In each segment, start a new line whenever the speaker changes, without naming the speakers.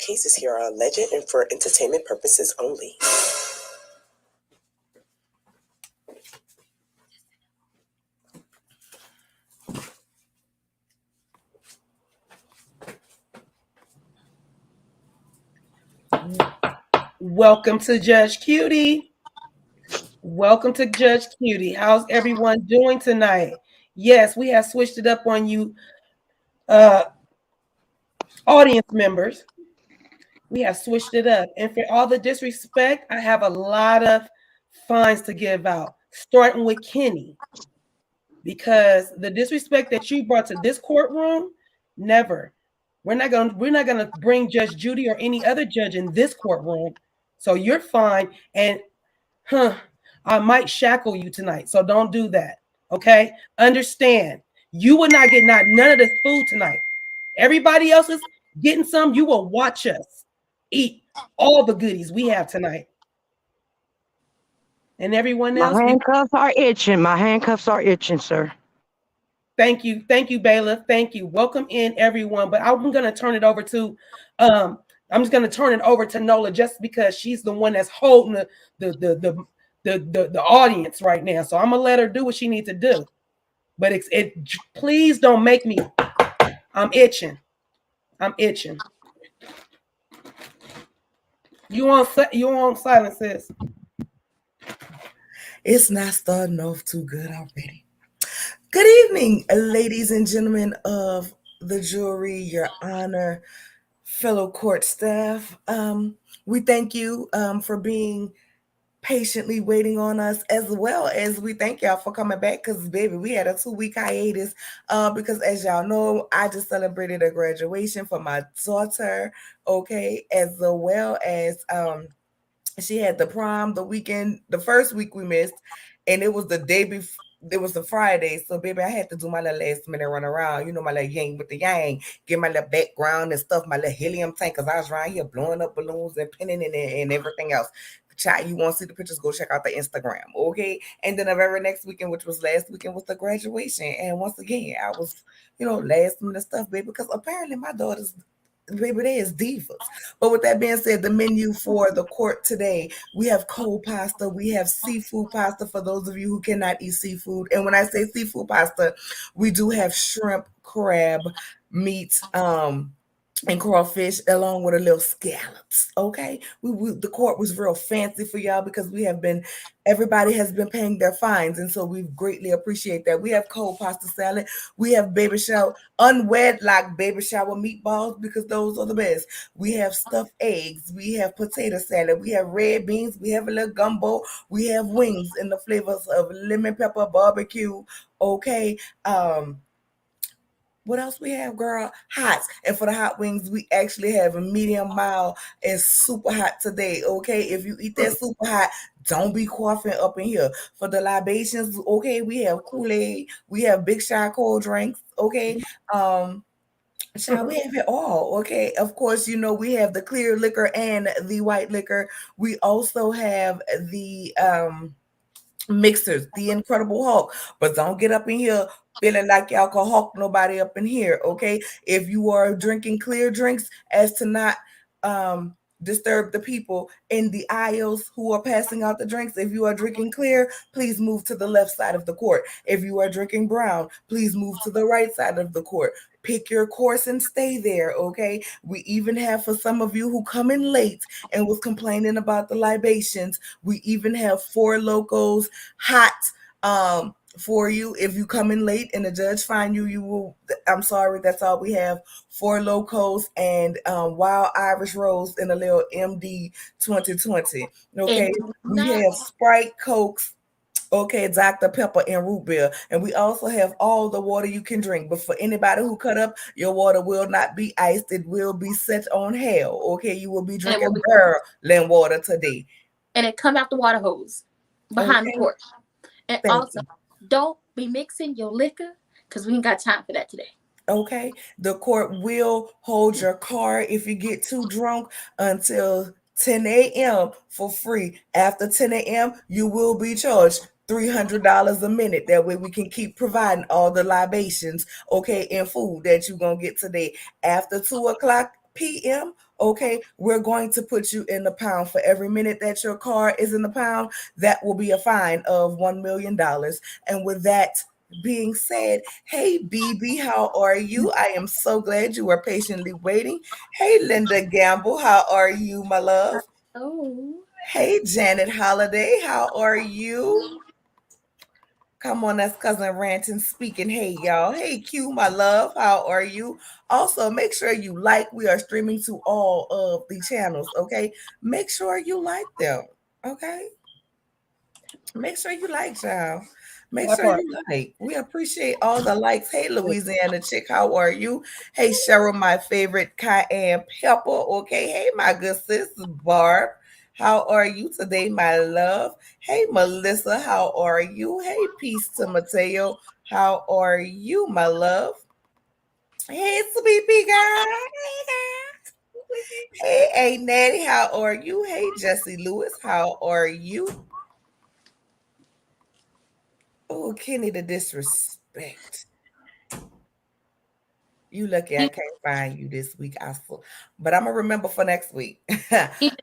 cases here are alleged and for entertainment purposes only.
Welcome to Judge Cutie. Welcome to Judge Cutie. How's everyone doing tonight? Yes, we have switched it up on you, audience members. We have switched it up. And for all the disrespect, I have a lot of fines to give out, starting with Kenny. Because the disrespect that you brought to this courtroom, never. We're not gonna bring Judge Judy or any other judge in this courtroom. So you're fine. And I might shackle you tonight. So don't do that. Okay? Understand. You will not get none of this food tonight. Everybody else is getting some. You will watch us eat all the goodies we have tonight. And everyone else.
My handcuffs are itching. My handcuffs are itching, sir.
Thank you, bailiff. Thank you. Welcome in, everyone. But I'm going to turn it over to, I'm just going to turn it over to Nola just because she's the one that's holding the audience right now. So I'm gonna let her do what she needs to do. But please don't make me. I'm itching. You on silence, sis?
It's not starting off too good already. Good evening, ladies and gentlemen of the jury, Your Honor, fellow court staff. We thank you for being patiently waiting on us, as well as we thank y'all for coming back, because baby, we had a 2-week hiatus because, as y'all know, I just celebrated a graduation for my daughter, okay, as well as she had the prom the weekend, the first week we missed, and it was the day before. It was the Friday, so baby, I had to do my little last minute run around, my little yang with the yang, get my little background and stuff, my little helium tank, because I was around here blowing up balloons and pinning in it and everything else. Chat, you want to see the pictures, go check out the Instagram, okay? And then the very next weekend, which was last weekend, was the graduation. And once again, I was, last minute stuff, baby, because apparently my daughter's, baby, they is divas. But with that being said, the menu for the court today, we have cold pasta, we have seafood pasta for those of you who cannot eat seafood. And when I say seafood pasta, we do have shrimp, crab, meat, and crawfish, along with a little scallops. Okay, the court was real fancy for y'all because everybody has been paying their fines, and so we greatly appreciate that. We have cold pasta salad, we have unwedlock baby shower meatballs, because those are the best. We have stuffed eggs, we have potato salad, we have red beans, we have a little gumbo, we have wings in the flavors of lemon pepper, barbecue. Okay, what else we have, girl? Hots. And for the hot wings, we actually have a medium, mild, and super hot today, okay? If you eat that super hot, don't be coughing up in here. For the libations, okay, we have Kool-Aid, we have Big Shot cold drinks, okay? Shall we have it all? Okay. Of course, we have the clear liquor and the white liquor. We also have the mixers, the Incredible Hulk. But don't get up in here feeling like y'all can hulk nobody up in here, okay? If you are drinking clear drinks, as to not disturb the people in the aisles who are passing out the drinks. If you are drinking clear, please move to the left side of the court. If you are drinking brown, please move to the right side of the court. Pick your course and stay there, okay? We even have, for some of you who come in late and was complaining about the libations, we even have Four Locos hot for you. If you come in late and the judge find you, I'm sorry, that's all we have. Four Locos and Wild Irish Rose in a little MD 2020. Okay, we have Sprite, Cokes, okay, Dr. Pepper, and root beer. And we also have all the water you can drink. But for anybody who cut up, your water will not be iced. It will be set on hell. Okay, you will be drinking barrel water today.
And it come out the water hose behind the porch. And also, don't be mixing your liquor, because we ain't got time for that today.
Okay, the court will hold your car if you get too drunk until 10 a.m. for free. After 10 a.m., you will be charged $300 a minute. That way we can keep providing all the libations, okay, and food that you're going to get today. After 2 o'clock p.m., Okay, we're going to put you in the pound. For every minute that your car is in the pound, that will be a fine of $1 million. And with that being said, hey BB, how are you? I am so glad you were patiently waiting. Hey Linda Gamble, how are you, my love?
Oh.
Hey Janet Holiday, how are you? Come on, that's Cousin Ranting speaking. Hey, y'all. Hey, Q, my love. How are you? Also, make sure you like. We are streaming to all of the channels, okay? Make sure you like them, okay? Make sure you like, y'all. Make
That
sure
part.
you like. We appreciate all the likes. Hey, Louisiana chick, how are you? Hey, Cheryl, my favorite cayenne pepper. Okay. Hey, my good sis, Barb. How are you today, my love? Hey, Melissa, how are you? Hey, peace to Mateo. How are you, my love? Hey, sweetie girl. Hey, Natty, how are you? Hey, Jesse Lewis, how are you? Oh, Kenny, the disrespect. You lucky I can't find you this week. But I'm gonna remember for next week.
He been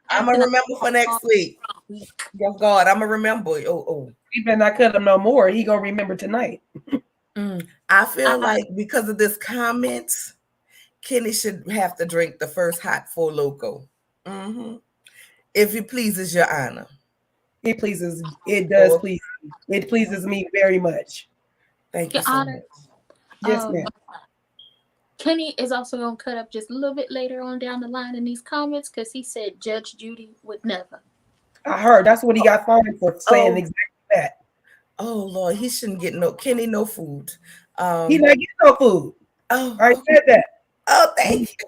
I'm gonna
acting up
remember for next
all
week.
week.
Yes, God, I'm gonna remember. Oh.
He better not cut him no more. He gonna remember tonight.
I feel like because of this comment, Kenny should have to drink the first hot Four Loco. If it pleases your honor.
It pleases. It does please. It pleases me very much.
Thank
Your
you so
Honor,
much.
Yes, ma'am.
Kenny is also going to cut up just a little bit later on down the line in these comments because he said Judge Judy would never.
I heard that's what he got fined for saying exactly that.
Oh Lord, he shouldn't get no food.
He not getting no food. I
Oh,
said that.
oh, thank you.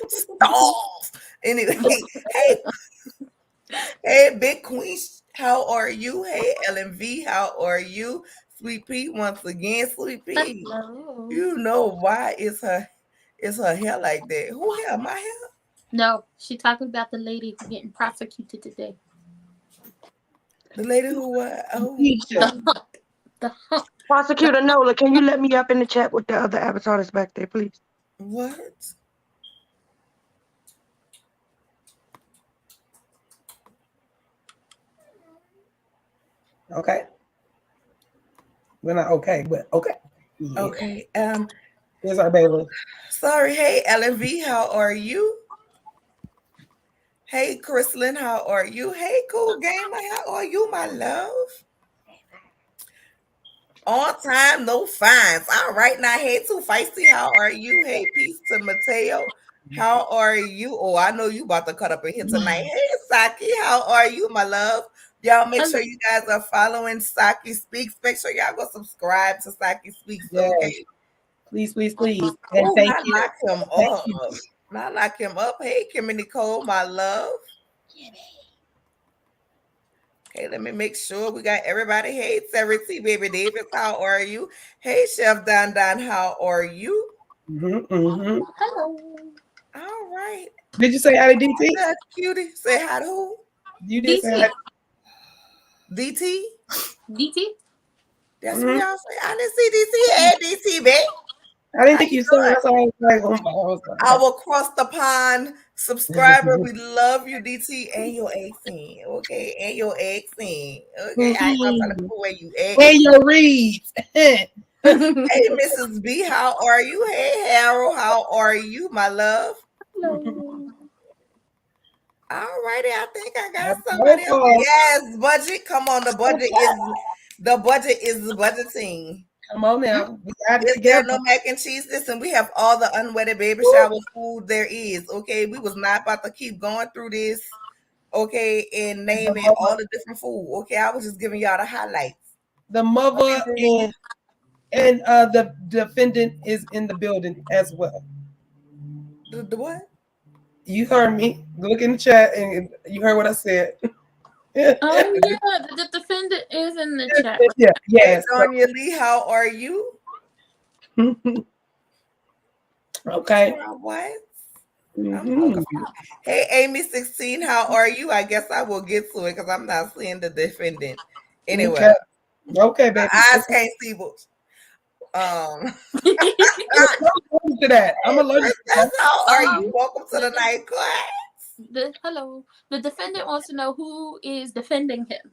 Stop. Anyway, hey, Big Queen, how are you? Hey, LMV, how are you? Sweet Pea, once again, Sweet Pea.
Hello.
You know why is her hair like that? Who hair? My hair?
No, she talking about the lady who getting prosecuted today.
The lady who what? Oh,
Keisha.
The hump.
Prosecutor Nola, can you let me up in the chat with the other avatar that's back there, please?
what?
Okay. We're not okay, but okay. Yeah.
Okay.
Here's our bailiff.
Sorry. Hey, LMV, how are you? Hey, Chrislyn, how are you? Hey, Cool Gamer, how are you, my love? On time, no fines. All right, now, hey, Too Feisty, how are you? Hey, peace to Mateo. How are you? Oh, I know you about to cut up in here tonight. Hey, Saki, how are you, my love? Y'all make sure you guys are following Saki Speaks. Make sure y'all go subscribe to Saki Speaks,
Yes.
okay?
Please. And
Oh,
thank
not
you.
lock him up. Not lock him up. Hey, Kimmy Nicole, my love. Okay, let me make sure we got everybody. Hey, Sarah T. Baby Davis, how are you? Hey, Chef Don Don, how are you?
Hello.
All right.
Did you say hi to DT?
That's cutie. Say hi to who?
You did say hi.
DT?
DT?
That's what y'all say. I didn't see DT. Hey, DT, babe.
I didn't think you said it. That's why I was like, oh my, I was like,
Our cross the pond subscriber. We love you, DT, and your accent. Okay, and your accent. Okay, I ain't gonna try to put away you at.
and your reads.
Hey, Mrs. B, how are you? Hey, Harold, how are you, my love?
Hello.
All righty, I think I got somebody else. Yes, budget. Come on, the budget is the budgeting.
Come on now. We got it
Is there
together.
no mac and cheese? Listen, we have all the unwedded baby shower food there is. Okay, we was not about to keep going through this. Okay, and naming all the different food. Okay, I was just giving y'all the highlights.
The mother and the defendant is in the building as well.
The what?
You heard me. Look in the chat and you heard what I said.
Oh yeah, the defendant is in the chat.
Yeah, yes.
Hey, Sonia Lee, how are you?
Okay.
What? I'm so confused. Hey, Amy 16, how are you? I guess I will get to it because I'm not seeing the defendant. Anyway,
Okay, baby.
my eyes can't see, but
to that. I'm allergic to that.
How are you? Welcome to the night class.
Hello. The defendant wants to know who is defending him.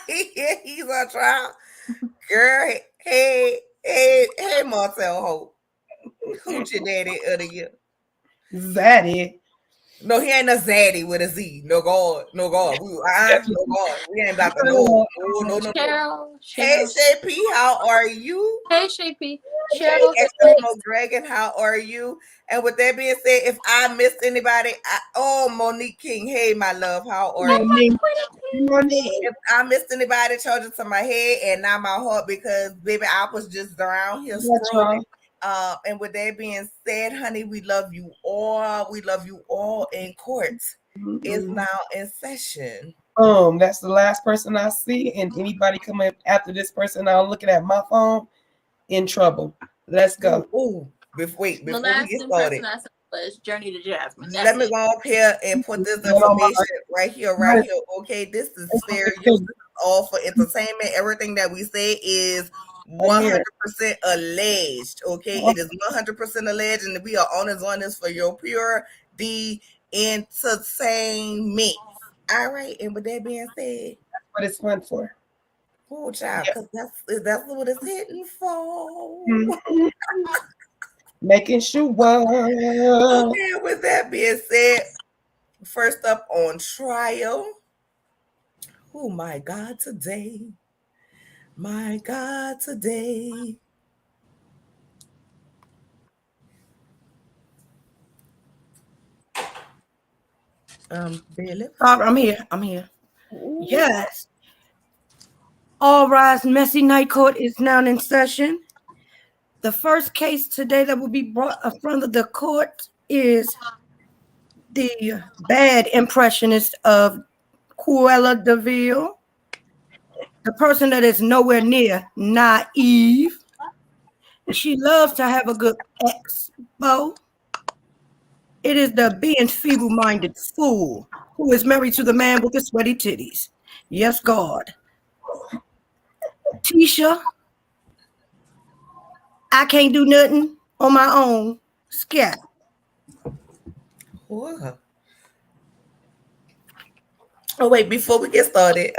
He's on trial. Girl, hey, Marcel Hope. Hoochie daddy of the year.
Zaddy.
No, he ain't a zaddy with a Z. No God. No God. No God. We ain't about to no.
Cheryl.
Hey, Shay P, how are you?
Hey, Shay P.
Hey, Extra Dragon, how are you? And with that being said, if I missed anybody, Monique King, hey, my love, how are you? If I missed anybody, charge it to my head and not my heart because, baby, I was just around here scrolling. And with that being said, honey, we love you all. We love you all. And court is now in session.
That's the last person I see. And anybody coming after this person, I'm looking at my phone, in trouble. Let's go.
Before we get started,
was Journey to Jasmine.
Let me go up here and put this information right here. Okay, this is fair use. This is all for entertainment. Everything that we say is 100% alleged. Okay, it is 100% alleged, and we are owners on this for your pure entertainment. All right, and with that being said,
that's what it's fun for.
Oh, child, because that's what it's hitting for.
Making sure.
Okay, with that being said, first up on trial. Oh, my God, today. My God, today. Billy.
I'm here. Ooh. Yes. All rise. Messy Night Court is now in session. The first case today that will be brought in front of the court is the bad impressionist of Cruella de Vil, the person that is nowhere near naive. She loves to have a good ex-beau. It is the being feeble-minded fool who is married to the man with the sweaty titties. Yes, God. Tisha, I can't do nothing on my own. Scat.
What? Oh, wait, before we get started,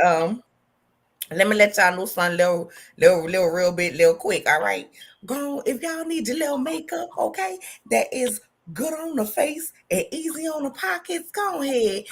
let me let y'all know something real quick, all right? Go on, if y'all need your little makeup, okay, that is good on the face and easy on the pockets, go ahead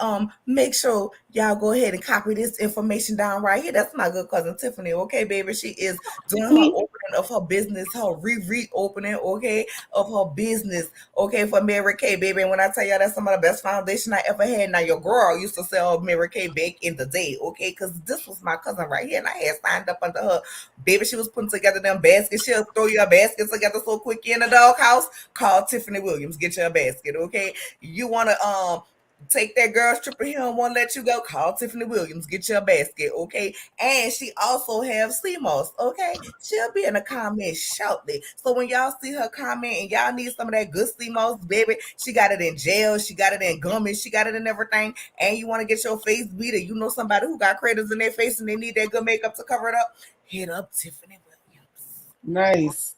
and make sure y'all go ahead and copy this information down right here. That's my good cousin Tiffany, okay, baby? She is doing her opening of her business, her reopening, okay, of her business, okay, for Mary Kay, baby. And when I tell y'all that's some of the best foundation I ever had, now your girl used to sell Mary Kay back in the day, okay, because this was my cousin right here, and I had signed up under her. Baby, she was putting together them baskets. She'll throw your basket together so quick in the doghouse. Call Tiffany Williams, get your basket, okay? You want to take that girl stripper here and won't let you go, call Tiffany Williams, get your basket, okay? And she also have CMOS, okay? She'll be in the comments shortly. So when y'all see her comment and y'all need some of that good CMOS, baby, she got it in gel, she got it in gummies, she got it in everything. And you want to get your face beat, or you know somebody who got craters in their face and they need that good makeup to cover it up, hit up Tiffany Williams.
Nice.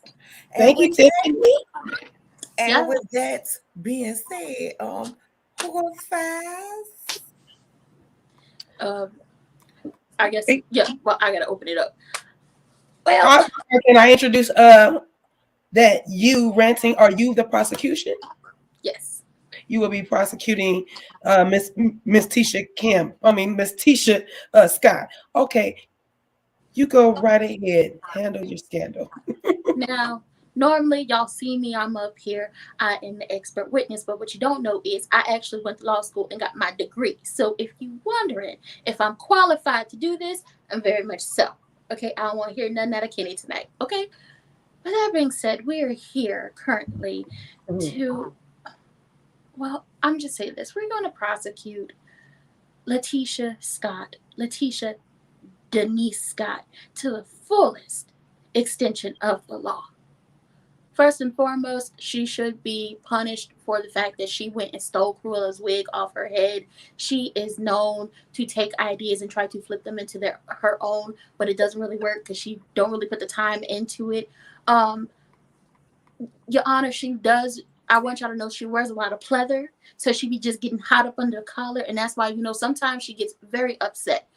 Thank you, Tiffany.
And with that being said, who goes fast?
I guess, well, I gotta open it up. Well,
can I introduce that you ranting? Are you the prosecution?
Yes.
You will be prosecuting Miss Tisha Scott. Okay, you go right ahead. Handle your scandal.
Now, normally y'all see me, I'm up here, I am the expert witness, but what you don't know is I actually went to law school and got my degree. So if you're wondering if I'm qualified to do this, I'm very much so. Okay, I don't want to hear nothing out of Kenny tonight. Okay, with that being said, we're here currently to, well, I'm just saying this. We're going to prosecute Letitia Denise Scott, to the fullest extension of the law First and foremost, she should be punished for the fact that she went and stole Cruella's wig off her head. She is known to take ideas and try to flip them into her own, but it doesn't really work because she don't really put the time into it. Your Honor, she does. I want y'all to know she wears a lot of pleather, so she be just getting hot up under the collar, and that's why sometimes she gets very upset.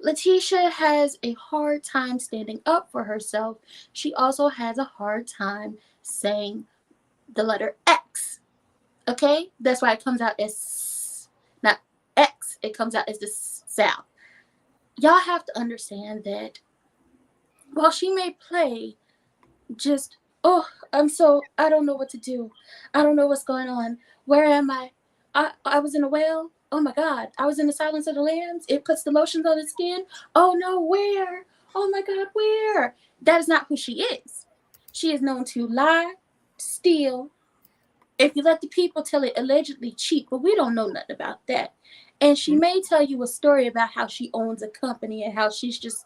Letitia has a hard time standing up for herself. She also has a hard time saying the letter X. Okay? That's why it comes out as not X. It comes out as the sound. Y'all have to understand that while she may play just, oh, I don't know what to do. I don't know what's going on. Where am I? I was in a whale. Oh my God. I was in the Silence of the Lambs. It puts the lotions on the skin. Oh no, where? Oh my God, where? That is not who she is. She is known to lie, steal. If you let the people tell it, allegedly cheat, but we don't know nothing about that. And she may tell you a story about how she owns a company and how she's just,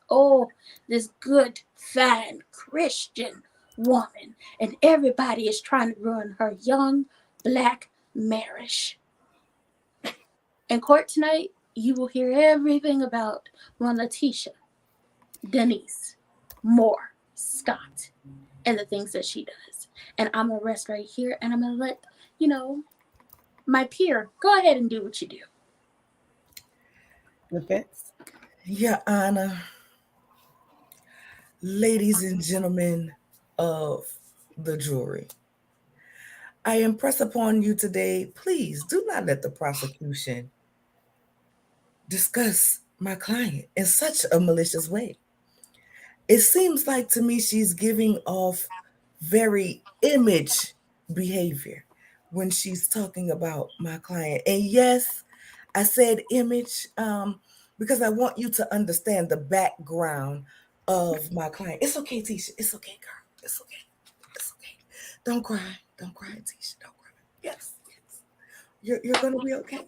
this good, fine Christian woman. And everybody is trying to ruin her young black marriage. In court tonight, you will hear everything about one Letitia, Denise, Moore, Scott, and the things that she does. And I'm going to rest right here, and I'm going to let, my peer, go ahead and do what you do.
Defense.
Your Honor, ladies and gentlemen of the jury, I impress upon you today, please do not let the prosecution discuss my client in such a malicious way. It seems like to me she's giving off very image behavior when she's talking about my client. And yes, I said image because I want you to understand the background of my client. It's okay, Tisha. It's okay, girl. It's okay. It's okay. Don't cry. Don't cry, Tisha. Don't cry. Yes. You're going to be okay.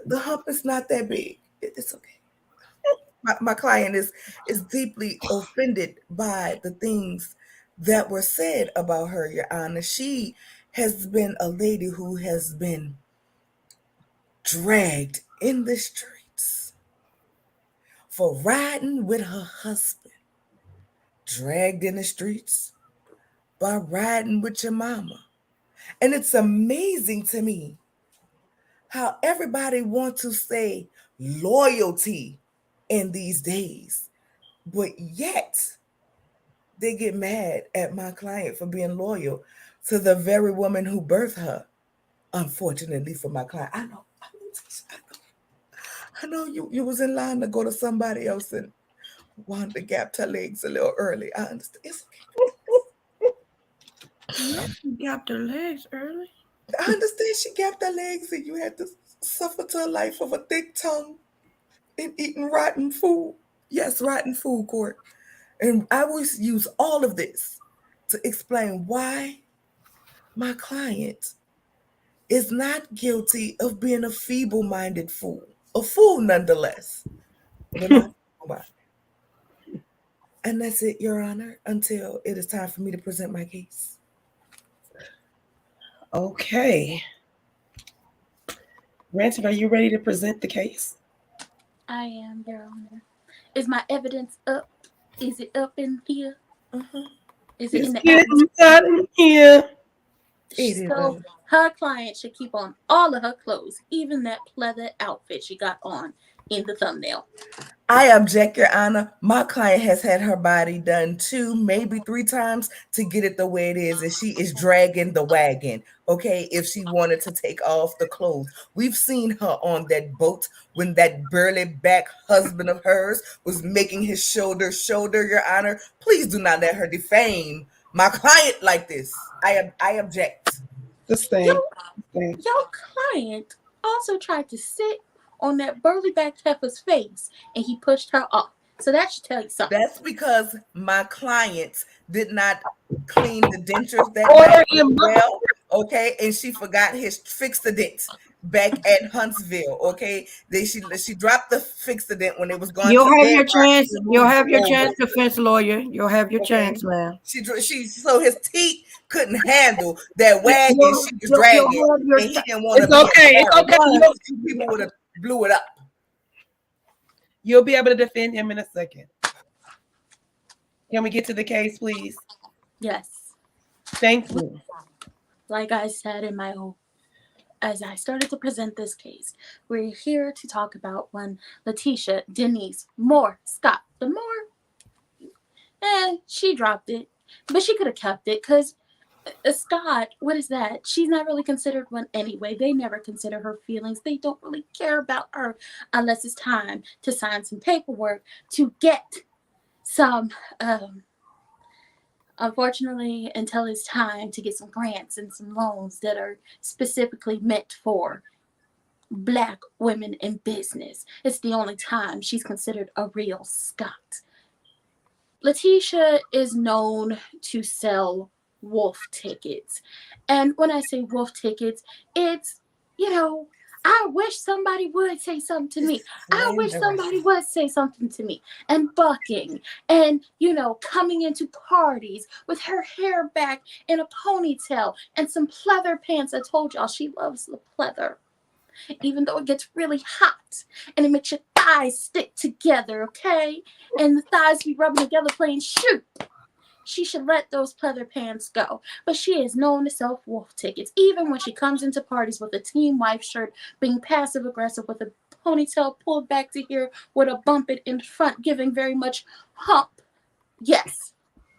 The hump is not that big. It's okay. My client is deeply offended by the things that were said about her, Your Honor. She has been a lady who has been dragged in the streets for riding with her husband. Dragged in the streets by riding with your mama. And it's amazing to me how everybody wants to say loyalty in these days, but yet they get mad at my client for being loyal to the very woman who birthed her. Unfortunately for my client, I know you was in line to go to somebody else and wanted to gap her legs a little early. I understand. It's okay.
Yeah, she gapped her legs early.
I understand she gapped her legs and you had to suffer to a life of a thick tongue and eating rotten food. Yes, rotten food, Court. And I will use all of this to explain why my client is not guilty of being a feeble-minded fool. A fool nonetheless, but not feeble-minded. And that's it, Your Honor, until it is time for me to present my case.
Okay. Ranting, are you ready to present the case?
I am, Your Honor. Is my evidence up? Is it up in here? Is it in the
atmosphere? In here.
So her client should keep on all of her clothes, even that pleather outfit she got on in the thumbnail.
I object, Your Honor. My client has had her body done 2, maybe 3 times to get it the way it is, and she is dragging the wagon, okay, if she wanted to take off the clothes. We've seen her on that boat when that burly back husband of hers was making his shoulder, Your Honor. Please do not let her defame my client like this. I object.
Your
client also tried to sit on that burly back heifer's face and he pushed her off. So that should tell you something.
That's because my client did not clean the dentures that night well, okay, and she forgot fix the dents. back at Huntsville. Okay, she dropped the fixident when it was going
You'll
to
have
Red
your
Rock
chance.
to
You'll
remove
have your
the
chance,
rover.
defense lawyer. You'll have your
Okay,
chance, man.
she so his teeth couldn't handle that wagon
You'll,
she was
you'll
dragging,
have your
and he
chance.
didn't want to
It's
be
okay. It's
embarrassed.
okay.
People would have blew it up.
You'll be able to defend him in a second. Can we get to the case, please?
Yes.
Thank you.
Like I said in my own, as I started to present this case, we're here to talk about when Letitia Denise Moore Scott, the Moore, she dropped it, but she could have kept it because Scott, what is that? She's not really considered one anyway. They never consider her feelings. They don't really care about her unless it's time to sign some paperwork to get some, unfortunately, until it's time to get some grants and some loans that are specifically meant for Black women in business. It's the only time she's considered a real Scott. Letitia is known to sell wolf tickets. And when I say wolf tickets, it's, I wish somebody would say something to me. I wish somebody would say something to me. And bucking and, coming into parties with her hair back in a ponytail and some pleather pants. I told y'all she loves the pleather. Even though it gets really hot and it makes your thighs stick together, okay? And the thighs be rubbing together playing shoot. She should let those pleather pants go. But she is known to sell wolf tickets, even when she comes into parties with a team wife shirt, being passive aggressive with a ponytail pulled back to here with a bump it in front, giving very much hump. Yes,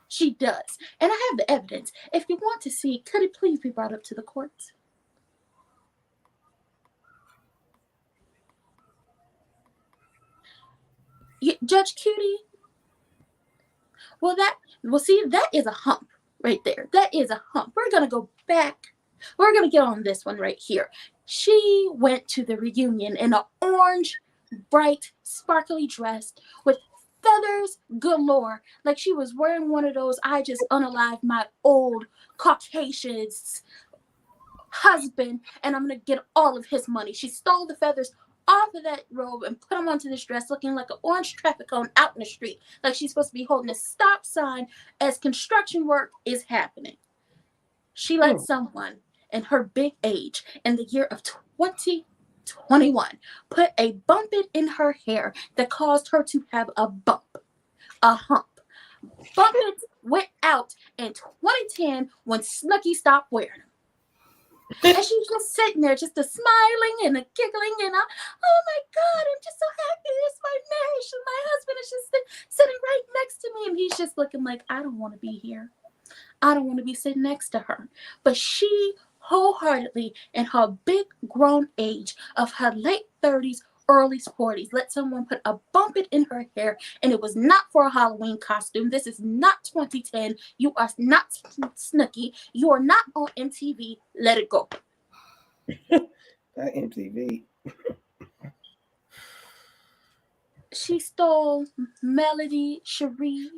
she does. And I have the evidence. If you want to see, could it please be brought up to the court? Judge Cutie, see, that is a hump right there. That is a hump. We're going to go back. We're going to get on this one right here. She went to the reunion in an orange, bright, sparkly dress with feathers galore. Like she was wearing one of those, I just unalived my old Caucasian's husband, and I'm going to get all of his money. She stole the feathers off of that robe and put them onto this dress, looking like an orange traffic cone out in the street, like she's supposed to be holding a stop sign as construction work is happening. She let someone in her big age, in the year of 2021, put a bump it in her hair that caused her to have a bump, a hump. Bump it went out in 2010 when Snooki stopped wearing them. And she's just sitting there, just a smiling and a giggling, and oh my God, I'm just so happy. It's my marriage, and my husband is just sitting right next to me, and he's just looking like, I don't want to be here. I don't want to be sitting next to her. But she wholeheartedly, in her big grown age of her late 30s, early 40s, let someone put a bump it in her hair, and it was not for a Halloween costume. This is not 2010. You are not Snooki. You are not on MTV. Let it go.
Not MTV.
She stole Melody Cherie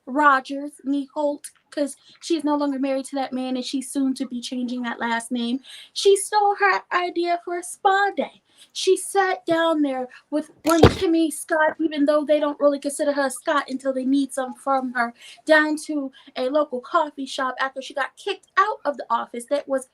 Rogers, Holt, because she's no longer married to that man and she's soon to be changing that last name. She stole her idea for a spa day. She sat down there with one Kimmy Scott, even though they don't really consider her Scott until they need some from her, down to a local coffee shop after she got kicked out of the office that was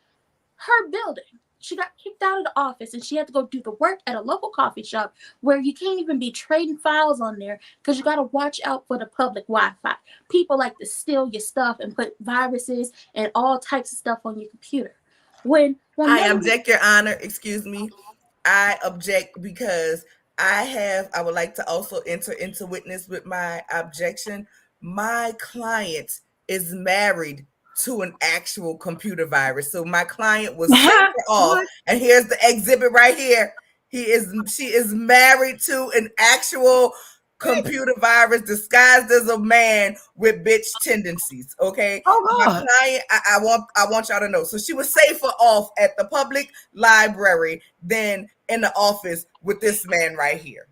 her building. She got kicked out of the office and she had to go do the work at a local coffee shop where you can't even be trading files on there because you got to watch out for the public Wi-Fi. People like to steal your stuff and put viruses and all types of stuff on your computer. When
I object, Your Honor. Excuse me. I object because I would like to also enter into witness with my objection. My client is married to an actual computer virus. So my client was safer off. And here's the exhibit right here. She is married to an actual computer virus disguised as a man with bitch tendencies. Okay. My client, I want y'all to know. So she was safer off at the public library than in the office with this man right here.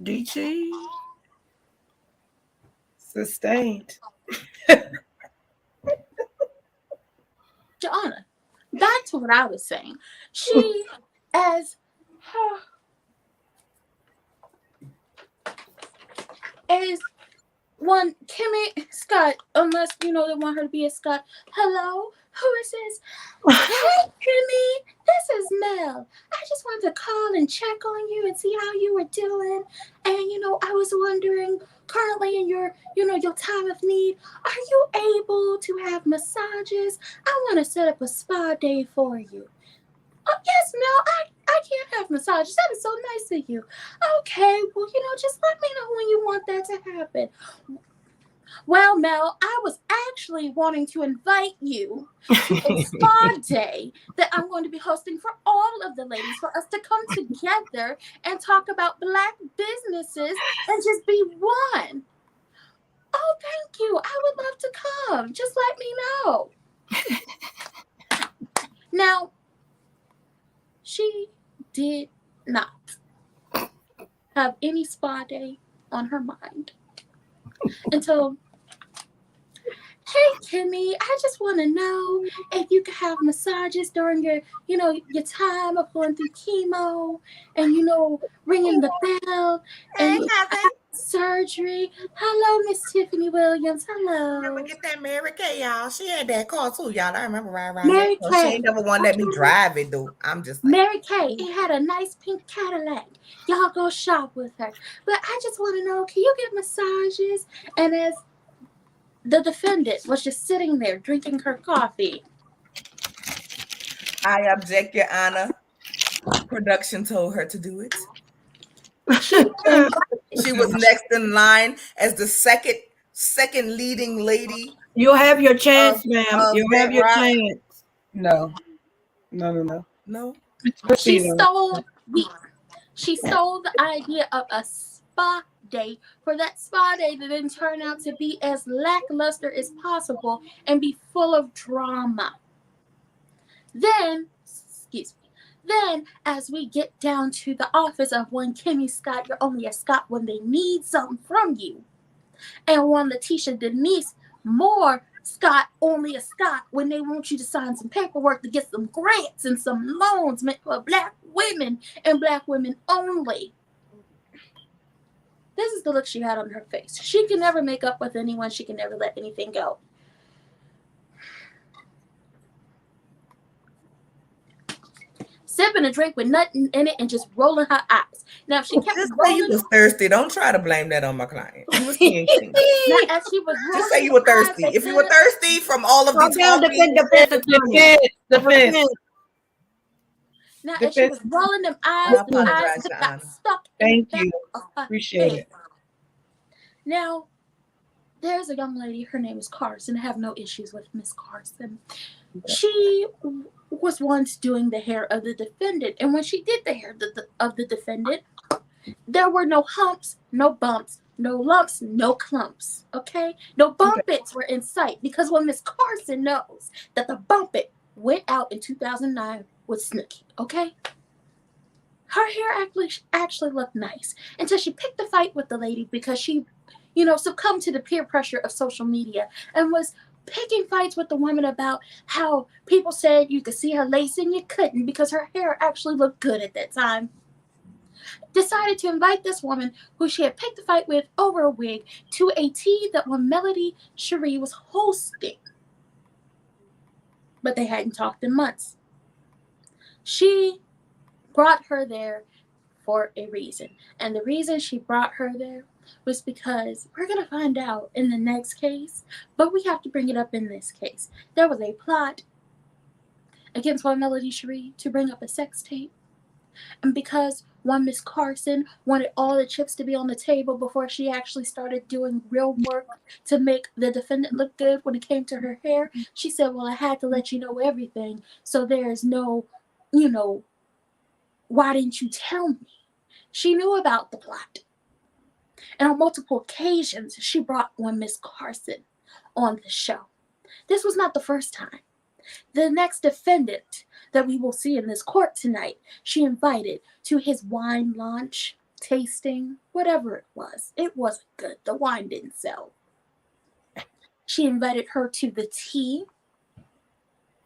DT.
Sustained.
Your Honor, back to what I was saying. She, as one Kimmy Scott, unless they want her to be a Scott. Hello, who is this? Hey, Kimmy, this is Mel. I just wanted to call and check on you and see how you were doing. And I was wondering, currently in your time of need, are you able to have massages? I want to set up a spa day for you. Oh, yes, Mel, I can have massages. That is so nice of you. Okay, well, just let me know when you want that to happen. Well, Mel, I was actually wanting to invite you to a spa day that I'm going to be hosting for all of the ladies, for us to come together and talk about Black businesses and just be one. Oh, thank you. I would love to come. Just let me know. Now, she did not have any spa day on her mind until, hey, Kimmy, I just want to know if you could have massages during your time of going through chemo and, ringing the bell and surgery. Hello, Miss Tiffany Williams. Hello.
Never get that Mary Kay, y'all. She had that car too, y'all. I remember riding around
Mary
that car. She
Kay.
ain't never want to let me drive it, though. I'm just like,
Mary Kay, it had a nice pink Cadillac. Y'all go shop with her. But I just want to know, can you get massages? And as the defendant was just sitting there drinking her coffee,
I object, Your Honor. Production told her to do it.
she
was next in line as the second leading lady.
You'll have your chance, ma'am. You'll have your chance.
No.
No.
She stole the idea of a spa day for that spa day to then turn out to be as lackluster as possible and be full of drama. Then, as we get down to the office of one Kimmy Scott, you're only a Scott when they need something from you, and one Letitia Denise Moore Scott, only a Scott when they want you to sign some paperwork to get some grants and some loans meant for Black women and Black women only. This is the look she had on her face. She can never make up with anyone. She can never let anything go. Sipping a drink with nothing in it and just rolling her eyes. Now, if she kept
just
rolling,
say you was thirsty. Don't try to blame that on my client. You was being clean.
now, as she was rolling,
Just say you were thirsty. If you were thirsty from all of the
defense.
Now, as she was rolling them eyes, the eyes got stuck in the back of her
Appreciate
head. Now, there's a young lady. Her name is Carson. I have no issues with Miss Carson. She was once doing the hair of the defendant, and when she did the hair of the defendant, there were no humps, no bumps, no lumps, no clumps. Okay, no bumpits were in sight, because when Miss Carson knows that the bumpit went out in 2009 with Snooki. Okay, her hair actually looked nice until she picked a fight with the lady because she, succumbed to the peer pressure of social media and was picking fights with the woman about how people said you could see her lace and you couldn't because her hair actually looked good at that time. Decided to invite this woman who she had picked a fight with over a wig to a tea that one Melody Cherie was hosting. But they hadn't talked in months. She brought her there for a reason. And the reason she brought her there was because we're going to find out in the next case, but we have to bring it up in this case. There was a plot against one Melody Cherie to bring up a sex tape. And because one Miss Carson wanted all the chips to be on the table before she actually started doing real work to make the defendant look good when it came to her hair, she said, well, I had to let you know everything. So there's no, why didn't you tell me? She knew about the plot. And on multiple occasions, she brought one Miss Carson on the show. This was not the first time. The next defendant that we will see in this court tonight, she invited to his wine launch, tasting, whatever it was. It wasn't good. The wine didn't sell. She invited her to the tea.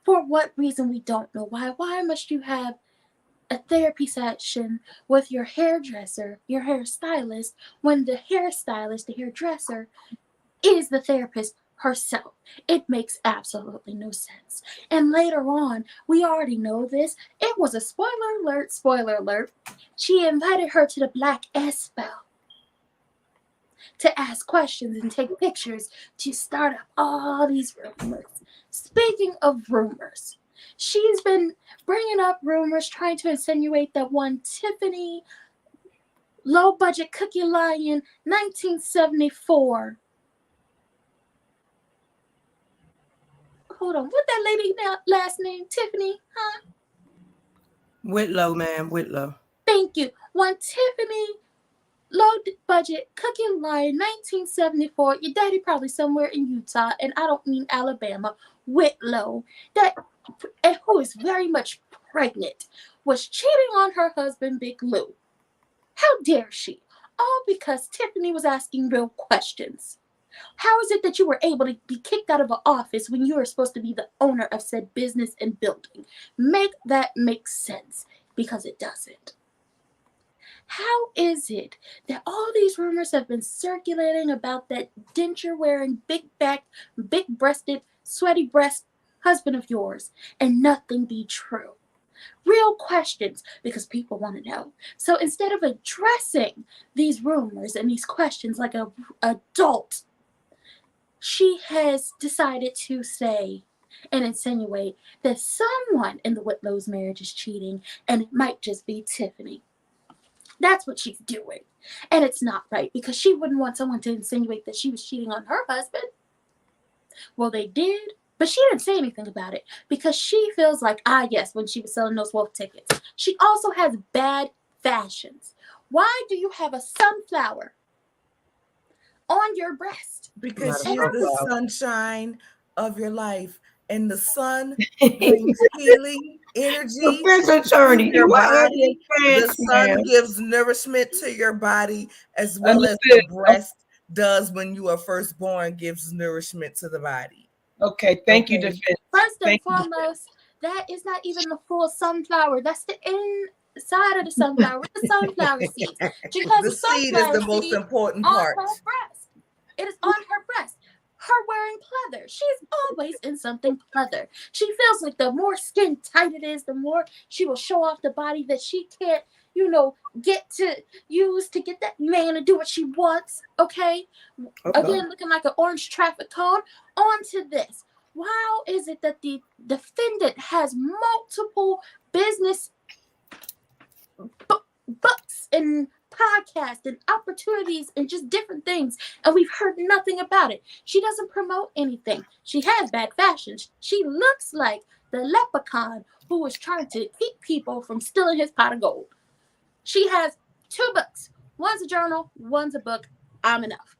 For what reason, we don't know why. Why must you have a therapy session with your hairdresser, your hairstylist, when the hairstylist, the hairdresser, is the therapist herself? It makes absolutely no sense. And later on, we already know this. It was a spoiler alert, spoiler alert. She invited her to the Black Expo to ask questions and take pictures to start up all these rumors. Speaking of rumors, she's been bringing up rumors, trying to insinuate that one Tiffany, low budget cookie line, 1974. Hold on, what that lady last name? Tiffany, huh?
Whitlow, man, Whitlow.
Thank you. One Tiffany, low budget cookie line, 1974. Your daddy probably somewhere in Utah, and I don't mean Alabama. Whitlow, and who is very much pregnant, was cheating on her husband, Big Lou. How dare she? All because Tiffany was asking real questions. How is it that you were able to be kicked out of an office when you were supposed to be the owner of said business and building? Make that make sense, because it doesn't. How is it that all these rumors have been circulating about that denture-wearing, big-backed, big-breasted, sweaty breast husband of yours and nothing be true? Real questions, because people want to know. So instead of addressing these rumors and these questions like an adult, she has decided to say and insinuate that someone in the Whitlow's marriage is cheating, and it might just be Tiffany. That's what she's doing. And it's not right, because she wouldn't want someone to insinuate that she was cheating on her husband. Well, they did, but she didn't say anything about it, because she feels like, yes, when she was selling those wolf tickets. She also has bad fashions. Why do you have a sunflower on your breast?
Because she's the sunshine of your life, and the sun brings healing energy to your body. The sun gives nourishment to your body, as well as the breast does when you are first born, gives nourishment to the body.
Okay, thank you, Defense.
First and foremost, that is not even the full sunflower. That's the inside of the sunflower with the sunflower seeds.
The seed is the most important part.
On her breast. It is on her breast. Her wearing pleather. She's always in something pleather. She feels like the more skin tight it is, the more she will show off the body that she can't, get to use to get that man to do what she wants. Okay? Again, looking like an orange traffic cone. On to this. How is it that the defendant has multiple business books and podcasts and opportunities and just different things, and we've heard nothing about it? She doesn't promote anything. She has bad fashion. She looks like the leprechaun who was trying to keep people from stealing his pot of gold. She has 2 books. One's a journal, one's a book. I'm enough.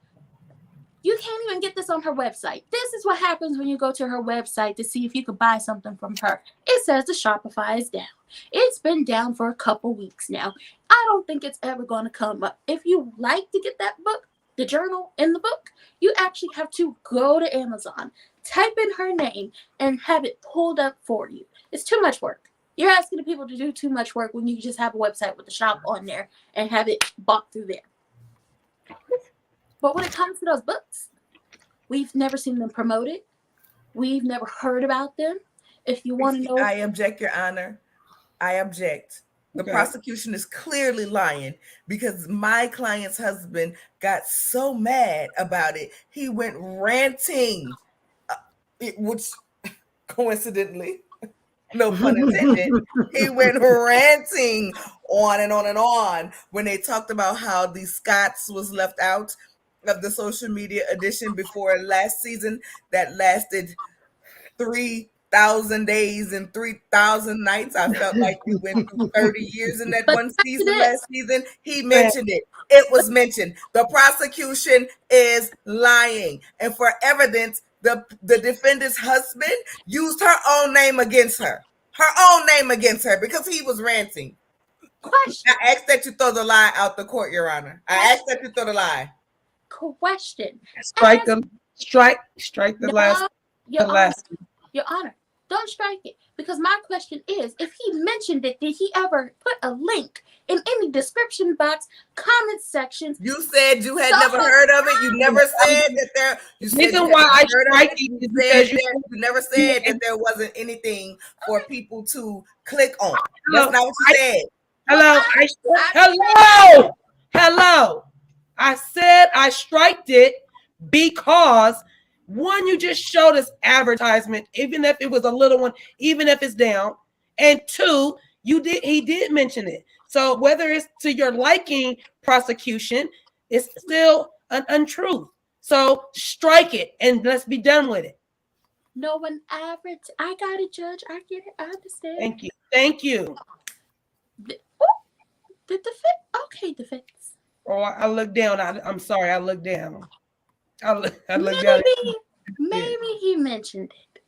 You can't even get this on her website. This is what happens when you go to her website to see if you could buy something from her. It says the Shopify is down. It's been down for a couple weeks now. I don't think it's ever going to come up. If you like to get that book, the journal and the book, you actually have to go to Amazon, type in her name, and have it pulled up for you. It's too much work. You're asking the people to do too much work when you just have a website with the shop on there and have it bought through there. But when it comes to those books, we've never seen them promoted. We've never heard about them. If you want to know...
I object, Your Honor. I object. The prosecution is clearly lying, because my client's husband got so mad about it, he went ranting, which coincidentally, no pun intended, he went ranting on and on and on when they talked about how the Scots was left out of the social media edition before last season that lasted 3,000 days and 3,000 nights. I felt like we went through 30 years in that one season last season. He mentioned it. It was mentioned. The prosecution is lying. And for evidence, the defendant's husband used her own name against her. Her own name against her, because he was ranting.
Question.
I ask that you throw the lie out the court, Your Honor. I ask that you throw the lie.
Question.
Strike the last.
Your Honor, Don't strike it. Because my question is, if he mentioned it, did he ever put a link in any description box, comment sections?
You said you had never heard of it. You never said that there. You said
reason
you
why I
had heard of
strike
it.
it
You
is
said
because
you never said that there wasn't anything for people to click on. That's not what you said.
Hello. I said I striked it because one, you just showed us advertisement, even if it was a little one, even if it's down, and two, he did mention it. So whether it's to your liking, prosecution, it's still an untruth. So strike it and let's be done with it.
No one average. I got it, Judge. I get it. I understand.
Thank you.
The defense. Okay, defense.
Oh, I looked down. I'm sorry. I looked down. I looked down.
Maybe he mentioned it.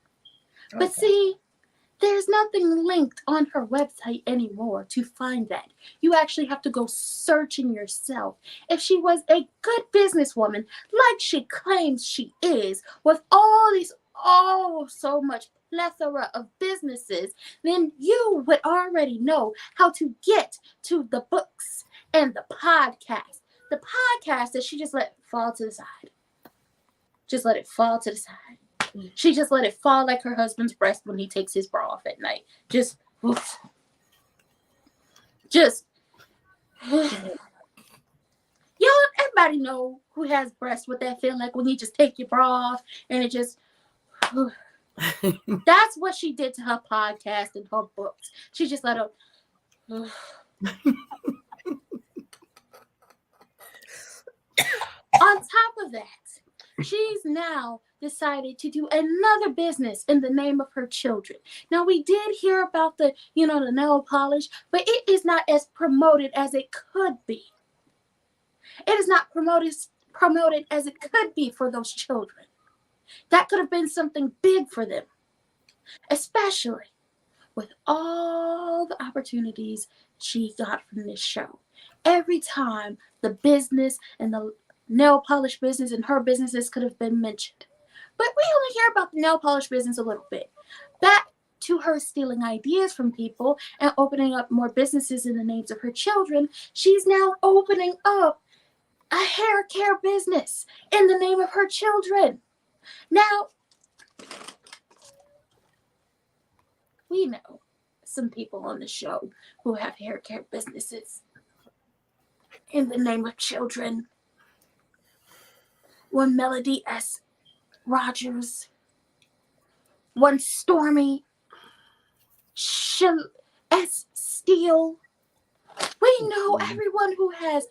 Okay.
But see, there's nothing linked on her website anymore to find that. You actually have to go searching yourself. If she was a good businesswoman, like she claims she is, with all these so much plethora of businesses, then you would already know how to get to the books and the podcast. The podcast that she just let fall to the side. Just let it fall to the side. She just let it fall like her husband's breast when he takes his bra off at night. Oof. Y'all, everybody know who has breasts, what that feel like when you just take your bra off and it just... That's what she did to her podcast and her books. She just let her... On top of that, she's now decided to do another business in the name of her children. Now, we did hear about the nail polish, but it is not as promoted as it could be. It is not promoted as it could be for those children. That could have been something big for them, especially with all the opportunities she got from this show. Every time the business and the nail polish business and her businesses could have been mentioned. But we only hear about the nail polish business a little bit. Back to her stealing ideas from people and opening up more businesses in the names of her children, she's now opening up a hair care business in the name of her children. Now, we know some people on the show who have hair care businesses in the name of children. One Melody S. Rogers, one Stormy S. Steele. We know everyone who has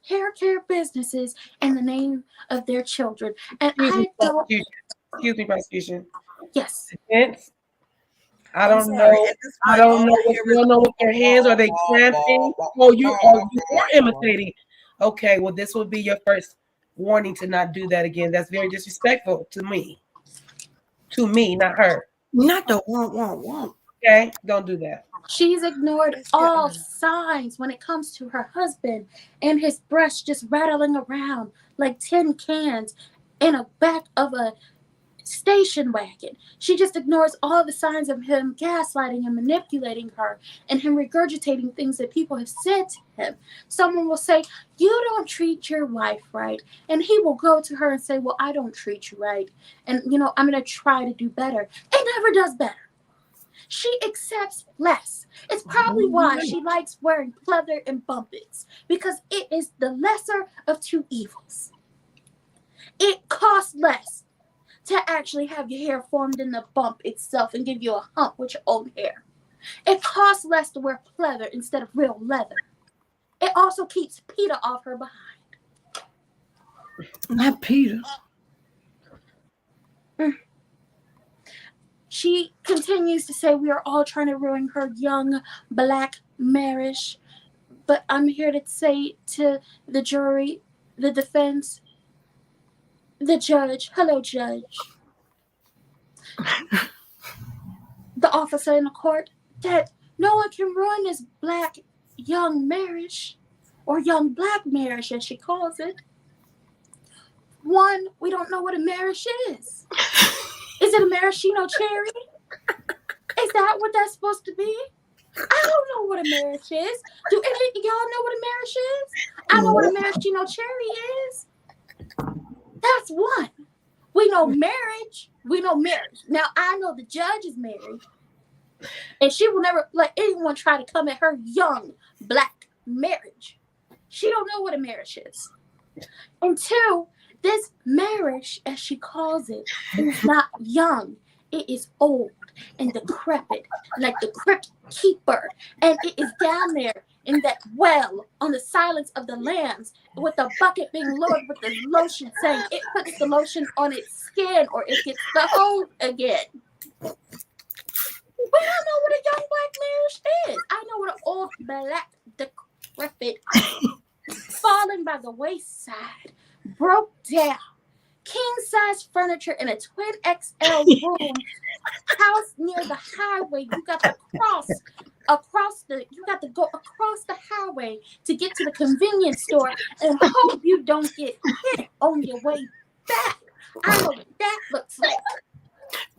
hair care businesses in the name of their children. And
Excuse me, prosecution.
Yes.
I don't know. I don't know what's going on with their hands. Are they clamping? Oh, you are imitating. Okay, well, this will be your first warning to not do that again. That's very disrespectful to me. To me, not her.
Not the womp.
Okay, don't do that.
She's ignored all signs when it comes to her husband and his breast just rattling around like tin cans in a back of a station wagon. She just ignores all the signs of him gaslighting and manipulating her and him regurgitating things that people have said to him. Someone will say, "You don't treat your wife right." And he will go to her and say, "Well, I don't treat you right. And, I'm going to try to do better." It never does better. She accepts less. It's probably why she likes wearing pleather and bumpets, because it is the lesser of two evils. It costs less to actually have your hair formed in the bump itself and give you a hump with your own hair. It costs less to wear pleather instead of real leather. It also keeps PETA off her behind.
Not PETA.
She continues to say we are all trying to ruin her young black marriage. But I'm here to say to the jury, the defense, the judge, hello, judge, the officer in the court, that no one can ruin this black young marriage, or young black marriage as she calls it. One, we don't know what a marriage is. Is it a maraschino cherry? Is that what that's supposed to be? I don't know what a marriage is. Do any of y'all know what a marriage is? I know what a maraschino cherry is. That's one. We know marriage. We know marriage. Now, I know the judge is married. And she will never let anyone try to come at her young black marriage. She don't know what a marriage is. And two, this marriage, as she calls it, is not young. It is old and decrepit, like the crypt keeper. And it is down there in that well on the Silence of the Lambs with the bucket being lowered with the lotion, saying it puts the lotion on its skin or it gets the hose again. We don't know what a young black marriage is. I know what an old black decrepit falling by the wayside, broke down, king-size furniture in a twin XL room, house near the highway. You got to go across the highway to get to the convenience store and hope you don't get hit on your way back. I know what that looks like.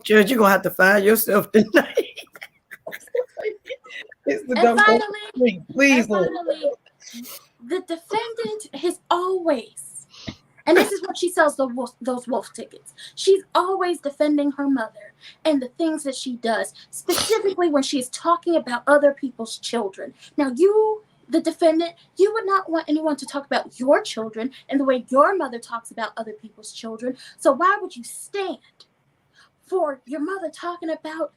Judge, you're gonna have to find yourself tonight.
And finally, the defendant has always, and this is what she sells those wolf tickets. She's always defending her mother and the things that she does, specifically when she's talking about other people's children. Now, you, the defendant, you would not want anyone to talk about your children and the way your mother talks about other people's children. So why would you stand for your mother talking about,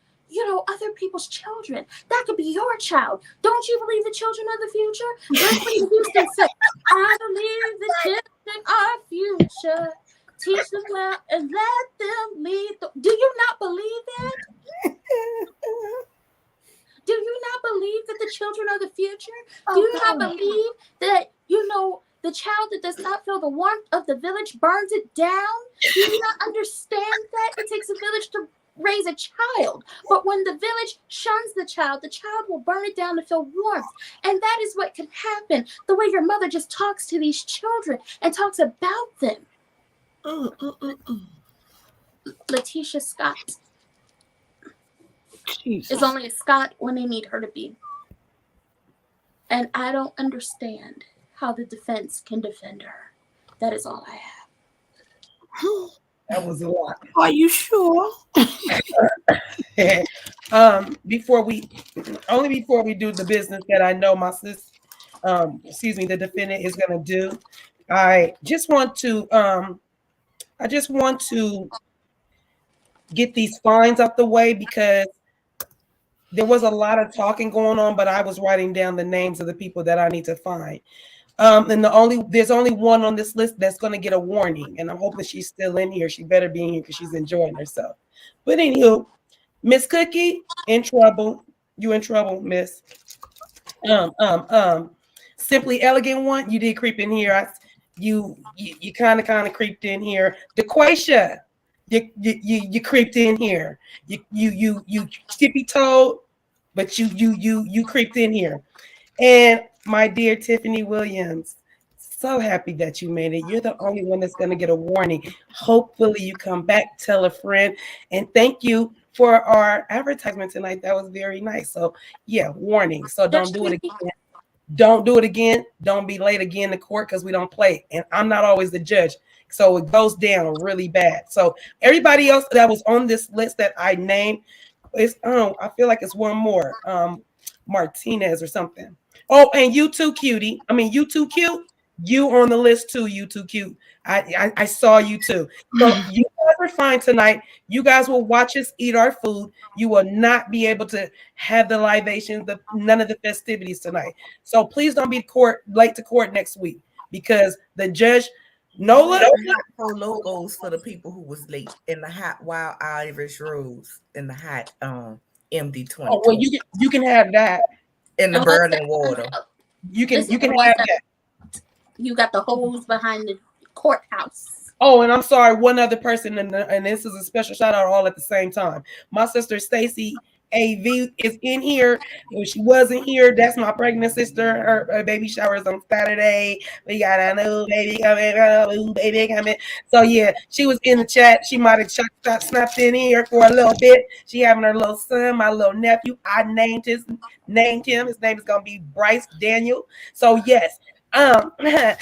other people's children? That could be your child. Don't you believe the children are the future? That's what Houston said. I believe the children are future. Teach them well and let them lead. Do you not believe that? Do you not believe that the children are the future? Do you not believe that, the child that does not feel the warmth of the village burns it down? Do you not understand that? It takes a village to raise a child. But when the village shuns the child will burn it down to feel warmth. And that is what can happen. The way your mother just talks to these children and talks about them. Letitia Scott is only a Scott when they need her to be. And I don't understand how the defense can defend her. That is all I have.
That was a lot.
Are you sure?
Before we do the business that I know my the defendant is going to do, I just want to get these fines out the way because there was a lot of talking going on, but I was writing down the names of the people that I need to fine. And there's only one on this list that's going to get a warning, and I'm hoping she's still in here. She better be in here because she's enjoying herself. But anywho, Miss Cookie, in trouble. You in trouble, Miss. Simply Elegant one, you did creep in here. You kind of creeped in here. DeQuasia, you creeped in here. You tippy toed, but you creeped in here. And my dear Tiffany Williams, so happy that you made it. You're the only one that's going to get a warning. Hopefully you come back, tell a friend, and thank you for our advertisement tonight. That was very nice. So yeah, warning. So don't do it again. Don't do it again. Don't be late again to court because we don't play. And I'm not always the judge. So it goes down really bad. So everybody else that was on this list that I named, I feel like it's one more. Martinez or something. Oh, and you too, cutie. You too cute. You on the list too, you too cute. I saw you too. So you guys are fine tonight. You guys will watch us eat our food. You will not be able to have the libations, none of the festivities tonight. So please don't be late to court next week because the judge Nola
logos for the people who was late in the hot Wild Irish Rose in the hot MD20.
Oh well, you can have that
in the burning water.
You can have that.
You got the hose behind the courthouse.
Oh, and I'm sorry, one other person, and this is a special shout out all at the same time. My sister Stacy AV is in here. If she wasn't here, that's my pregnant sister. Her baby shower is on Saturday. We got a new baby coming. So yeah, she was in the chat. She might have snapped in here for a little bit. She having her little son, my little nephew. I named him. His name is gonna be Bryce Daniel. So yes, I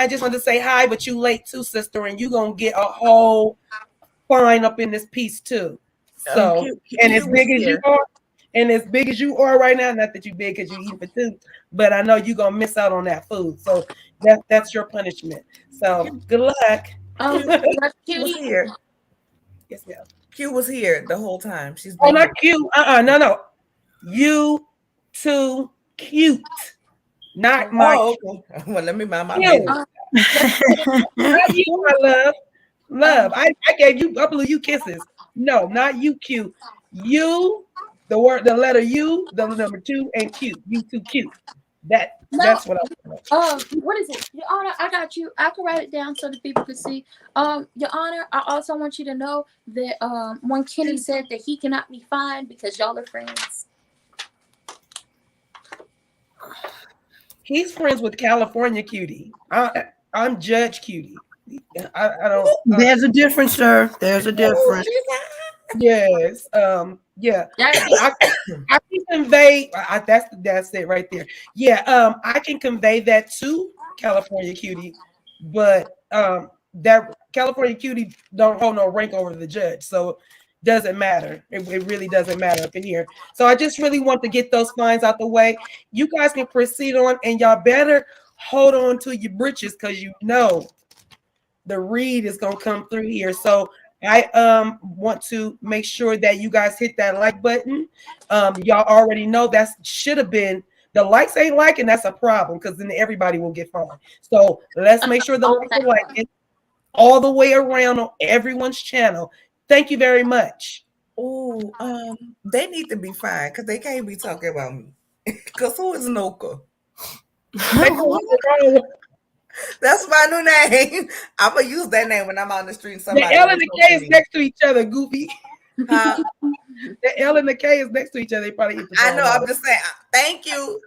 just wanted to say hi, but you late too, sister, and you gonna get a whole fine up in this piece too. So, and as big as you are, and as big as you are right now, not that you big because you eat for two, but I know you're gonna miss out on that food. So that's your punishment. So good luck.
Q was here.
Yes, ma'am.
Q was here the whole time. She's
been not Q. No. You too cute. Not my.
Oh, okay. Well, let me mind my business.
Not you, my love. I gave you a couple of you kisses. No, not you, cute. You, the letter U, the number 2, and cute. You too cute. That's what I
want. What is it? Your Honor, I got you. I can write it down so that people can see. Your Honor, I also want you to know that when Kenny said that he cannot be fined because y'all are friends.
He's friends with California Cutie. I'm Judge Cutie. I don't.
There's a difference, sir. There's a difference.
Yes. Yeah. I can convey. That's it right there. Yeah. I can convey that to California Cutie, but that California Cutie don't hold no rank over the judge, so doesn't matter. It really doesn't matter up in here. So I just really want to get those fines out the way. You guys can proceed on, and y'all better hold on to your britches because you know the read is gonna come through here. So I want to make sure that you guys hit that like button. Y'all already know that should have been the likes ain't liking. That's a problem because then everybody will get fined. So let's make sure the likes are liking all the way around on everyone's channel. Thank you very much.
Oh, they need to be fined because they can't be talking about me. Because who is Noka? That's my new name. I'm gonna use that name when I'm on the street. Somebody
the L and the K is next to each other, Goofy. The L and the K is next to each other. They probably hit the
I know. I'm just saying. Thank you.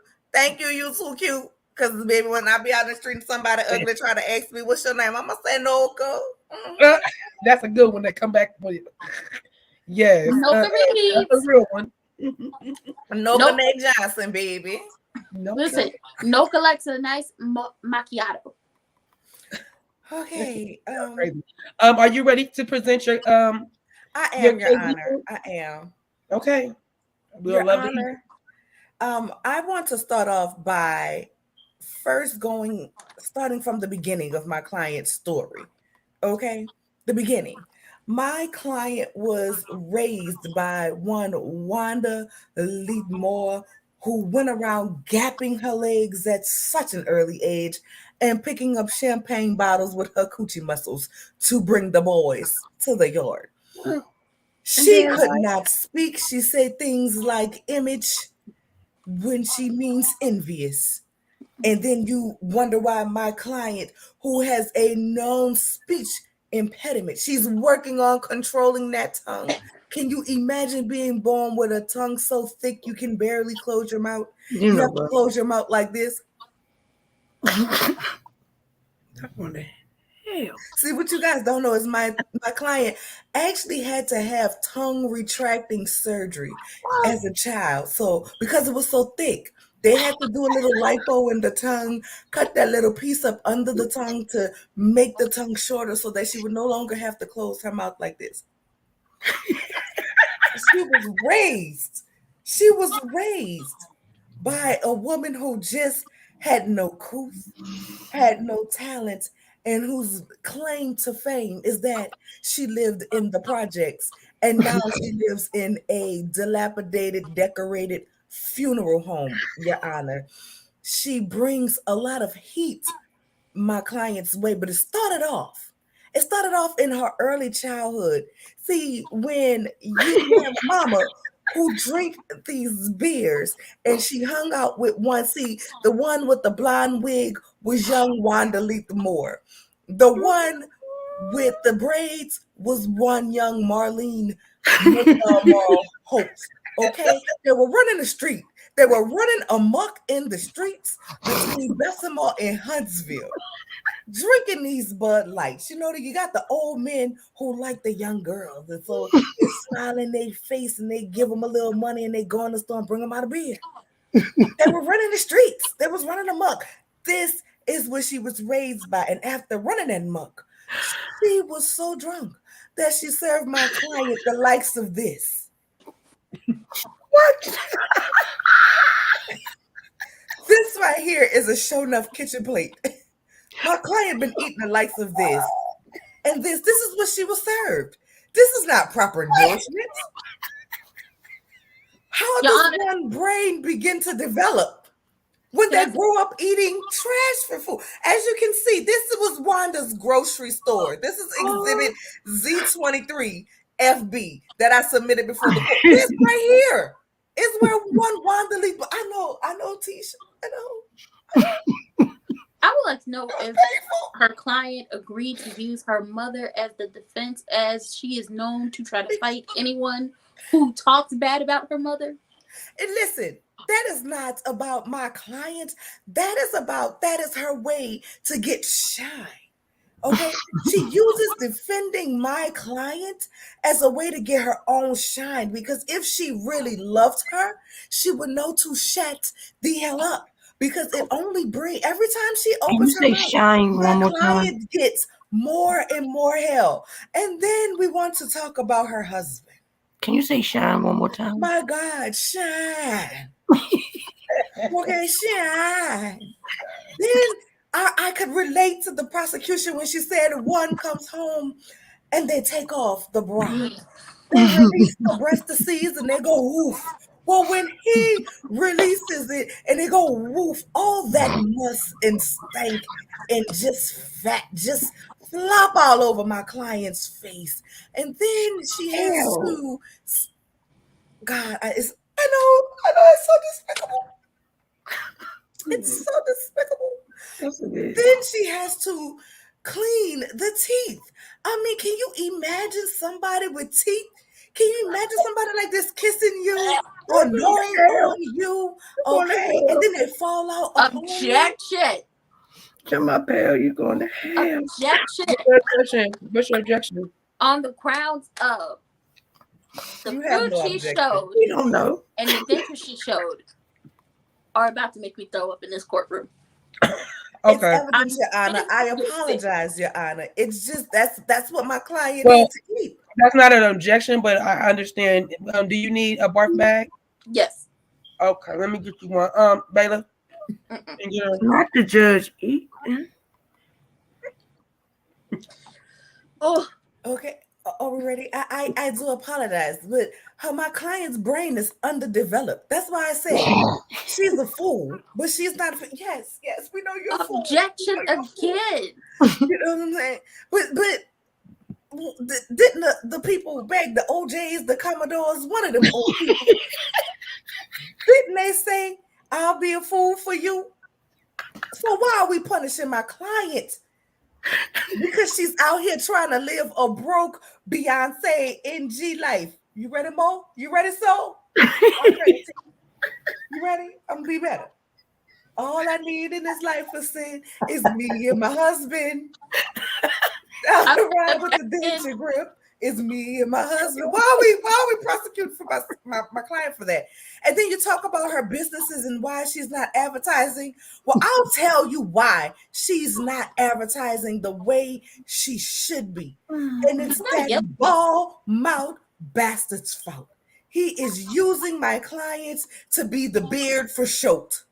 You too cute. Because baby, when I be out in the street and somebody ugly try to ask me what's your name, I'm gonna say Noka.
That's a good one that come back for you. Yes, that's a real one.
Noka Nate Johnson, baby.
Listen, Noka likes a nice macchiato.
Okay.
Are you ready to present your
I am, Your Honor. I am.
Okay.
Your Honor. I want to start off by starting from the beginning of my client's story. Okay, the beginning. My client was raised by one Wanda Leadmore, who went around gapping her legs at such an early age and picking up champagne bottles with her coochie muscles to bring the boys to the yard. She could not speak. She said things like image when she means envious. And then you wonder why my client, who has a known speech impediment, she's working on controlling that tongue. Can you imagine being born with a tongue so thick you can barely close your mouth? You have to close your mouth like this. See, what you guys don't know is my client actually had to have tongue retracting surgery as a child. So because it was so thick, they had to do a little lipo in the tongue, cut that little piece up under the tongue to make the tongue shorter so that she would no longer have to close her mouth like this. She was raised by a woman who just had no couth, had no talent, and whose claim to fame is that she lived in the projects and now she lives in a dilapidated, decorated funeral home, Your Honor. She brings a lot of heat my client's way, but it started off in her early childhood. See, when you have a mama who drink these beers and she hung out with one, see, the one with the blonde wig was young Wanda Leadmore. The one with the braids was one young Marlene Holt. Okay, they were running the street. They were running amok in the streets between Bessemer and Huntsville, drinking these Bud Lights. You know, you got the old men who like the young girls, and so they smile in their face and they give them a little money and they go in the store and bring them out of bed. They were running the streets. They was running amok. This is what she was raised by, and after running that amok, she was so drunk that she served my client the likes of this.
What?
This right here is a show enough kitchen plate. My client been eating the likes of this. And this is what she was served. This is not proper nourishment. How
Your
does
Honor,
one brain begin to develop when they grow up eating trash for food? As you can see, this was Wanda's grocery store. This is exhibit Z23 FB that I submitted before the court. This right here is where one Wanda leaves. I know, Tisha. I know.
I would like to know if her client agreed to use her mother as the defense, as she is known to try to fight anyone who talks bad about her mother.
And listen, that is not about my client. That is her way to get shine. Okay, she uses defending my client as a way to get her own shine, because if she really loved her, she would know to shut the hell up, because it only brings, every time she opens her mouth,
shine
my
one more time?
client gets more and more hell. And then we want to talk about her husband.
Can you say shine one more time?
My God, shine. Okay, shine. Then I could relate to the prosecution when she said one comes home and they take off the bra. They release the breastises and they go woof. Well, when he releases it and they go woof, all that must and stank and just fat just flop all over my client's face. And then she has to, God, I know, it's so despicable. It's so despicable. Then she has to clean the teeth. I mean, can you imagine somebody with teeth? Can you imagine somebody like this kissing you or gnawing on you? Okay, and then they fall out.
Objection.
To my pal, you're going to hell.
Objection.
What's your objection?
On the grounds of the
You have
food
no
she
objection.
showed
We don't know.
and the dentures she showed are about to make me throw up in this courtroom.
It's evidence, Your Honor. I apologize, Your Honor. It's just that's what my client needs to eat.
That's not an objection, but I understand. Do you need a barf bag?
Yes.
Okay, let me get you one. Bayla.
Not the judge eat.
Oh,
okay. Are we ready? I do apologize, but my client's brain is underdeveloped. That's why I say she's a fool, but she's not. Yes, we know you're a fool.
objection
again. You know what I'm saying? But didn't the people beg, the OJs, the Commodores, one of them old people, didn't they say, I'll be a fool for you? So why are we punishing my client? Because she's out here trying to live a broke Beyonce NG life. You ready, Mo? You ready, Soul? You ready? I'm gonna be better. All I need in this life for sin is me and my husband. Down the ride with the denture grip is me and my husband. Why are we prosecuting for my client for that? And then you talk about her businesses and why she's not advertising. Well, I'll tell you why she's not advertising the way she should be. And it's that ball mouth bastard's fault. He is using my clients to be the beard for shoat.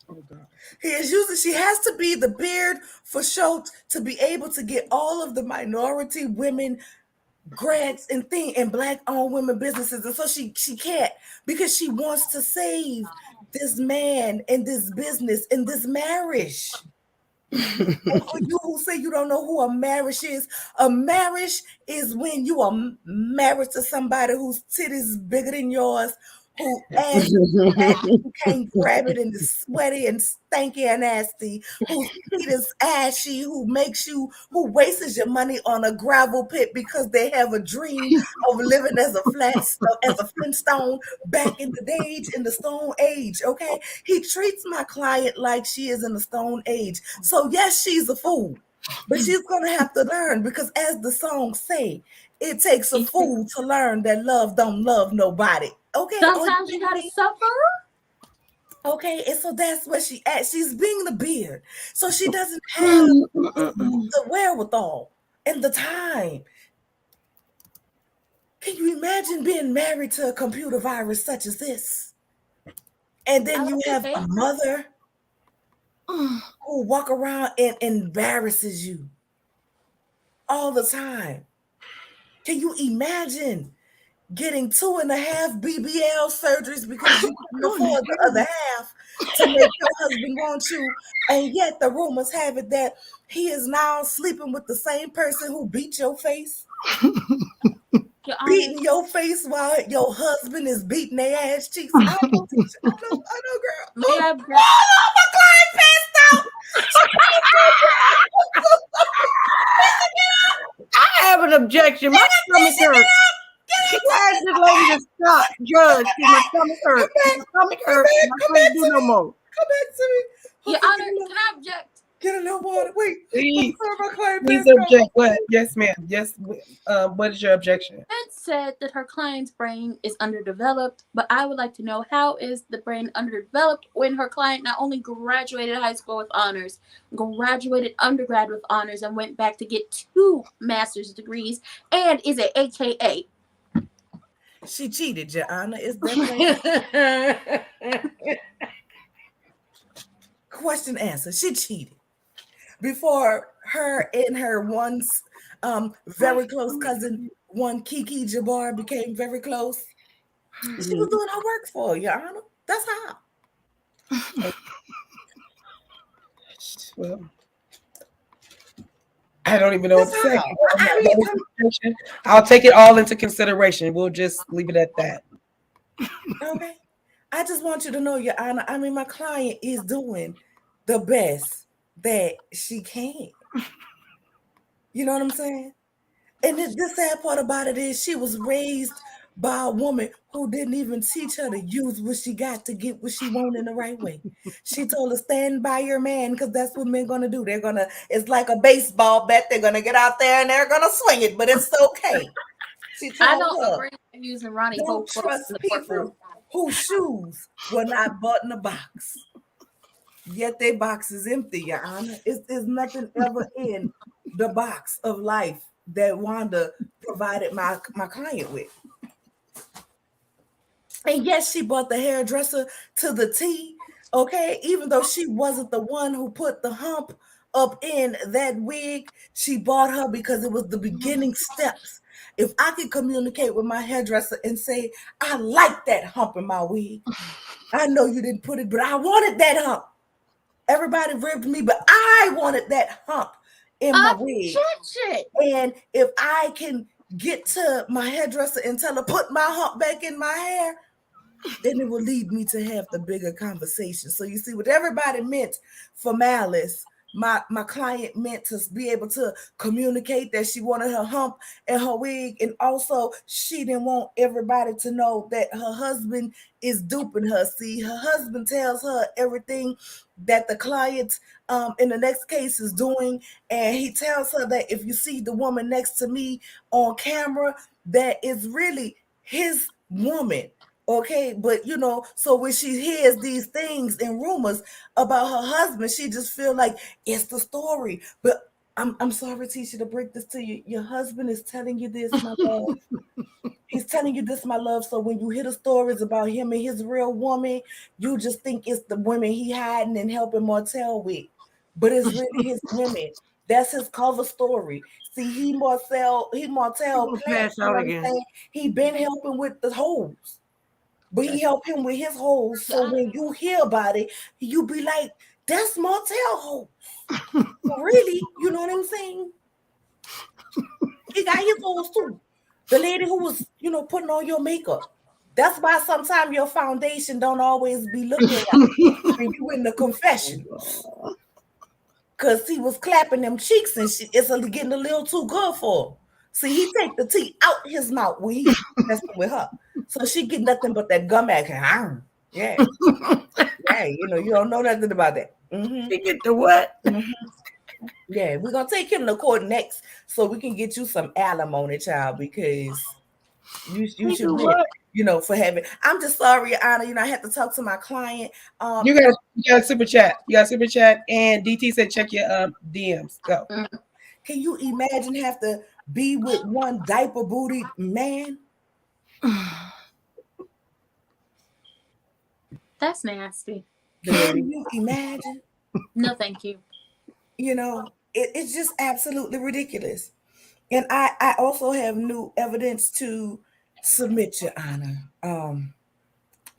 Oh God. She has to be the beard for show to be able to get all of the minority women grants and Black-owned women businesses. And so she can't, because she wants to save this man and this business and this marriage. And for you who say you don't know who a marriage is when you are married to somebody whose titties bigger than yours, who you can't grab it and is sweaty and stanky and nasty, whose feet is ashy, who wastes your money on a gravel pit because they have a dream of living as a Flintstone back in the Stone Age. Okay, he treats my client like she is in the Stone Age. So yes, she's a fool, but she's gonna have to learn, because as the song say, it takes a fool to learn that love don't love nobody. Okay.
Sometimes you gotta suffer.
Okay, and so that's where she at. She's being the beard. So she doesn't have the wherewithal and the time. Can you imagine being married to a computer virus such as this? And then you have a mother who walk around and embarrasses you all the time. Can you imagine getting 2.5 BBL surgeries because you couldn't afford the other half to make your husband want you, and yet the rumors have it that he is now sleeping with the same person who beat your face? Beating your face while your husband is beating their ass cheeks. I know, girl.
May I
my client passed out.
I have an objection. My stomach hurts. Why is this lady to stop? Judge, my stomach hurts. My stomach hurts. I can't do no more.
Come back to me.
Your Honor, can I object?
Get a little water. Wait.
Please
my client
object. What? Yes, ma'am. Yes. What is your objection?
It said that her client's brain is underdeveloped, but I would like to know, how is the brain underdeveloped when her client not only graduated high school with honors, graduated undergrad with honors, and went back to get 2 master's degrees, and is an AKA?
She cheated, Your Honor. It's definitely question answer. She cheated. Before her and her once very close cousin, one Kiki Jabbar, became very close, she was doing her work for her, Your Honor. That's how.
Well, I don't even know what to say. I'll take it all into consideration. We'll just leave it at that.
Okay. I just want you to know, Your Honor, my client is doing the best that she can. You know what I'm saying? And the sad part about it is she was raised by a woman who didn't even teach her to use what she got to get what she wanted in the right way. She told her, stand by your man, because that's what men gonna do. It's like a baseball bat. They're gonna get out there and they're gonna swing it, but it's okay. She told
I don't
her,
agree with using Ronnie
don't
Hope
trust people whose shoes were not bought in a box. Yet their box is empty, Your Honor. It's nothing ever in the box of life that Wanda provided my client with. And yes, she bought the hairdresser to the T, okay? Even though she wasn't the one who put the hump up in that wig, she bought her because it was the beginning steps. If I could communicate with my hairdresser and say, I like that hump in my wig. I know you didn't put it, but I wanted that hump. Everybody ribbed me, but I wanted that hump in my wig. And if I can get to my hairdresser and tell her, put my hump back in my hair, then it will lead me to have the bigger conversation. So you see, what everybody meant for malice, my client meant to be able to communicate that she wanted her hump and her wig, and also she didn't want everybody to know that her husband is duping her. See, her husband tells her everything that the client in the next case is doing, and he tells her that if you see the woman next to me on camera, that is really his woman. Okay, but so when she hears these things and rumors about her husband, she just feel like it's the story. But I'm sorry, Tisha, to break this to you. Your husband is telling you this, my love. He's telling you this, my love. So when you hear the stories about him and his real woman, you just think it's the women he hiding and helping Martell with. But it's really his women. That's his cover story. See, he Martell
pass out again.
He been helping with the hoes. But he helped him with his hoes. So when you hear about it, you be like, that's Martell hoes. Really? You know what I'm saying? He got his hoes too. The lady who was, putting on your makeup. That's why sometimes your foundation don't always be looking right when you in the confession. Cause he was clapping them cheeks and it's getting a little too good for him. See, he take the tea out his mouth when he messing with her. So she get nothing but that gum action. Yeah. Yeah, you don't know nothing about that. Mm-hmm.
She get the what?
Mm-hmm. Yeah, we're gonna take him to court next so we can get you some alimony, child, because you should win, for having. I'm just sorry, Your Honor. I had to talk to my client.
You got a super chat. You got a super chat, and DT said check your DMs. Go.
Can you imagine have to be with one diaper booty man?
That's nasty.
Can you imagine?
No, thank you.
It's just absolutely ridiculous. And I also have new evidence to submit, Your Honor.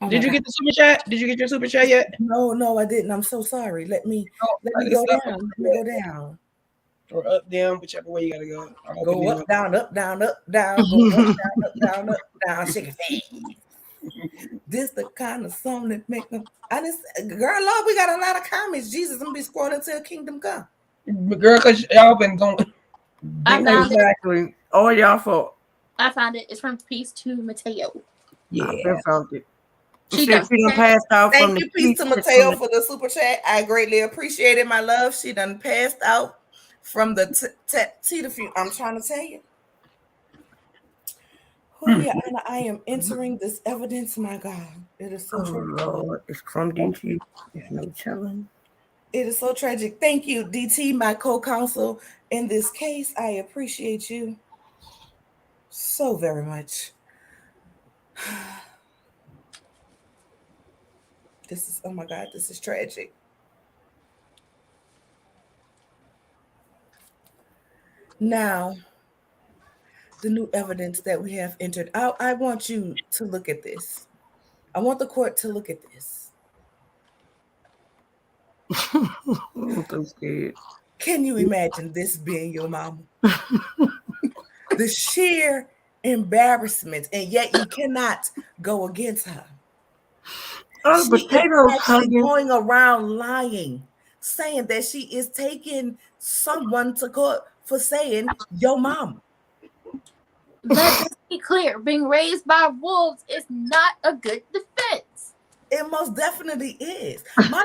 Did you get the super chat? Did you get your super chat yet?
No, I didn't. I'm so sorry. Let me go down. Let me go down.
Or up, down, whichever way you gotta go.
Go up, down, up, down, up, down. Go up, down, up, down, up, down. Shake it fast. This the kind of song that make them. Girl, Lord, we got a lot of comments. Jesus, I'm gonna be scrolling till kingdom come.
Girl, because y'all been going.
Exactly. All y'all fault.
I found it. It's from Peace to Mateo.
Yeah, I found it.
She done
passed out.
Thank you, Peace to Mateo, for the super chat. I greatly appreciate it, my love. She done passed out from the I'm trying to tell you. Yeah, Anna, I am entering this evidence, my God. It is so tragic.
Lord, it's from DT. There's no telling.
It is so tragic. Thank you, DT, my co-counsel in this case. I appreciate you so very much. Oh my God, this is tragic. Now, the new evidence that we have entered. I want you to look at this. I want the court to look at this.
I'm so scared.
Can you imagine this being your mama? The sheer embarrassment, and yet you cannot go against her.
Oh,
she is actually going around lying, saying that she is taking someone to court for saying your mama.
Let's be clear, being raised by wolves is not a good defense.
It most definitely is. My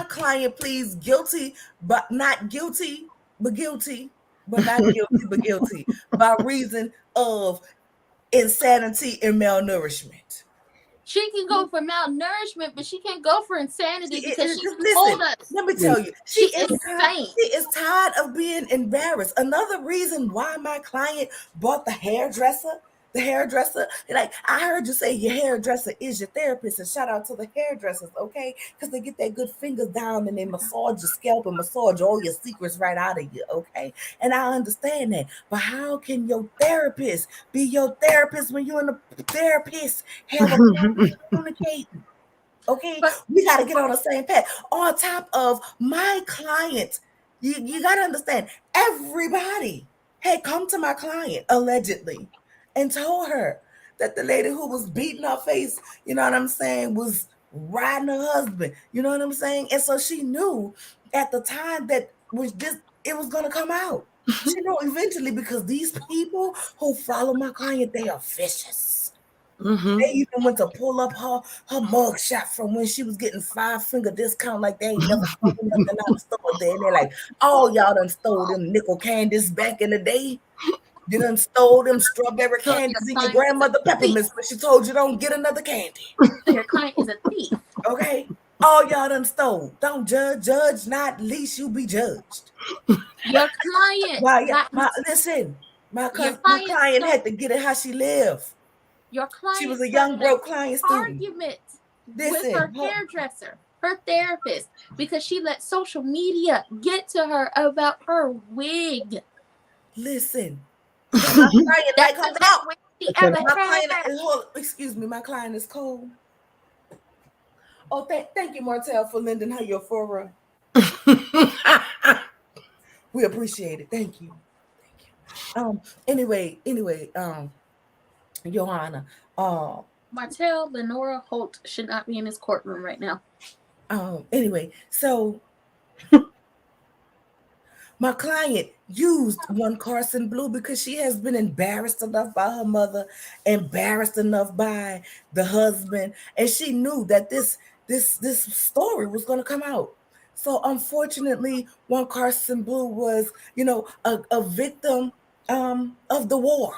client pleads guilty, but not guilty, but guilty, but not guilty, but guilty, by reason of insanity and malnourishment.
She can go for malnourishment, but she can't go for insanity because she told us.
Let me tell you,
she is insane.
She is tired of being embarrassed. Another reason why my client bought the hairdresser, like I heard you say your hairdresser is your therapist, and shout out to the hairdressers, okay? Because they get that good fingers down and they massage your scalp and massage all your secrets right out of you, okay? And I understand that, but how can your therapist be your therapist when you and the therapist have a communicating? Okay, we got to get on the same path. On top of my client, you got to understand, everybody had come to my client allegedly and told her that the lady who was beating her face, you know what I'm saying, was riding her husband. You know what I'm saying? And so she knew at the time that it was going to come out. She knew eventually, because these people who follow my client, they are vicious. Mm-hmm. They even went to pull up her mug shot from when she was getting 5-finger discount, like they ain't never stole nothing out of the store there. And they're like, oh, y'all done stole them nickel candies back in the day. You done stole them strawberry candies in your grandmother peppermints, but she told you don't get another candy.
Your client is a thief.
Okay? All y'all done stole. Don't judge not, least you be judged.
Your client.
Listen, my client had to get it how she lived.
Your client.
She was a young broke client student.
Argument with her hairdresser, her therapist, because she let social media get to her about her wig.
Listen, my client like her out. Excuse me, my client is cold. Oh, thank you, Martell, for lending her your Fora. We appreciate it. Thank you. Anyway, Your Honor.
Martell Lenora Holt should not be in this courtroom right now.
Anyway, so my client used one Carson Blue because she has been embarrassed enough by her mother, embarrassed enough by the husband, and she knew that this story was going to come out. So unfortunately, one Carson Blue was, a victim of the war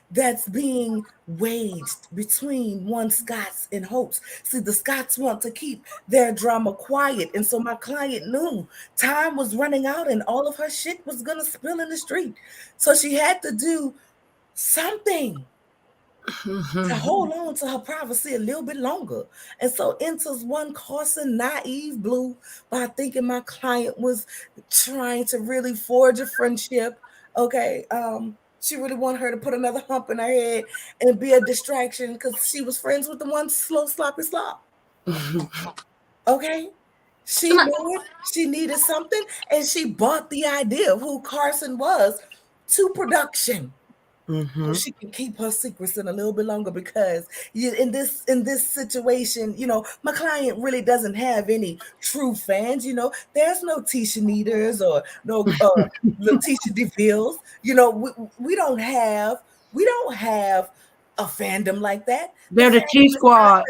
that's being waged between one Scots and Hopes. See, the Scots want to keep their drama quiet. And so my client knew time was running out and all of her shit was going to spill in the street. So she had to do something to hold on to her privacy a little bit longer. And so enters one Carson naive Blue by thinking my client was trying to really forge a friendship. Okay. She really wanted her to put another hump in her head and be a distraction because she was friends with the one slow sloppy slop. Okay. She knew it. She needed something, and she bought the idea of who Carson was to production. So she can keep her secrets in a little bit longer because in this situation, my client really doesn't have any true fans. There's no Tisha Needers or no Letitia DeVilles. We don't have a fandom like that.
They're the T Squad.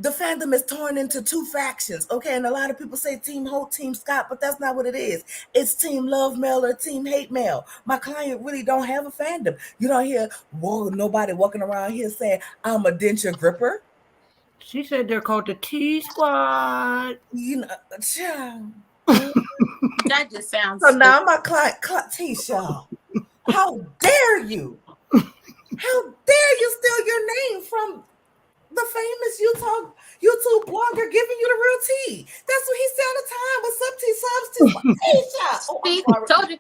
The fandom is torn into two factions, okay? And a lot of people say Team Holt, Team Scott, but that's not what it is. It's Team Love Mail or Team Hate Mail. My client really don't have a fandom. You don't hear nobody walking around here saying, I'm a denture gripper.
She said they're called the T Squad.
That just sounds
so now my client, Tisha, how dare you? How dare you steal your name from the famous YouTube blogger giving you the real tea? That's what he said all the time. What's up, T Subs?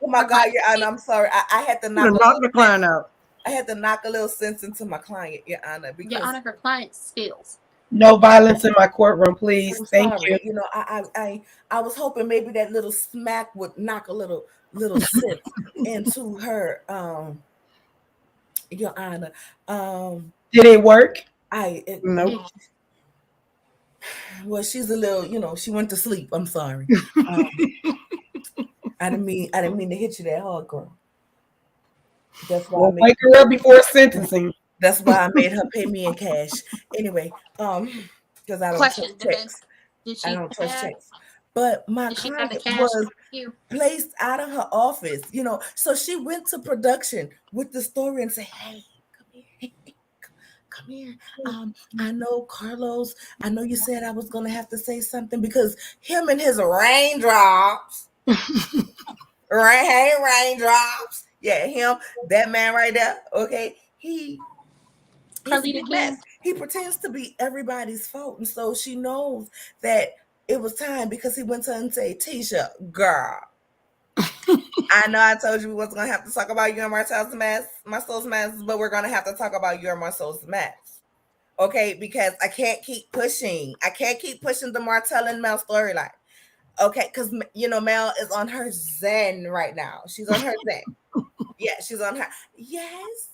Oh my God, Your Honor, I'm sorry. I had to knock
the client out.
I had to knock a little sense into my client, Your Honor. Because
Your Honor, her client steals.
No violence in my courtroom, please. Thank you.
I was hoping maybe that little smack would knock a little sense into her, Your Honor.
Did it work?
Nope.
Well, she's a little, she went to sleep. I'm sorry. I didn't mean to hit you that hard, girl. That's why
wake her up before sentencing.
That's why I made her pay me in cash. Anyway, because I don't trust checks. I don't trust checks. But my client was placed out of her office, so she went to production with the story and said, hey, come here. I know, Carlos, I know you said I was going to have to say something because him and his raindrops, raindrops. Yeah, him, that man right there. Okay. He pretends to be everybody's fault. And so she knows that it was time because he went to her and said, Tisha, girl, I know I told you we wasn't going to have to talk about you and Marcel's masks, but we're going to have to talk about you and Marcel's masks. Okay, because I can't keep pushing the Martell and Mel storyline. Okay, because Mel is on her zen right now. She's on her zen. Yeah, she's on her. Yes,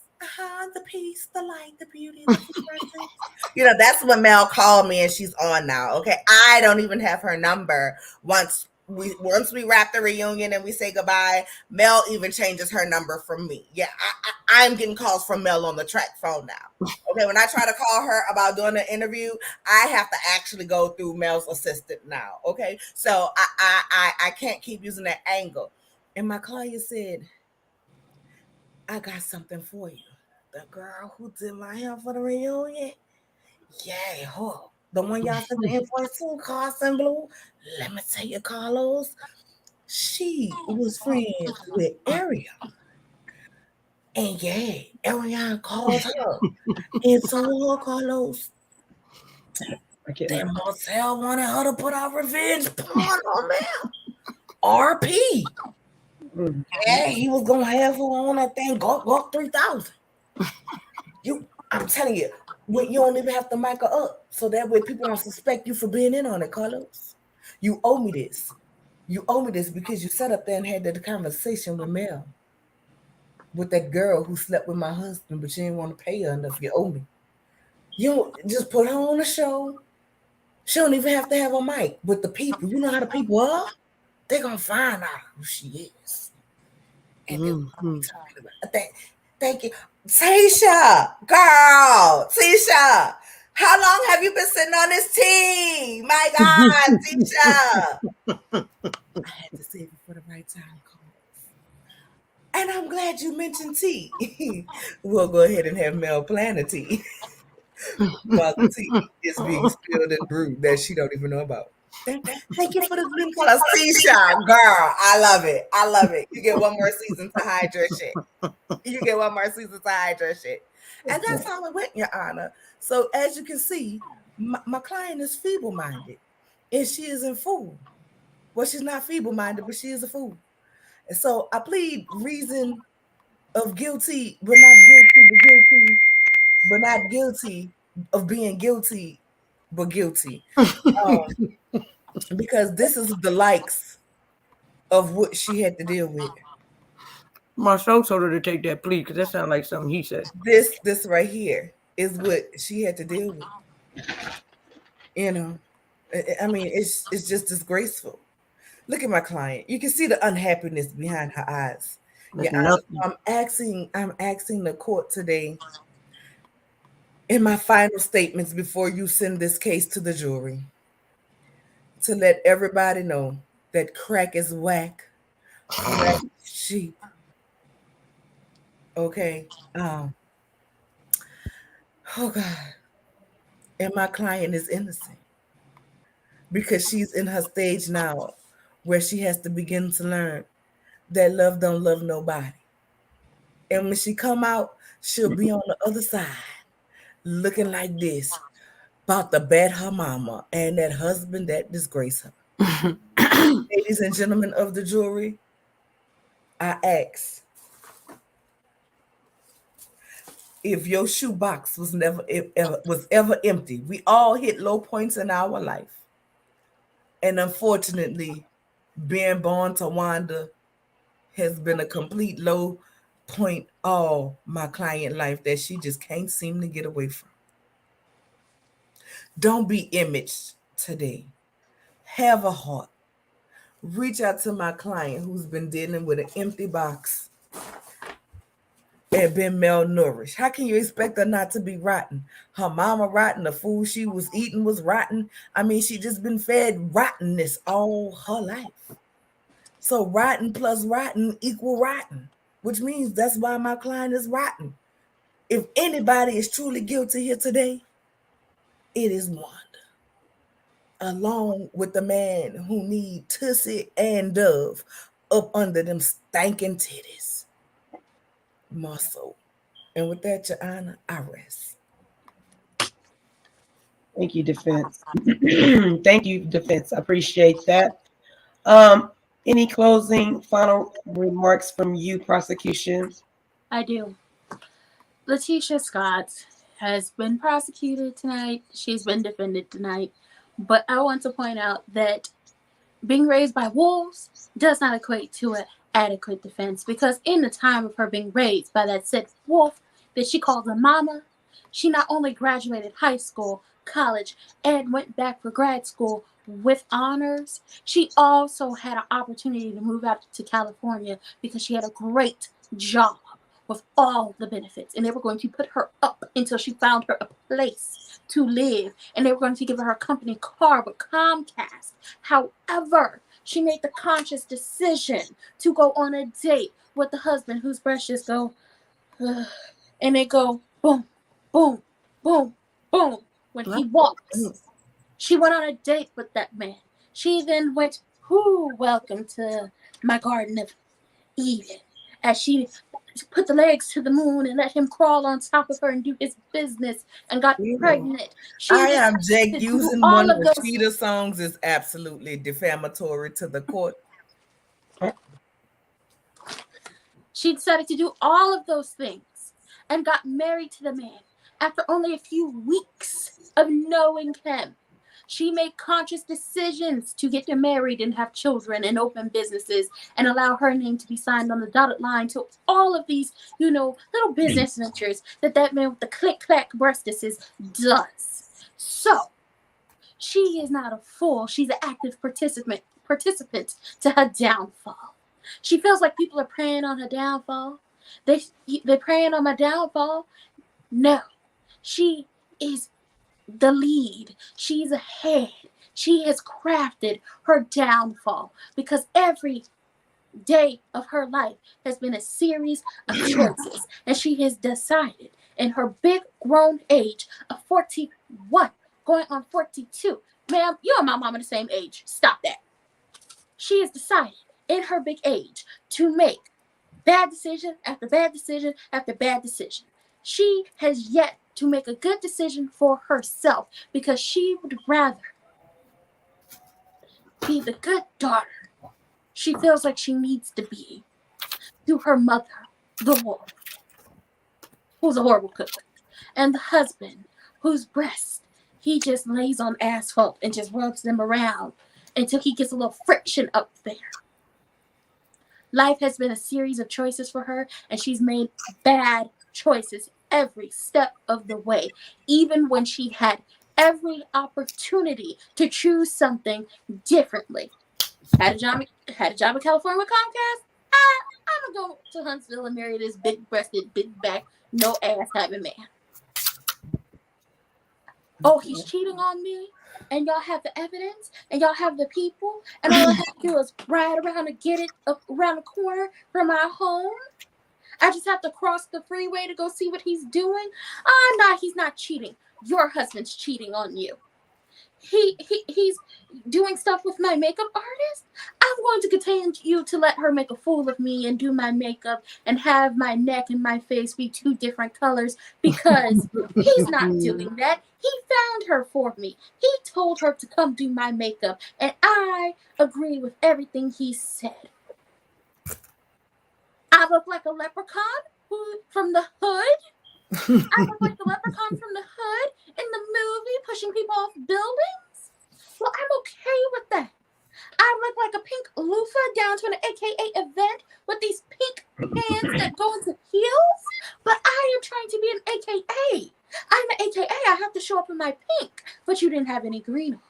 the peace, the light, the beauty, the presence. That's what Mel called me, and she's on now. Okay, I don't even have her number. Once we wrap the reunion and we say goodbye, Mel even changes her number from me. Yeah, I'm getting calls from Mel on the track phone now. Okay, when I try to call her about doing an interview, I have to actually go through Mel's assistant now. Okay, so I can't keep using that angle. And my client said, I got something for you. The girl who did my hair for the reunion, yeah, the one y'all sent the invoice to, Carson Blue. Let me tell you, Carlos, she was friends with Ariel. And yeah, Ariel called her and told her, Carlos, that Marcel wanted her to put out revenge porn on them. RP. Yeah, he was gonna have her on that thing, go 3,000. I'm telling you, you don't even have to mic her up, so that way people don't suspect you for being in on it, Carlos. You owe me this. You owe me this because you sat up there and had that conversation with Mel. with that girl who slept with my husband, but you didn't want to pay her enough. You owe me. You don't just put her on a show. She don't even have to have a mic. But the people, you know how the people are? They're going to find out who she is. And they're going to be talking about that. Thank you. Tisha, girl, Tisha, how long have you been sitting on this tea? My God, Tisha. I had to save it for the right time calls. And I'm glad you mentioned tea. We'll go ahead and have Mel plan a tea while the tea is being spilled and brewed that she don't even know about. Thank you for the green color. Tisha, girl, I love it. I love it. You get one more season to hide your shit. You get one more season to hide your shit. And that's how it went, Your Honor. So as you can see, my client is feeble-minded. And she is a fool. Well, she's not feeble-minded, but she is a fool. And so I plead reason of guilty, but not guilty of being guilty, but guilty. Because this is the likes of what she had to deal with.
Marceau told her to take that plea because that sounds like something he said.
This right here is what she had to deal with. You know, I mean, it's just disgraceful. Look at my client. You can see the unhappiness behind her eyes. Yeah, I'm asking the court today in my final statements before you send this case to the jury to let everybody know that crack is whack, crack is cheap. Okay. Oh God. And my client is innocent because she's in her stage now where she has to begin to learn that love don't love nobody. And when she come out, she'll be on the other side looking like this, about to bat her mama and that husband that disgrace her. Ladies and gentlemen of the jury, I ask, if your shoebox was ever empty. We all hit low points in our life. And unfortunately, being born to Wanda has been a complete low point all my client life that she just can't seem to get away from. Don't be imaged today. Have a heart. Reach out to my client who's been dealing with an empty box and been malnourished. How can you expect her not to be rotten? Her mama rotten, the food she was eating was rotten. I mean, she just been fed rottenness all her life. So rotten plus rotten equal rotten, which means that's why my client is rotten. If anybody is truly guilty here today, it is Wanda. Along with the man who need Tussie and Dove up under them stinking titties. Muscle. And with that, Your Honor, I rest.
Thank you, defense. Thank you, defense. I appreciate that. Any closing final remarks from you, prosecution?
I do. Letitia Scott has been prosecuted tonight. She's been defended tonight. But I want to point out that being raised by wolves does not equate to an adequate defense, because in the time of her being raised by that said wolf that she called a mama, she not only graduated high school, college, and went back for grad school with honors, she also had an opportunity to move out to California because she had a great job with all the benefits, and they were going to put her up until she found her a place to live, and they were going to give her a company car with Comcast. However, she made the conscious decision to go on a date with the husband whose breasts just go, and they go boom, boom, boom, boom when he walks. She went on a date with that man. She then went, welcome to my Garden of Eden, as she put the legs to the moon and let him crawl on top of her and do his business and got pregnant.
I object. Using one of Cheetah songs is absolutely defamatory to the court.
She decided to do all of those things and got married to the man after only a few weeks of knowing him. She made conscious decisions to get married and have children and open businesses and allow her name to be signed on the dotted line to all of these, little business ventures that man with the click-clack breastises does. So, she is not a fool. She's an active participant to her downfall. She feels like people are preying on her downfall. They're preying on my downfall. No, she is the lead. She's ahead. She has crafted her downfall because every day of her life has been a series of choices, and she has decided in her big grown age of 41, going on 42. Ma'am, you and my mom are the same age. Stop that. She has decided in her big age to make bad decision after bad decision after bad decision. She has yet to make a good decision for herself because she would rather be the good daughter she feels like she needs to be to her mother, the wolf, who's a horrible cook, and the husband whose breast he just lays on asphalt and just rubs them around until he gets a little friction up there. Life has been a series of choices for her, and she's made bad choices every step of the way, even when she had every opportunity to choose something differently. Had a job in California with Comcast. I'm gonna go to Huntsville and marry this big-breasted, big-back, no-ass having man. Oh, he's cheating on me, and y'all have the evidence, and y'all have the people, and all I have to do is ride around and get it around the corner from my home. I just have to cross the freeway to go see what he's doing. No, he's not cheating. Your husband's cheating on you. He's doing stuff with my makeup artist. I'm going to continue to let her make a fool of me and do my makeup and have my neck and my face be two different colors because he's not doing that. He found her for me. He told her to come do my makeup, and I agree with everything he said. I look like a leprechaun from the hood. I look like the leprechaun from the hood in the movie pushing people off buildings. Well, I'm okay with that. I look like a pink loofah down to an AKA event with these pink pants that go into heels, but I am trying to be an AKA. I'm an AKA. I have to show up in my pink, but you didn't have any green on.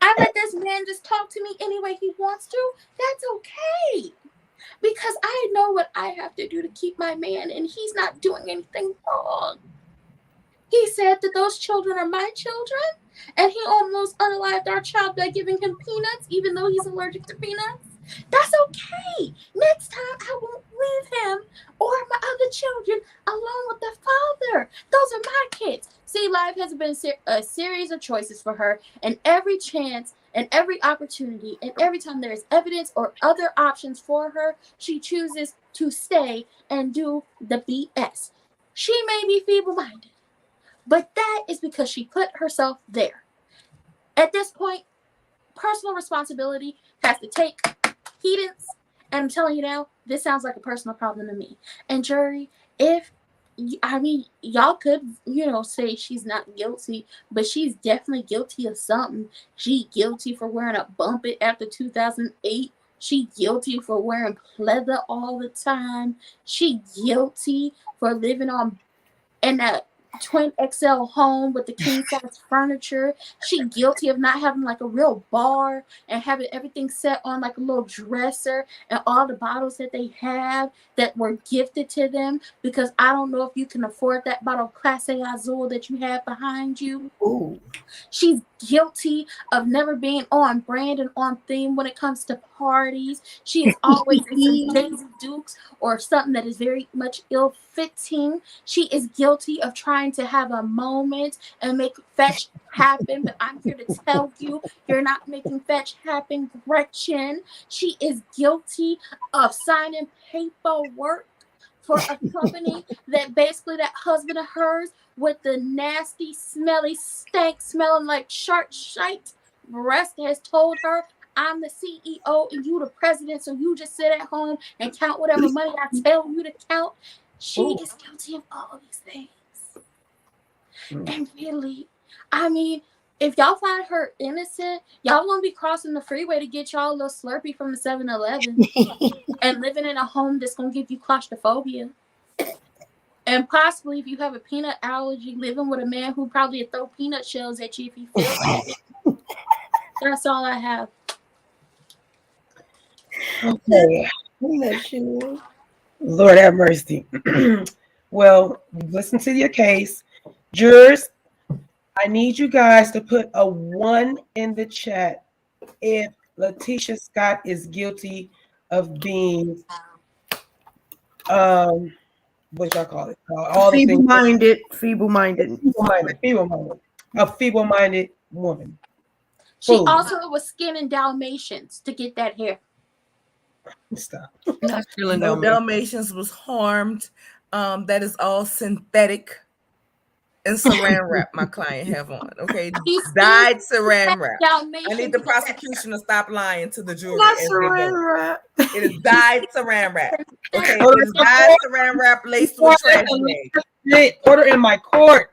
I let this man just talk to me any way he wants to. That's okay. Because I know what I have to do to keep my man, and he's not doing anything wrong. He said that those children are my children, and he almost unalived our child by giving him peanuts, even though he's allergic to peanuts. That's okay. Next time, I won't leave him or my other children alone with the father. Those are my kids. See, life has been a series of choices for her, and every chance and every opportunity and every time there is evidence or other options for her, she chooses to stay and do the BS. She may be feeble-minded, but that is because she put herself there. At this point, personal responsibility has to take precedence. And I'm telling you now, this sounds like a personal problem to me. And jury, y'all could, say she's not guilty, but she's definitely guilty of something. She guilty for wearing a bump it after 2008. She guilty for wearing pleather all the time. She guilty for living in a twin XL home with the king size furniture. She guilty of not having like a real bar and having everything set on like a little dresser and all the bottles that they have that were gifted to them, because I don't know if you can afford that bottle of Clase Azul that you have behind you.
Ooh.
She's guilty of never being on brand and on theme when it comes to parties. She is always in some Daisy Dukes or something that is very much ill-fitting. She is guilty of trying to have a moment and make fetch happen, but I'm here to tell you, you're not making fetch happen, Gretchen. She is guilty of signing paperwork for a company that basically that husband of hers with the nasty, smelly, stank, smelling like shark shite breast has told her, I'm the CEO and you the president, so you just sit at home and count whatever money I tell you to count. She is guilty of all of these things. And really, I mean, if y'all find her innocent, y'all gonna be crossing the freeway to get y'all a little Slurpee from the 7-Eleven and living in a home that's gonna give you claustrophobia. And possibly, if you have a peanut allergy, living with a man who probably would throw peanut shells at you if he feels like it. That's all I have.
Okay. Lord have mercy. Well, listen to your case. Jurors, I need you guys to put a 1 in the chat if Letitia Scott is guilty of being what y'all call it? All the things.
Feeble-minded.
A feeble-minded woman.
She also was skinning Dalmatians to get that hair.
Stop.
No Dalmatians was harmed. That is all synthetic and saran wrap my client have on. Okay, dyed saran wrap. I need the prosecution to stop lying to the jury.
Not saran wrap.
It is dyed saran wrap. Okay, it is dyed saran wrap laced with trash bag.
Order in my court.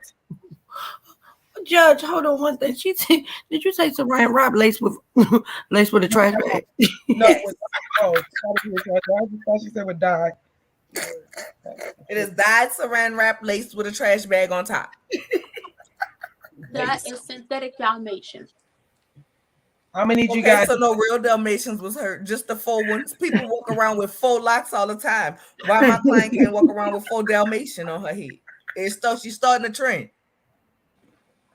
Judge, hold on one thing. Did you say saran wrap laced with a trash bag?
No, I thought she said with dye.
It is dyed saran wrap laced with a trash bag on top.
That is synthetic Dalmatian.
I'm gonna need you guys.
So no real Dalmatians was hurt, just the 4 ones. People walk around with 4 locks all the time. Why my client can't walk around with 4 Dalmatian on her head? She's starting a trend.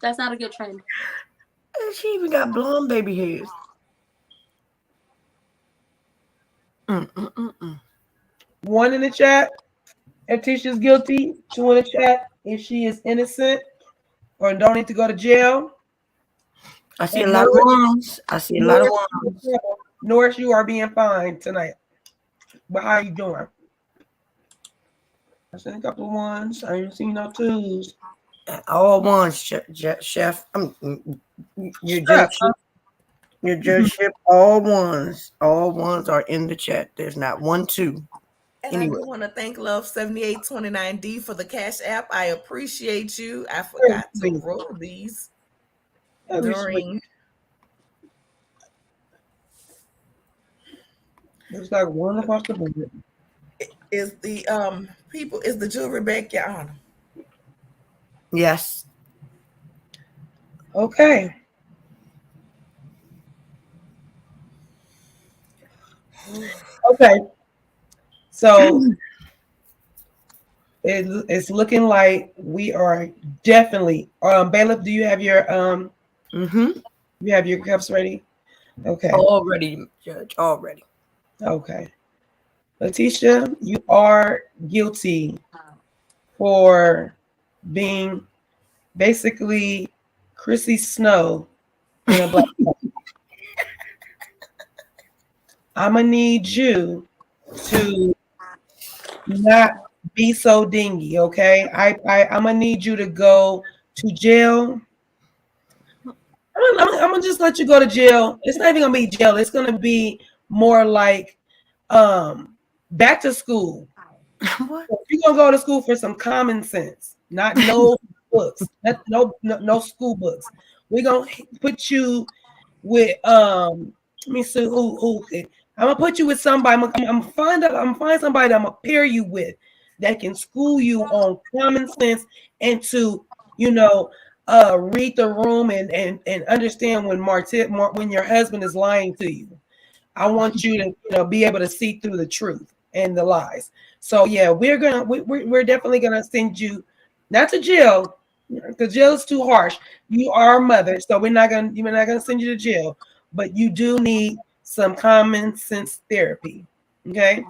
That's not a good trend.
And she even got blonde baby hairs.
1 in the chat if Tisha's guilty. 2 in the chat if she is innocent or don't need to go to jail.
I see a lot of ones.
Norris, you are being fined tonight. But how are you doing? I seen a couple of 1s. I ain't seen no 2s.
All 1s, chef. Your judgeship, all 1s. All 1s are in the chat. There's not 1, 2.
And anyway. I do want to thank Love 7829D for the Cash App. I appreciate you. I forgot to roll these during.
There's like 1 across the board.
Is the jury back, Your Honor?
Yes.
Okay. Okay. So it's looking like we are definitely. Bailiff, do you have your You have your cups ready? Okay.
Already, Judge. Already.
Okay. Letitia, you are guilty for being basically Chrissy Snow in a black hole. I'm gonna need you to not be so dingy, okay? I'm gonna need you to go to jail. I'm gonna just let you go to jail. It's not even gonna be jail. It's gonna be more like back to school.
What?
You're gonna go to school for some common sense, not no books, no school books. We're gonna put you with let me see who I'm gonna put you with somebody. I'm gonna find somebody that I'm gonna pair you with that can school you on common sense and to read the room and understand when your husband is lying to you. I want you to be able to see through the truth and the lies. So yeah, we're definitely gonna send you not to jail because jail is too harsh. You are a mother, so we're not gonna send you to jail, but you do need some common sense therapy. Okay,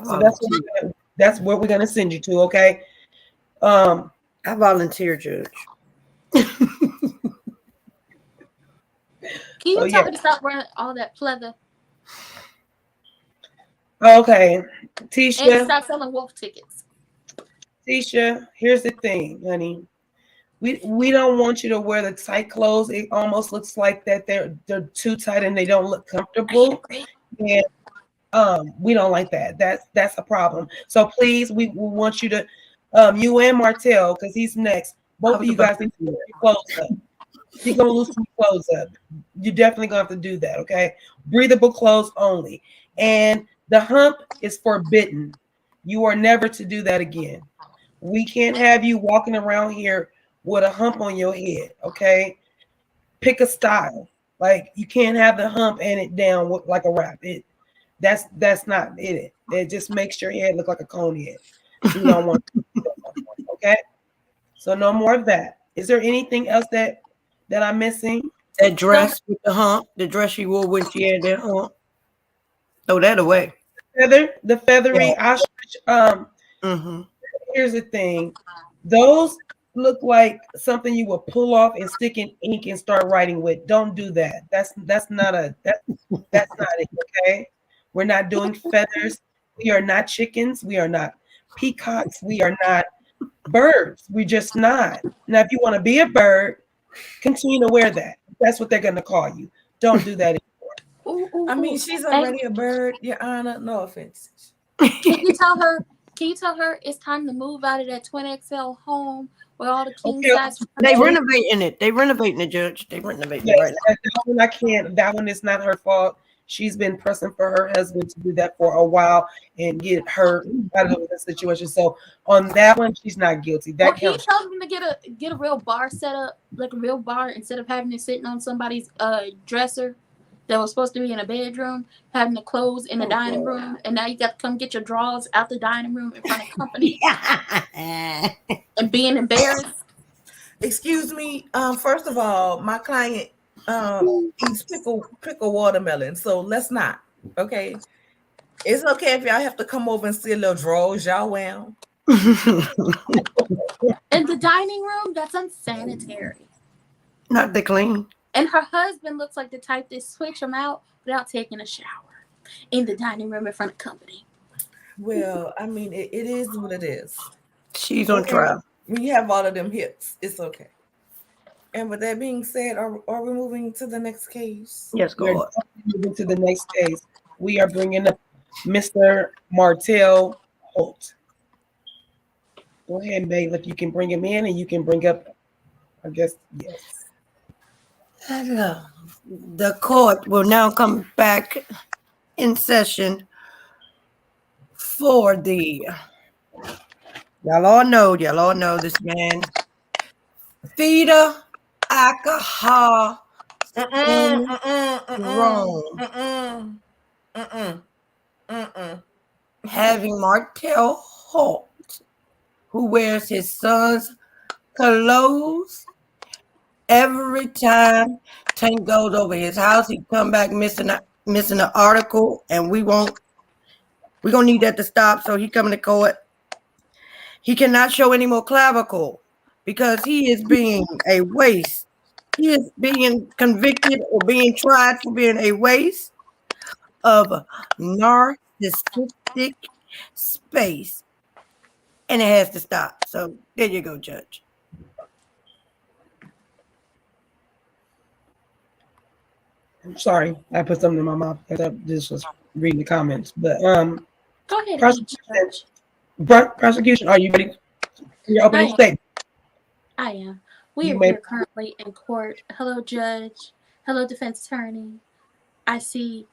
so that's what we're gonna send you to. Okay,
I volunteer, Judge.
Can you tell me to stop wearing all that pleather?
Okay, Tisha.
And stop selling wolf tickets.
Tisha, here's the thing, honey. We don't want you to wear the tight clothes. It almost looks like that they're too tight and they don't look comfortable. And we don't like that. That's a problem. So please, we want you to you and Martell, because he's next. Both of you guys need to keep your clothes up. You're gonna lose some clothes up. You're definitely gonna have to do that, okay? Breathable clothes only. And the hump is forbidden. You are never to do that again. We can't have you walking around here with a hump on your head, okay? Pick a style. Like you can't have the hump and it down like a wrap. That's not it. It just makes your head look like a cone head. We don't want okay. So no more of that. Is there anything else that I'm missing?
That dress with the hump, the dress she wore when she had that hump. Throw that away.
The feathery ostrich. Here's the thing. Those look like something you would pull off and stick in ink and start writing with. Don't do that. That's not it. Okay. We're not doing feathers. We are not chickens. We are not peacocks. We are not birds. We're just not. Now, if you want to be a bird, continue to wear that. That's what they're going to call you. Don't do that anymore.
I mean, she's already a bird, Your Honor. No offense.
Can you tell her it's time to move out of that twin XL home where all the king size?
They renovating it. They renovating the judge. They renovating it right now.
That one I can't. That one is not her fault. She's been pressing for her husband to do that for a while and get her out of the situation. So on that one, she's not guilty. That
can you tell them to get a real bar set up, like a real bar, instead of having it sitting on somebody's dresser that was supposed to be in a bedroom, having the clothes in the dining room, and now you got to come get your drawers out the dining room in front of company and being embarrassed.
Excuse me. First of all, my client eats pickle watermelon, so let's not. Okay, it's okay if y'all have to come over and see a little drawers y'all wear.
In the dining room, that's unsanitary.
Not the clean.
And her husband looks like the type that switch him out without taking a shower in the dining room in front of company.
Well, I mean, it is what it is.
She's on trial.
When you have all of them hits, it's okay. And with that being said, are we moving to the next case?
Yes, go on.
Moving to the next case. We are bringing up Mr. Martell Holt. Go ahead, babe. Look, you can bring him in and you can bring up, I guess, yes.
The court will now come back in session for the y'all all know this man feeder alcohol having Martell Holt, who wears his son's clothes. Every time Tank goes over his house, he come back missing an article, and we're gonna need that to stop. So he coming to court. He cannot show any more clavicle because he is being a waste. He is being convicted or being tried for being a waste of narcissistic space, and it has to stop. So there you go, Judge.
I'm sorry, I put something in my mouth because I just was reading the comments. But
go ahead.
Prosecution, are you ready for your opening statement?
I am. We are here currently in court. Hello, Judge. Hello, defense attorney. I see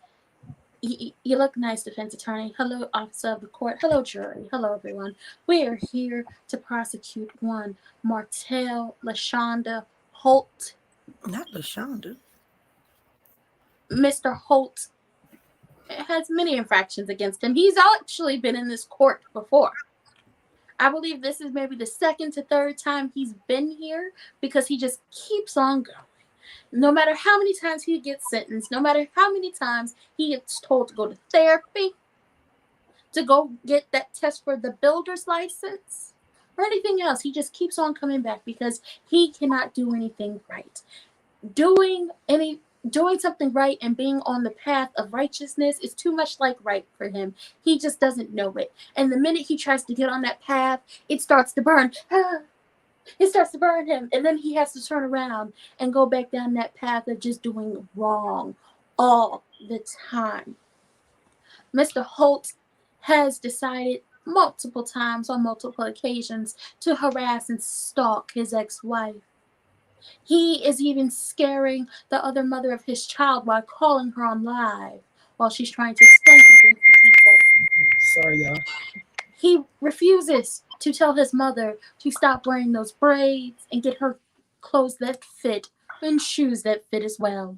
you look nice, defense attorney. Hello, officer of the court. Hello, jury. Hello, everyone. We are here to prosecute one Martell LaShonda Holt.
Not LaShonda.
Mr. Holt has many infractions against him. He's actually been in this court before. I believe this is maybe the second to third time he's been here because he just keeps on going. No matter how many times he gets sentenced, no matter how many times he gets told to go to therapy, to go get that test for the builder's license, or anything else, he just keeps on coming back because he cannot do anything right. Doing something right and being on the path of righteousness is too much like right for him. He just doesn't know it. And the minute he tries to get on that path, it starts to burn. It starts to burn him. And then he has to turn around and go back down that path of just doing wrong all the time. Mr. Holt has decided multiple times on multiple occasions to harass and stalk his ex-wife. He is even scaring the other mother of his child by calling her on live while she's trying to explain something to people.
Sorry, y'all.
He refuses to tell his mother to stop wearing those braids and get her clothes that fit and shoes that fit as well.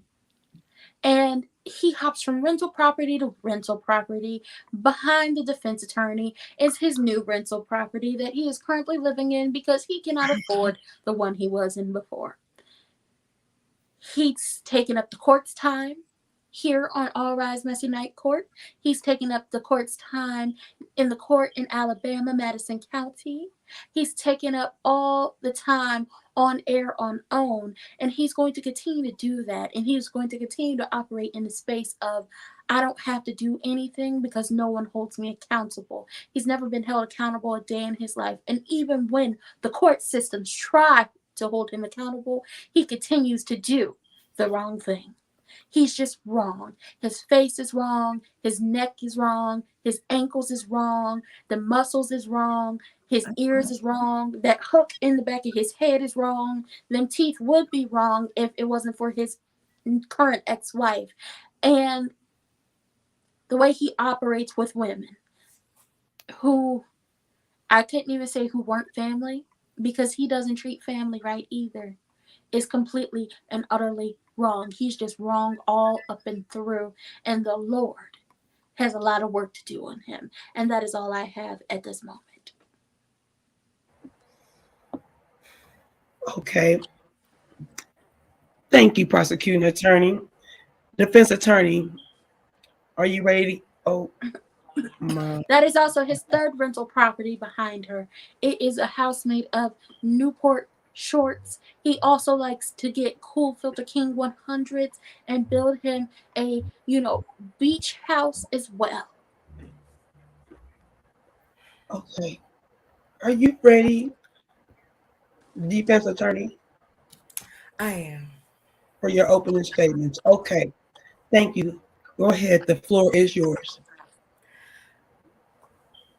And he hops from rental property to rental property. Behind the defense attorney is his new rental property that he is currently living in because he cannot afford the one he was in before. He's taken up the court's time here on All Rise Messy Night Court. He's taken up the court's time in the court in Alabama, Madison County. He's taken up all the time on air on OWN, and he's going to continue to do that, and he's going to continue to operate in the space of I don't have to do anything because no one holds me accountable. He's never been held accountable a day in his life, and even when the court systems try to hold him accountable, he continues to do the wrong thing. He's just wrong. His face is wrong. His neck is wrong. His ankles is wrong. The muscles is wrong. His ears is wrong. That hook in the back of his head is wrong. Them teeth would be wrong if it wasn't for his current ex-wife. And the way he operates with women who I couldn't even say who weren't family, because he doesn't treat family right either, is completely and utterly wrong. He's just wrong all up and through. And the Lord has a lot of work to do on him. And that is all I have at this moment.
Okay. Thank you, prosecuting attorney. Defense attorney, are you ready? Oh, my.
That is also his third rental property behind her. It is a house made of Newport shorts. He also likes to get Cool Filter King 100s and build him a, beach house as well.
Okay. Are you ready, defense attorney,
I am.
for your opening statements? Okay. Thank you. Go ahead. The floor is yours.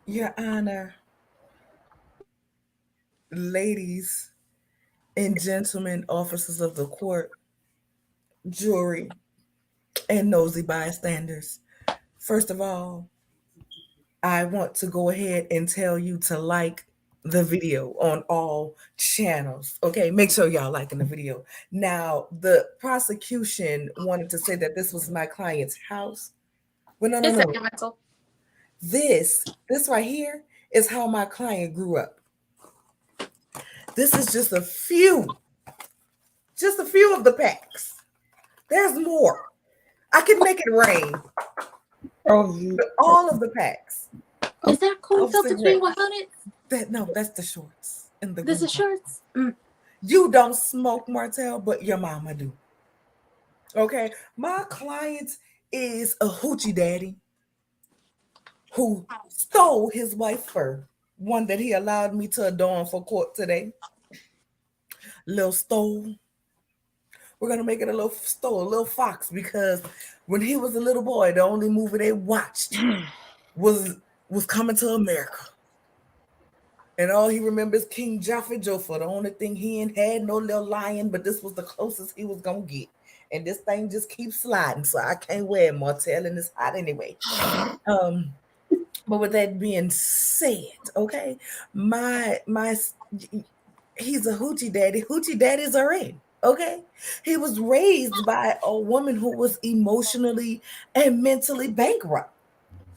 Your Honor, ladies and gentlemen, officers of the court, jury, and nosy bystanders. First of all, I want to go ahead and tell you to like the video on all channels. Okay, make sure y'all liking the video. Now, the prosecution wanted to say that this was my client's house. Well, no, no,
His
no.
second rental.
This right here is how my client grew up. This is just a few of the packs. There's more. I can make it rain.
Oh,
All of the packs.
Is that Cool
of
Filter
cigarettes.
King 100?
No, that's the shorts and the
This is shorts.
You don't smoke, Martell, but your mama do. Okay, my client is a hoochie daddy who stole his wife's fur, one that he allowed me to adorn for court today. Little stole. We're gonna make it a little stole, a little fox, because when he was a little boy, the only movie they watched was Coming to America. And all he remembers King Jaffa Joffa. The only thing he ain't had no little lion, but this was the closest he was gonna get. And this thing just keeps sliding, so I can't wear it, Martell, and it's hot anyway. But with that being said, okay, he's a hoochie daddy. Hoochie daddies are in. Okay, he was raised by a woman who was emotionally and mentally bankrupt.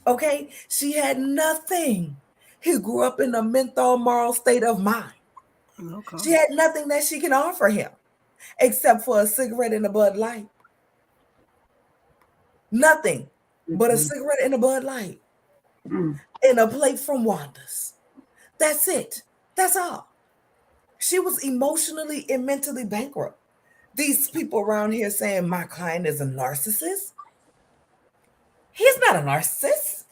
Okay, she had nothing. He grew up in a menthol moral state of mind.
Okay.
She had nothing that she can offer him except for a cigarette and a Bud Light. Nothing but a cigarette and a Bud Light and a plate from Wanda's. That's it. That's all. She was emotionally and mentally bankrupt. These people around here saying my client is a narcissist. He's not a narcissist.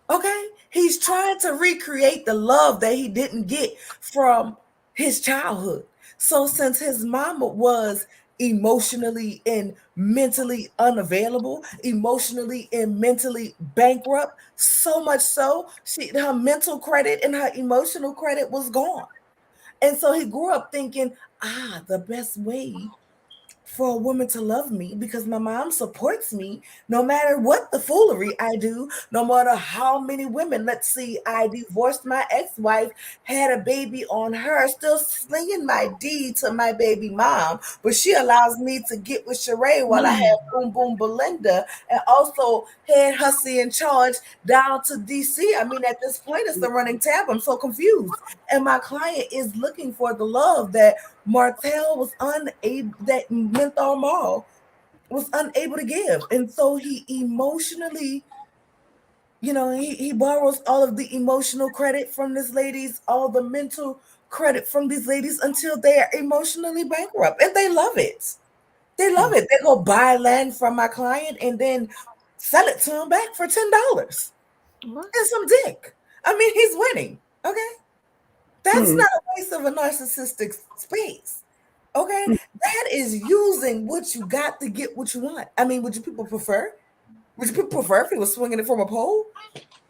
Okay? He's trying to recreate the love that he didn't get from his childhood. So since his mama was emotionally and mentally unavailable, emotionally and mentally bankrupt, so much so her mental credit and her emotional credit was gone. And so he grew up thinking, the best way for a woman to love me, because my mom supports me no matter what the foolery I do, no matter how many women. Let's see, I divorced my ex-wife, had a baby on her, still slinging my D to my baby mom, but she allows me to get with Sheree while I have Boom Boom Belinda, and also head Hussy in charge down to DC. I mean, at this point, it's the running tab. I'm so confused. And my client is looking for the love that Martell was unable, that Menthol Mall was unable to give. And so he emotionally, he borrows all of the emotional credit from this ladies, all the mental credit from these ladies until they are emotionally bankrupt. And they love it. They love it. They go buy land from my client and then sell it to him back for $10 and some dick. I mean, he's winning. Okay. That's not a waste of a narcissistic space. Okay, that is using what you got to get what you want. I mean, would you people prefer? Would you people prefer if he was swinging it from a pole?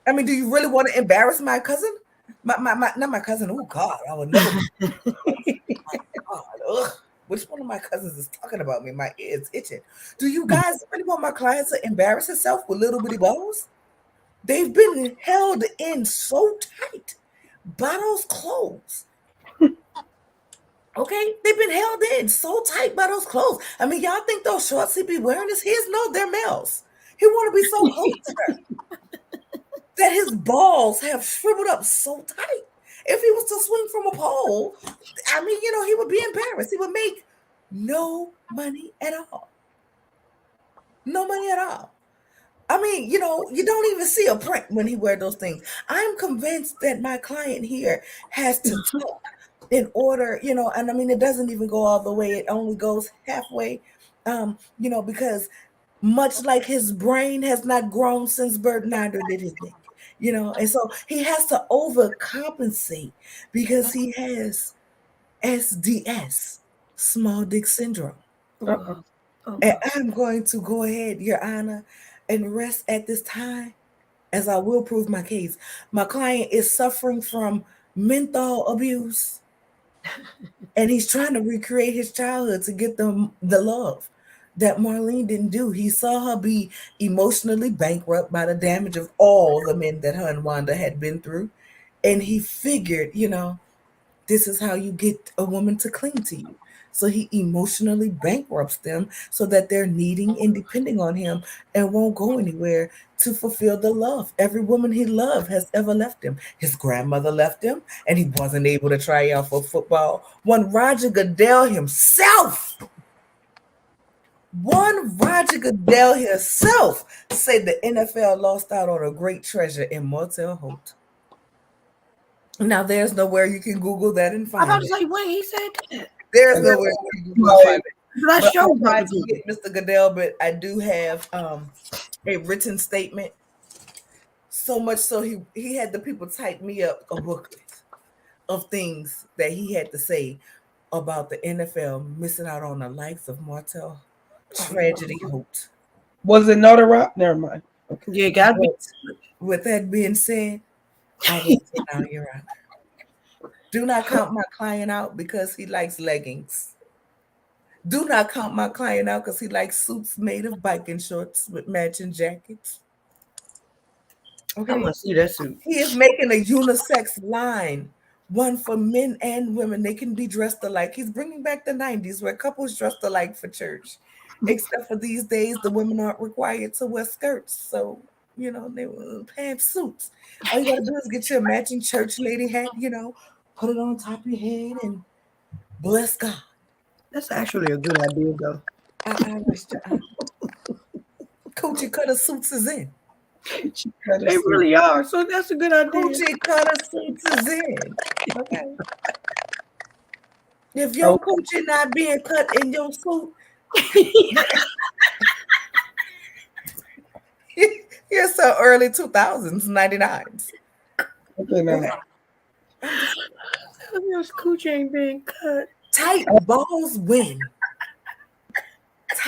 I mean, do you really want to embarrass my cousin? Not my cousin. Oh God, I would never. God, ugh. Which one of my cousins is talking about me? My ears itching. Do you guys really want my client to embarrass himself with little bitty balls? They've been held in so tight by those clothes. Okay, they've been held in so tight by those clothes. I mean, y'all think those shorts he be wearing is his? No, they're Mel's. He want to be so close to her that his balls have shriveled up so tight. If he was to swing from a pole, I mean, he would be embarrassed. He would make no money at all. No money at all. I mean, you don't even see a print when he wear those things. I'm convinced that my client here has to talk in order, and I mean, it doesn't even go all the way. It only goes halfway, because much like his brain has not grown since birth, neither did his neck, and so he has to overcompensate because he has SDS, small dick syndrome. And I'm going to go ahead, Your Honor, and rest at this time, as I will prove my case. My client is suffering from menthol abuse, and he's trying to recreate his childhood to get the love that Marlene didn't do. He saw her be emotionally bankrupt by the damage of all the men that her and Wanda had been through, and he figured, this is how you get a woman to cling to you. So he emotionally bankrupts them so that they're needing and depending on him and won't go anywhere to fulfill the love. Every woman he loved has ever left him. His grandmother left him, and he wasn't able to try out for football. Roger Goodell himself said the NFL lost out on a great treasure in Martell Holt. Now, there's nowhere you can Google that and find it.
I was like, wait, he said that.
There's nowhere you can Google find it.
But I
tried to get Mr. Goodell, but I do have a written statement. So much so he had the people type me up a booklet of things that he had to say about the NFL missing out on the likes of Martell Tragedy Holt.
Was it notarized? Never mind.
Okay. Yeah, got me.
With that being said, I will sit down, Your Honor. Do not count my client out because he likes leggings. Do not count my client out because he likes suits made of biking shorts with matching jackets. Okay.
I want to see that suit.
He is making a unisex line, one for men and women. They can be dressed alike. He's bringing back the 90s where couples dressed alike for church. Except for these days, the women aren't required to wear skirts. So, they pants suits. All you got to do is get your matching church lady hat, put it on top of your head and bless God.
That's actually a good idea, though.
I wish Coochie cutter suits is in.
They really are. So that's a good idea.
Coochie cutter suits is in. Okay. If your coochie not being cut in your suit, you're so early 2000s, 99s.
Okay, now.
Your coochie ain't being cut.
Tight balls win.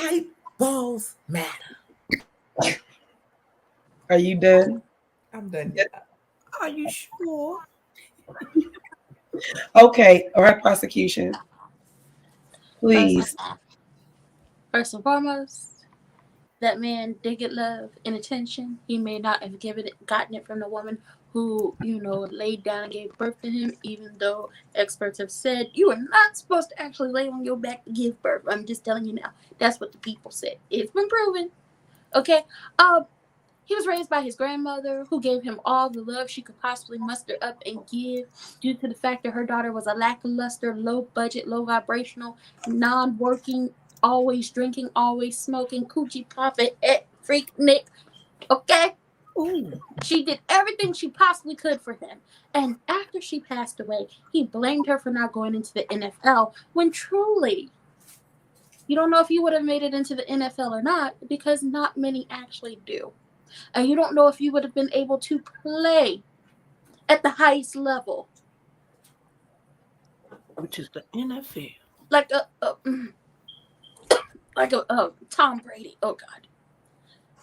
eyeballs matter.
Are you done?
I'm done.
Are you sure?
Okay. All right, prosecution. Please.
First and foremost, that man did get love and attention. He may not have gotten it from the woman who, laid down and gave birth to him, even though experts have said you are not supposed to actually lay on your back to give birth. I'm just telling you now. That's what the people said. It's been proven. Okay? He was raised by his grandmother, who gave him all the love she could possibly muster up and give, due to the fact that her daughter was a lackluster, low-budget, low-vibrational, non-working, always drinking, always smoking, coochie popping, freak Nick. Okay?
Ooh.
She did everything she possibly could for him. And after she passed away, he blamed her for not going into the NFL, when truly, you don't know if you would have made it into the NFL or not, because not many actually do. And you don't know if you would have been able to play at the highest level,
Which is the NFL.
like a Tom Brady. Oh God,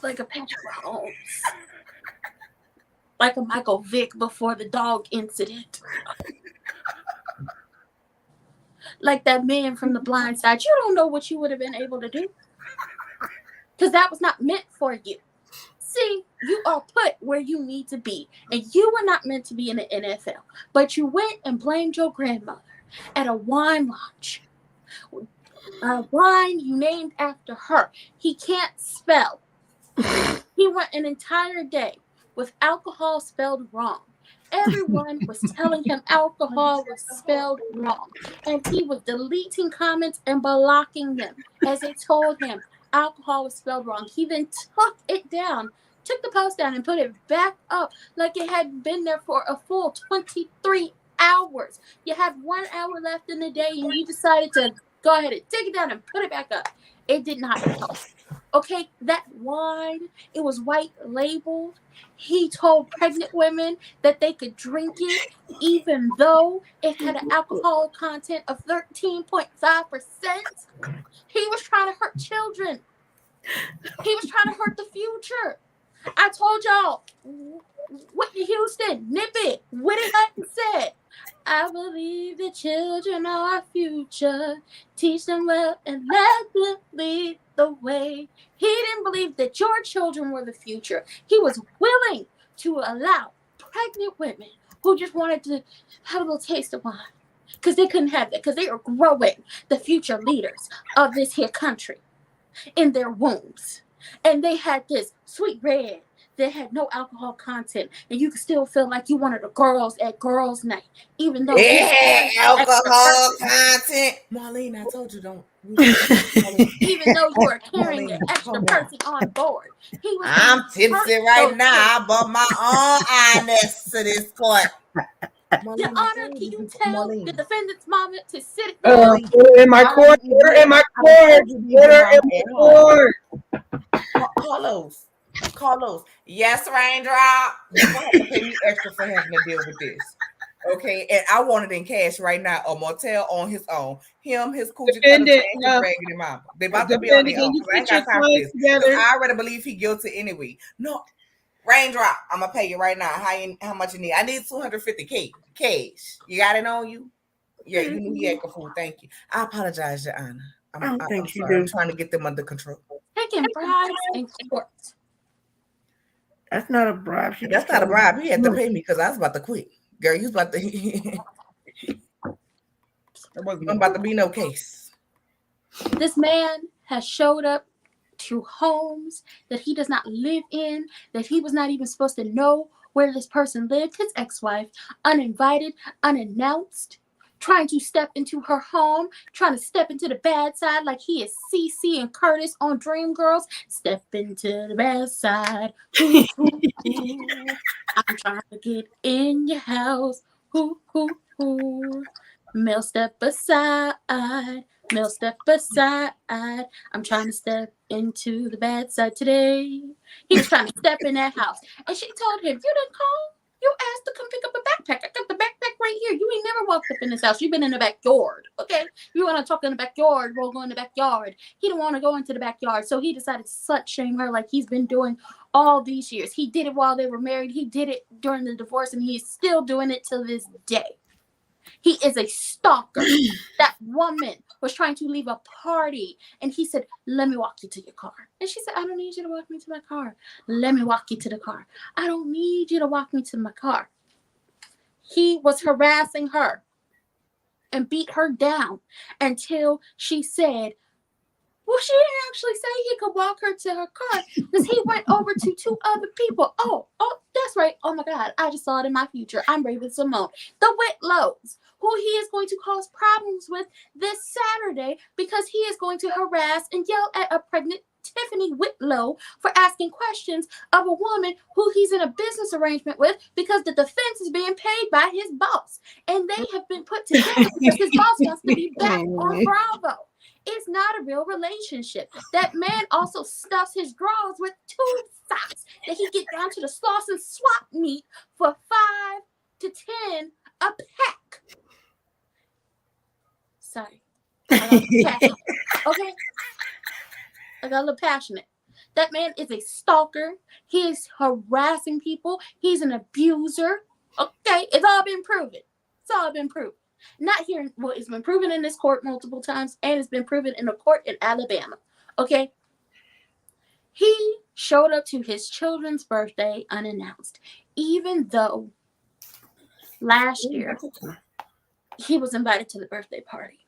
like a Patrick Mahomes, like a Michael Vick before the dog incident, like that man from The Blind Side. You don't know what you would have been able to do, because that was not meant for you. See, you are put where you need to be, and you were not meant to be in the NFL, but you went and blamed your grandmother at a wine launch. A wine you named after her. He can't spell. He went an entire day with alcohol spelled wrong. Everyone was telling him alcohol was spelled wrong, and he was deleting comments and blocking them as they told him alcohol was spelled wrong. He then took the post down and put it back up like it had been there for a full 23 hours. You had 1 hour left in the day and you decided to go ahead and take it down and put it back up. It did not help. Okay, that wine, it was white labeled. He told pregnant women that they could drink it even though it had an alcohol content of 13.5%. He was trying to hurt children. He was trying to hurt the future. I told y'all, Whitney Houston, nip it. Whitney Hutton said, I believe the children are our future. Teach them well and let them lead the way. He didn't believe that your children were the future. He was willing to allow pregnant women who just wanted to have a little taste of wine, because they couldn't have that, because they are growing the future leaders of this here country in their wombs. And they had this sweet red that had no alcohol content, and you could still feel like you wanted the girls at girls' night, even though
alcohol content. Marlene, I told you don't.
Even though you are carrying an extra person on board.
I'm tipsy right now. I bought my own INS to this court.
Your Honor, can you tell the defendant's mama to sit
Order in my court. Order in my court. Order in my court.
Carlos. Yes, Raindrop. You're going to have to pay me extra for having to deal with this. Okay, and I want it in cash right now. A motel on his own. Him, his coochie cutter, and his raggedy mama. They about to be on their own. I ain't got time for this. I already believe he guilty anyway. No, Raindrop, I'm gonna pay you right now. How much you need? I need $250K cash. You got it on you? Yeah, you knew he had a fool. Thank you. I apologize, Your Honor. I'm sorry. I'm trying to get them under control.
Taking bribes in court.
That's not a bribe.
That's not a bribe. He had to pay me because I was about to quit. Girl, you was about to. There wasn't about to be no case.
This man has showed up to homes that he does not live in, that he was not even supposed to know where this person lived, his ex-wife, uninvited, unannounced, trying to step into her home, trying to step into the bad side like he is CeCe and Curtis on Dreamgirls. Step into the bad side. Ooh, ooh, ooh. I'm trying to get in your house. Ooh, ooh, ooh. Mel, step aside. Mel, step aside. I'm trying to step into the bad side today. He was trying to step in that house. And she told him, you didn't call? You asked to come pick up a backpack. I got the backpack right here. You ain't never walked up in this house. You've been in the backyard, okay? You want to talk in the backyard, we'll go in the backyard. He didn't want to go into the backyard, so he decided to slut shame her like he's been doing all these years. He did it while they were married. He did it during the divorce, and he's still doing it till this day. He is a stalker. That woman was trying to leave a party, and he said, let me walk you to your car. And she said, I don't need you to walk me to my car. Let me walk you to the car. I don't need you to walk me to my car. He was harassing her and beat her down until she said, well, she didn't actually say he could walk her to her car because he went over to 2 other people. Oh, that's right. Oh, my God. I just saw it in my future. I'm Raven Simone. The Whitlows, who he is going to cause problems with this Saturday because he is going to harass and yell at a pregnant Tiffany Whitlow for asking questions of a woman who he's in a business arrangement with because the defense is being paid by his boss. And they have been put together because his boss wants to be back on Bravo. It's not a real relationship. That man also stuffs his drawers with 2 socks that he get down to the sauce and swap meat for 5 to 10 a pack. Sorry. I got a little passionate. Okay? I got a little passionate. That man is a stalker. He is harassing people. He's an abuser. Okay? It's all been proven. It's all been proven. Not here. Well, it's been proven in this court multiple times, and it's been proven in a court in Alabama. Okay? He showed up to his children's birthday unannounced, even though last year he was invited to the birthday party.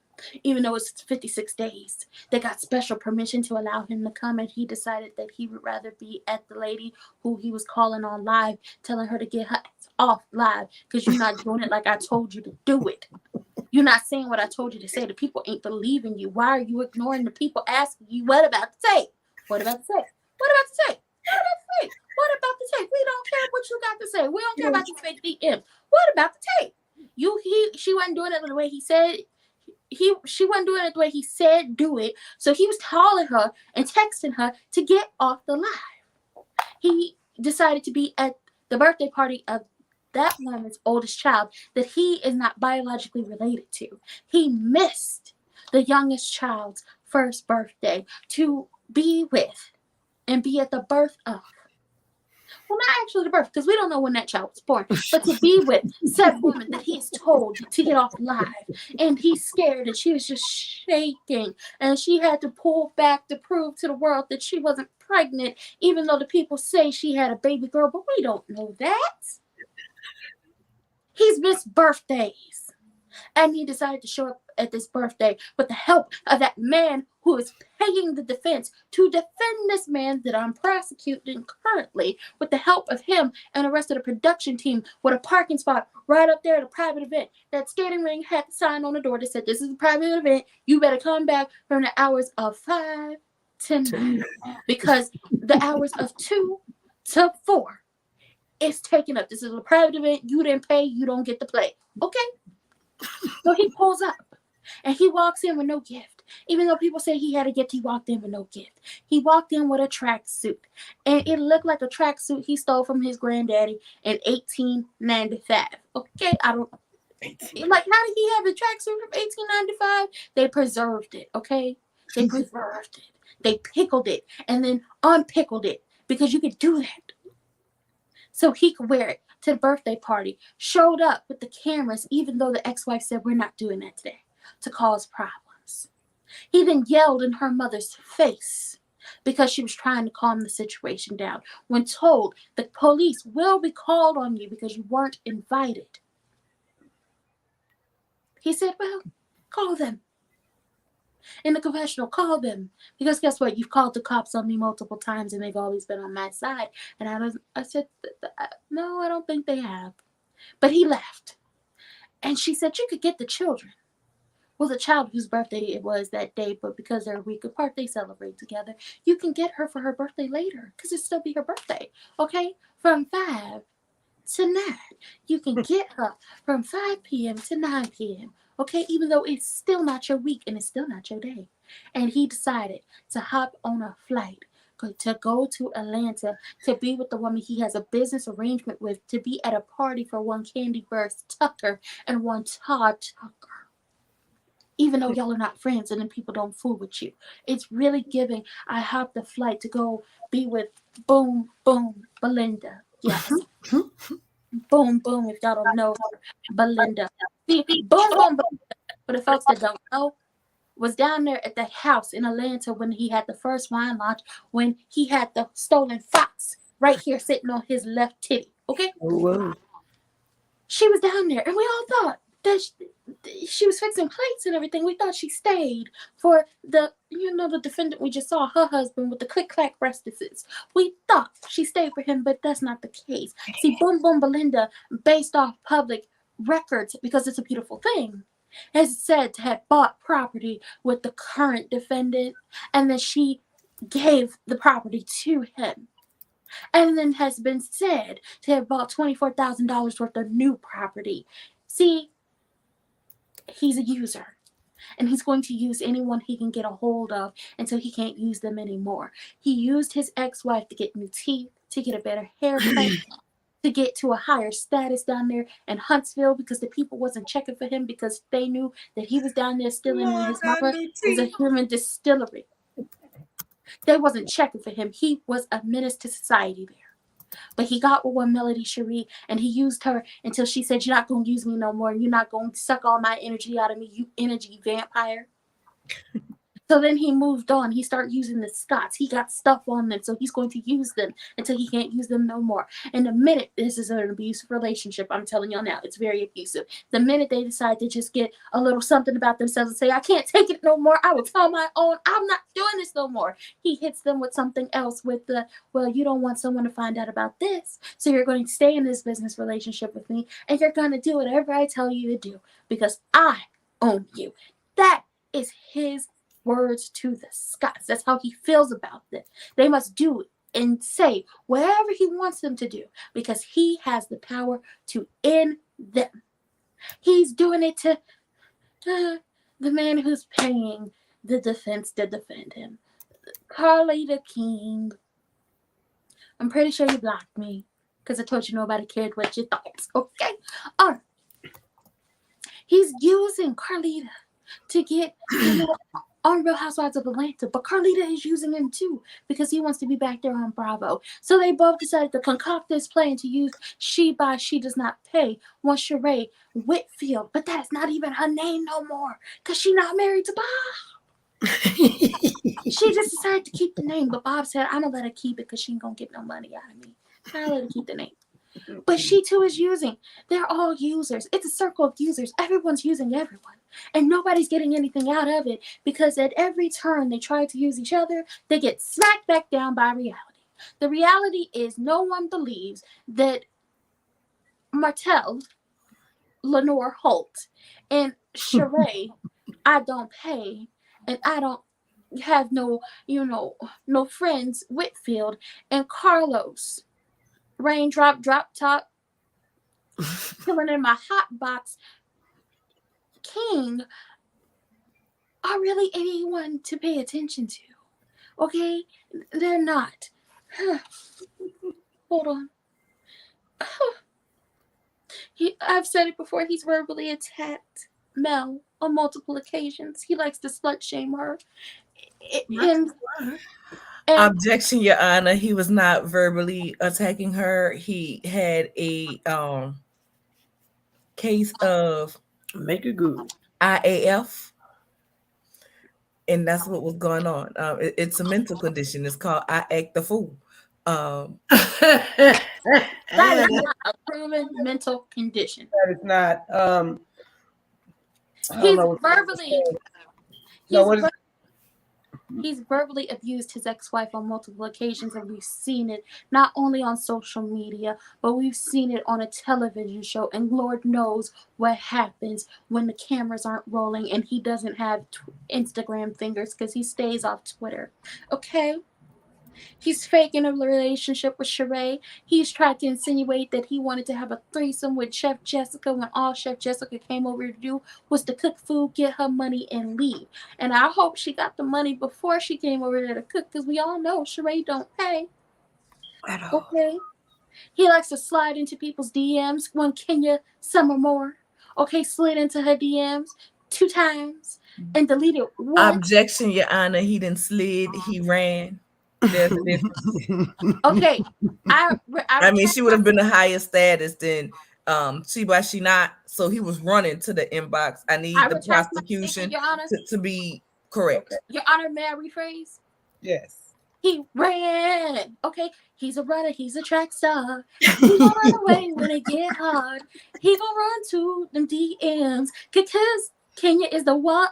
Even though it's 56 days, they got special permission to allow him to come, and he decided that he would rather be at the lady who he was calling on live, telling her to get her off live because you're not doing it like I told you to do it. You're not saying what I told you to say. The people ain't believing you. Why are you ignoring the people asking you what about the tape? What about the tape? What about the tape? What about the tape? What about the tape? We don't care what you got to say. We don't care about the fake DM. What about the tape? She wasn't doing it the way he said. She wasn't doing it the way he said do it. So he was calling her and texting her to get off the live. He decided to be at the birthday party of that woman's oldest child that he is not biologically related to. He missed the youngest child's first birthday to be with and be at the birth of. Well, not actually the birth, because we don't know when that child was born, but to be with said woman that he is told to get off live. And he's scared, and she was just shaking, and she had to pull back to prove to the world that she wasn't pregnant, even though the people say she had a baby girl, but we don't know that. He's missed birthdays, and he decided to show up at this birthday with the help of that man who is paying the defense to defend this man that I'm prosecuting currently, with the help of him and the rest of the production team, with a parking spot right up there at a private event. That skating ring had a sign on the door that said, this is a private event. You better come back from the hours of 5 to 9 because the hours of 2 to 4 is taken up. This is a private event. You didn't pay. You don't get to play. Okay? So he pulls up and he walks in with no gift. Even though people say he had a gift, he walked in with no gift. He walked in with a tracksuit, and it looked like a tracksuit he stole from his granddaddy in 1895. Okay, I don't like, how did he have a tracksuit from 1895? They preserved it. Okay, they preserved it. They pickled it and then unpickled it because you could do that. So he could wear it to the birthday party. Showed up with the cameras, even though the ex-wife said we're not doing that today, to cause problems. He then yelled in her mother's face because she was trying to calm the situation down when told the police will be called on you because you weren't invited. He said, well, call them. In the confessional, call them. Because guess what? You've called the cops on me multiple times and they've always been on my side. And I said, no, I don't think they have. But he left. And she said, you could get the children. Well, the child whose birthday it was that day, but because they're a week apart, they celebrate together. You can get her for her birthday later because it'll still be her birthday. Okay? From 5 to 9. You can get her from 5 p.m. to 9 p.m. Okay? Even though it's still not your week and it's still not your day. And he decided to hop on a flight, to go to Atlanta to be with the woman he has a business arrangement with, to be at a party for one Candy Burst Tucker and one Todd Tucker. Even though y'all are not friends and then people don't fool with you. It's really giving. I hopped the flight to go be with Boom Boom Belinda. Yes. Boom Boom, if y'all don't know her, Belinda. See, Boom Boom Belinda, for the folks that don't know, was down there at the house in Atlanta when he had the first wine launch, when he had the stolen fox right here sitting on his left titty. Okay?
Whoa.
She was down there, and we all thought that she was fixing plates and everything. We thought she stayed for the defendant we just saw, her husband with the click-clack breastises. We thought she stayed for him, but that's not the case. See, Boom Boom Belinda, based off public records, because it's a beautiful thing, is said to have bought property with the current defendant, and then she gave the property to him. And then has been said to have bought $24,000 worth of new property. See, he's a user. And he's going to use anyone he can get a hold of until he can't use them anymore. He used his ex-wife to get new teeth, to get a better haircut, to get to a higher status down there in Huntsville, because the people wasn't checking for him because they knew that he was down there stealing in his mother is a human distillery. They wasn't checking for him. He was a menace to society there. But he got with one Melody Cherie, and he used her until she said, "You're not going to use me no more, and you're not going to suck all my energy out of me, you energy vampire." So then he moved on. He started using the Scots. He got stuff on them, so he's going to use them until he can't use them no more. And the minute this is an abusive relationship, I'm telling y'all now, it's very abusive. The minute they decide to just get a little something about themselves and say, "I can't take it no more. I will tell my own. I'm not doing this no more." He hits them with something else with the, "Well, you don't want someone to find out about this, so you're going to stay in this business relationship with me, and you're going to do whatever I tell you to do because I own you." That is his words to the Scots. That's how he feels about this. They must do and say whatever he wants them to do because he has the power to end them. He's doing it to the man who's paying the defense to defend him. Carlita King. I'm pretty sure you blocked me because I told you nobody cared what you thought. Okay? All right. He's using Carlita to get on Real Housewives of Atlanta, but Carlita is using him too because he wants to be back there on Bravo. So they both decided to concoct this plan to use She by She Does Not Pay, one Sheree Whitfield, but that is not even her name no more because she's not married to Bob. She just decided to keep the name, but Bob said, "I'm gonna let her keep it because she ain't gonna get no money out of me. I'll let her keep the name." But she too is using. They're all users. It's a circle of users. Everyone's using everyone. And nobody's getting anything out of it because at every turn they try to use each other, they get smacked back down by reality. The reality is no one believes that Martell, Lenore Holt, and Sheree, I don't pay, and I don't have no friends, Whitfield, and Carlos, Raindrop, Drop Top, killing in my hot box, King, are really anyone to pay attention to. Okay? They're not. Hold on. I've said it before, he's verbally attacked Mel on multiple occasions. He likes to slut shame her. And
Objection, Your Honor. He was not verbally attacking her. He had a case of
Make it good.
IAF, and that's what was going on. It's a mental condition. It's called I Act the Fool.
That is not a proven mental condition.
That is not.
He's verbally abused his ex-wife on multiple occasions, and we've seen it not only on social media, but we've seen it on a television show. And Lord knows what happens when the cameras aren't rolling and he doesn't have Instagram fingers because he stays off Twitter. Okay? He's faking a relationship with Sheree. He's tried to insinuate that he wanted to have a threesome with Chef Jessica when all Chef Jessica came over to do was to cook food, get her money, and leave. And I hope she got the money before she came over there to cook, because we all know Sheree don't pay.
At all.
Okay? He likes to slide into people's DMs. One Kenya Summer okay, slid into her DMs 2 times and deleted once.
Objection, Your Honor. He didn't slid. He ran. There's a difference.
Okay,
I mean, she would have been a higher status than she, but she not. So he was running to the inbox. I need the prosecution to be correct.
Your Honor, may I rephrase?
Yes.
He ran. Okay, he's a runner. He's a track star. He gonna run away when it get hard. He gonna run to them DMs because Kenya is the one.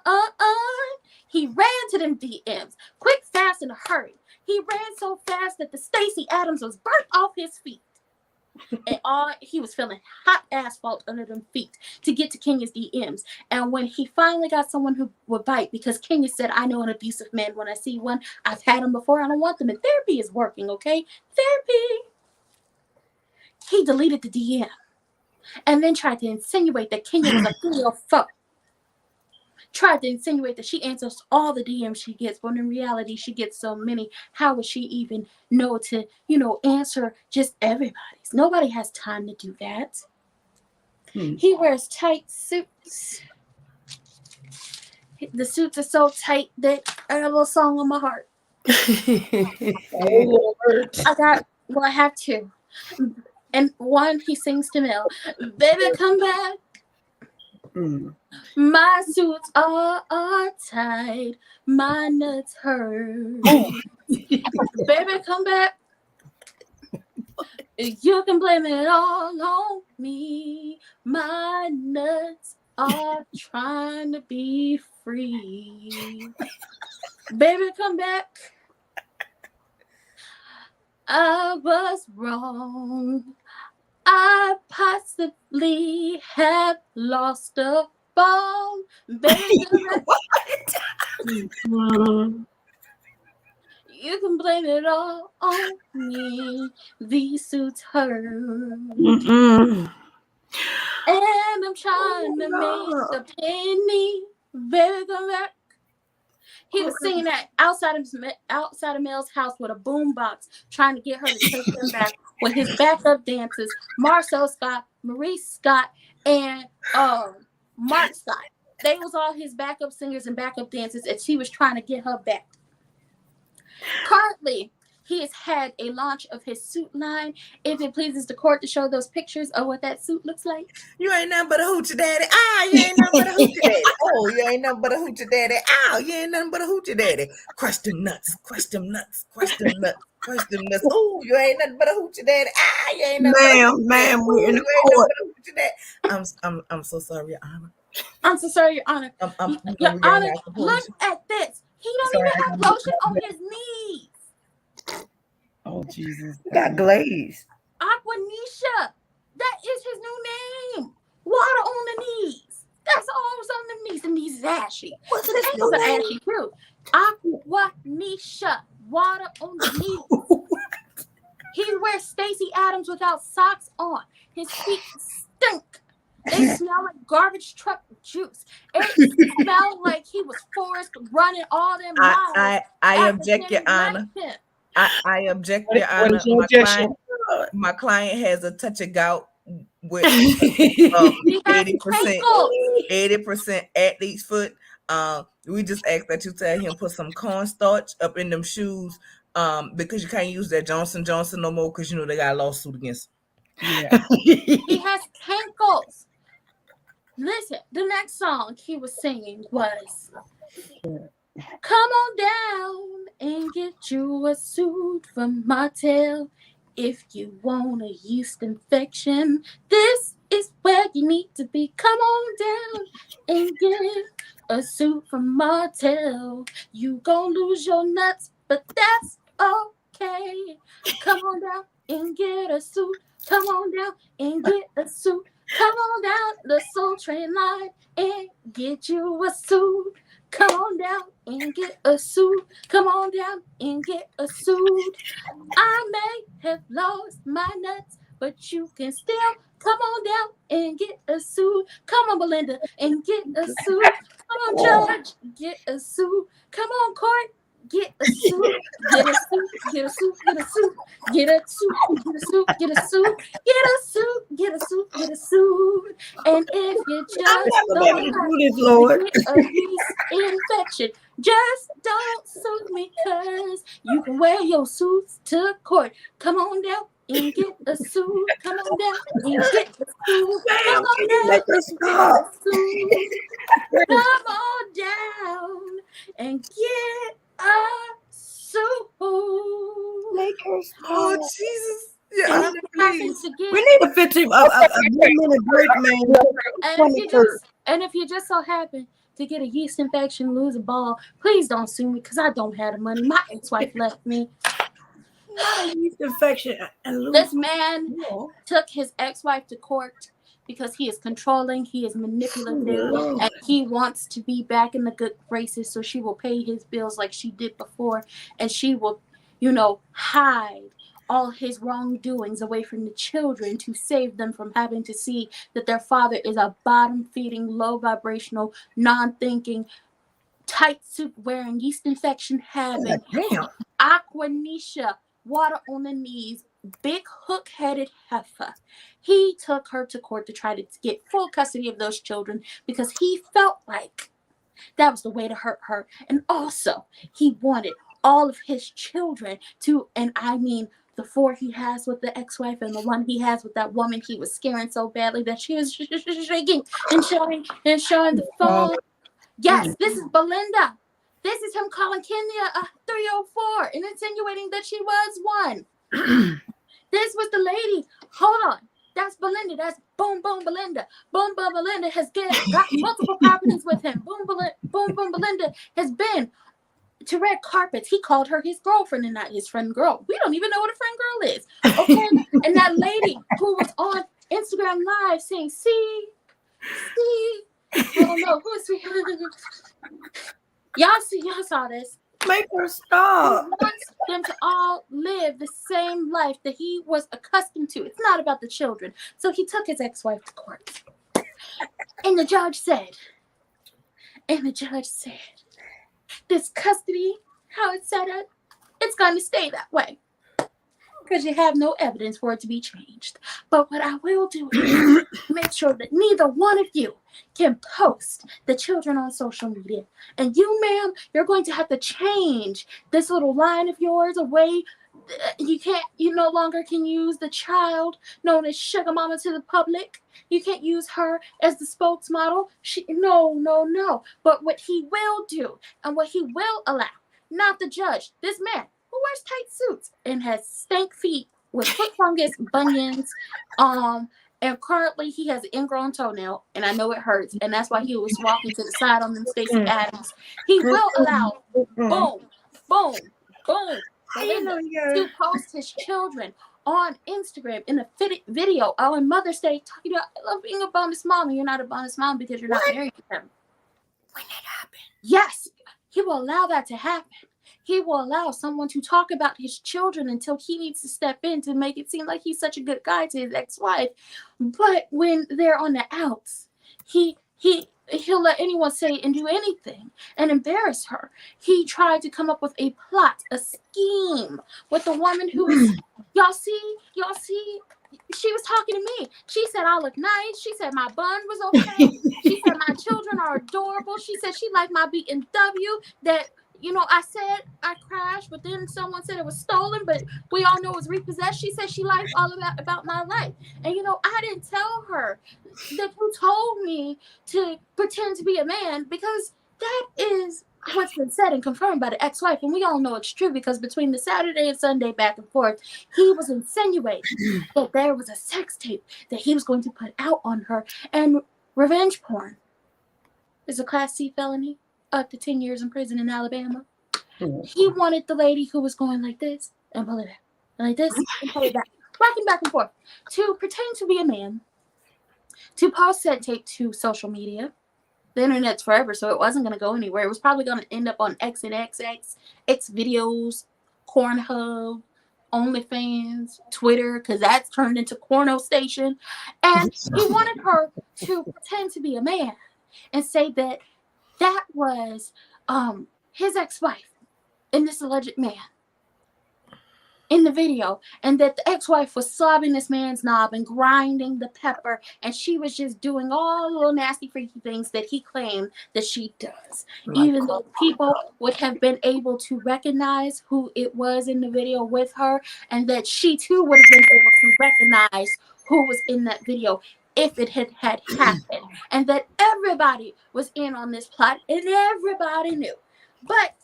He ran to them DMs quick, fast, in a hurry. He ran so fast that the Stacey Adams was burnt off his feet. And he was feeling hot asphalt under them feet to get to Kenya's DMs. And when he finally got someone who would bite, because Kenya said, I know an abusive man when I see one. I've had them before. I don't want them. And therapy is working, okay? Therapy. He deleted the DM and then tried to insinuate that Kenya was a female foe. Tried to insinuate that she answers all the DMs she gets, but in reality, she gets so many. How would she even know to, answer just everybody's? Nobody has time to do that. He wears tight suits. The suits are so tight that I got a little song on my heart.
Oh, Lord.
I have two. And one, he sings to Mel. Baby, come back. My suits are tight. My nuts hurt. Baby, come back. You can blame it all on me. My nuts are trying to be free. Baby, come back. I was wrong. I possibly have lost a ball. Baby, you can blame it all on me. These suits hurt. And I'm trying to make a penny. Baby, come back. He was singing that outside of Mel's house with a boombox, trying to get her to take him back with his backup dancers, Marcel Scott, Maurice Scott, and Mark Scott. They was all his backup singers and backup dancers, and she was trying to get her back. Currently, he has had a launch of his suit line. If it pleases the court to show those pictures of what that suit looks like.
You ain't nothing but a hoochie daddy. You ain't nothing but a hoochie daddy. Oh, you ain't nothing but a hoochie daddy. You ain't nothing but a hoochie daddy. Crush them nuts. Crush them nuts. Crush them nuts. Crush them nuts. Oh, you ain't nothing but a hoochie daddy. You ain't nothing
Ma'am, we're in the court.
I'm so sorry, Your Honor.
I'm so sorry, Your Honor. Your Honor, look at this. He don't even have lotion on his knees.
Oh, Jesus.
Got glazed.
Aquanisha. That is his new name. Water on the knees. That's all that's on the knees. The knees is ashy.
What's
The
his
ankles
new
are
name?
ashy too. Aquanisha. Water on the knees. He wears Stacey Adams without socks on. His feet stink. They smell like garbage truck juice. It smelled like he was forced running all them miles.
I object, Your Honor. I object, Your Honor. My client has a touch of gout with 80% athlete's foot. We just ask that you tell him put some cornstarch up in them shoes, because you can't use that Johnson no more, because they got a lawsuit against him.
Yeah.
He has cankles. Listen, the next song he was singing was Come on down and get you a suit from Martell. If you want a yeast infection, this is where you need to be. Come on down and get a suit from Martell. You gon' lose your nuts, but that's okay. Come on down and get a suit. Come on down and get a suit. Come on down the Soul Train line and get you a suit. Come on down and get a suit. Come on down and get a suit. I may have lost my nuts, but you can still come on down and get a suit. Come on, Belinda, and get a suit. Come on, Judge, get a suit. Come on, Court, get a suit. Get a suit, get a suit, get a suit, get a suit, get a suit, get a suit, get a suit, get a suit, get a suit. And if you just don't get a yeast infection, just don't sue me, cause you can wear your suits to court. Come on down and get a suit. Come on down and get a suit. Come on down and get a suit. Come on down and get a suit.
Make her
Oh,
stop.
Jesus.
And
Yeah,
if you happen
please.
to get,
We need a 1 minute break, man.
and if you just so happen to get a yeast infection, lose a ball, please don't sue me because I don't have the money. My ex-wife left me.
Not a yeast infection.
This man took his ex-wife to court because he is controlling, he is manipulative, and he wants to be back in the good graces, so she will pay his bills like she did before, and she will, hide all his wrongdoings away from the children to save them from having to see that their father is a bottom-feeding, low-vibrational, non-thinking, tight suit wearing, yeast infection having, aquanisha, water on the knees, big hook-headed heifer. He took her to court to try to get full custody of those children because he felt like that was the way to hurt her. And also, he wanted all of his children to, and I mean the 4 he has with the ex-wife and the 1 he has with that woman he was scaring so badly that she was shaking and showing the phone. Yes, this is Belinda. This is him calling Kenya a 304 and insinuating that she was one. This was the lady. Hold on. That's Belinda. That's Boom Boom Belinda. Boom Boom Belinda has got multiple properties with him. Boom Boom Belinda has been to red carpets. He called her his girlfriend and not his friend girl. We don't even know what a friend girl is. Okay. And that lady who was on Instagram Live saying, see, I don't know who's y'all saw this.
Make her stop.
He wants them to all live the same life that he was accustomed to. It's not about the children. So he took his ex-wife to court. And the judge said, this custody, how it's set up, it's going to stay that way. Because you have no evidence for it to be changed. But what I will do is make sure that neither one of you can post the children on social media. And you, ma'am, you're going to have to change this little line of yours away. You no longer can use the child known as Sugar Mama to the public. You can't use her as the spokesmodel. No. But what he will do and what he will allow, not the judge, this man who wears tight suits and has stank feet with foot fungus, bunions, and currently he has an ingrown toenail, and I know it hurts, and that's why he was walking to the side on them Stacey Adams. He will allow boom, Belinda to post his children on Instagram in a video on Mother's Day talking about, I love being a bonus mom, and you're not a bonus mom because you're not married to him.
When that happens.
Yes, he will allow that to happen. He will allow someone to talk about his children until he needs to step in to make it seem like he's such a good guy to his ex-wife. But when they're on the outs, he'll let anyone say and do anything and embarrass her. He tried to come up with a plot, a scheme with a woman who was, y'all see, she was talking to me. She said I look nice. She said my bun was okay. She said my children are adorable. She said she liked my BMW that, I said I crashed, but then someone said it was stolen, but we all know it was repossessed. She said she liked all of that about my life. And, I didn't tell her that you told me to pretend to be a man because that is what's been said and confirmed by the ex-wife. And we all know it's true because between the Saturday and Sunday back and forth, he was insinuating that there was a sex tape that he was going to put out on her. And revenge porn is a Class C felony. Up to 10 years in prison in Alabama. He wanted the lady who was going like this and pull it back, like this and pull it back, rocking back and forth, to pretend to be a man, to post that tape to social media. the internet's forever, so it wasn't going to go anywhere. It was probably going to end up on X and X videos, Pornhub, OnlyFans, Twitter, because that's turned into Porno Station. And he wanted her to pretend to be a man and say that that was his ex-wife and this alleged man in the video, and that the ex-wife was sobbing this man's knob and grinding the pepper, and she was just doing all the little nasty freaky things that he claimed that she does, even though people would have been able to recognize who it was in the video with her, and that she too would have been able to recognize who was in that video if it had happened, and that everybody was in on this plot and everybody knew. But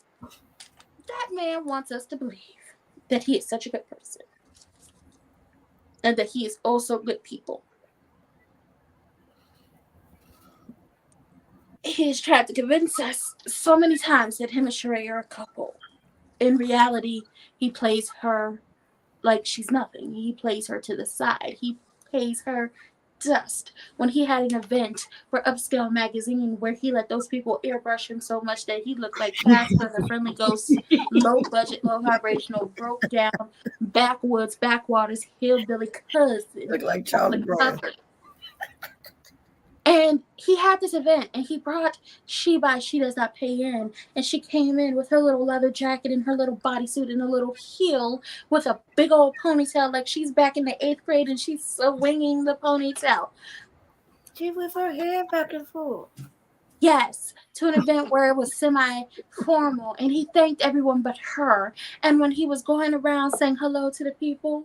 that man wants us to believe that he is such a good person and that he is also good people. He has tried to convince us so many times that him and Sheree are a couple. In reality, he plays her like she's nothing. He plays her to the side. He pays her dust. When he had an event for Upscale magazine where he let those people airbrush him so much that he looked like Casper the Friendly Ghost, low budget, low vibrational, broke down, backwoods, backwaters, hillbilly cousin.
Look like Charlie Brown.
And he had this event, and he brought She Does Not Pay In, and she came in with her little leather jacket and her little bodysuit and a little heel with a big old ponytail, like she's back in the 8th grade, and she's swinging the ponytail.
She with her hair back and forth.
Yes, to an event where it was semi-formal, and he thanked everyone but her. And when he was going around saying hello to the people,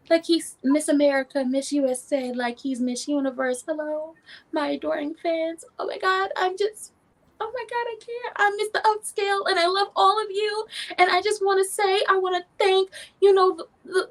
like he's Miss America, Miss USA, like he's Miss Universe. Hello, my adoring fans. Oh my God, I can't. I'm Mr. Upscale, and I love all of you. And I just want to say, I want to thank,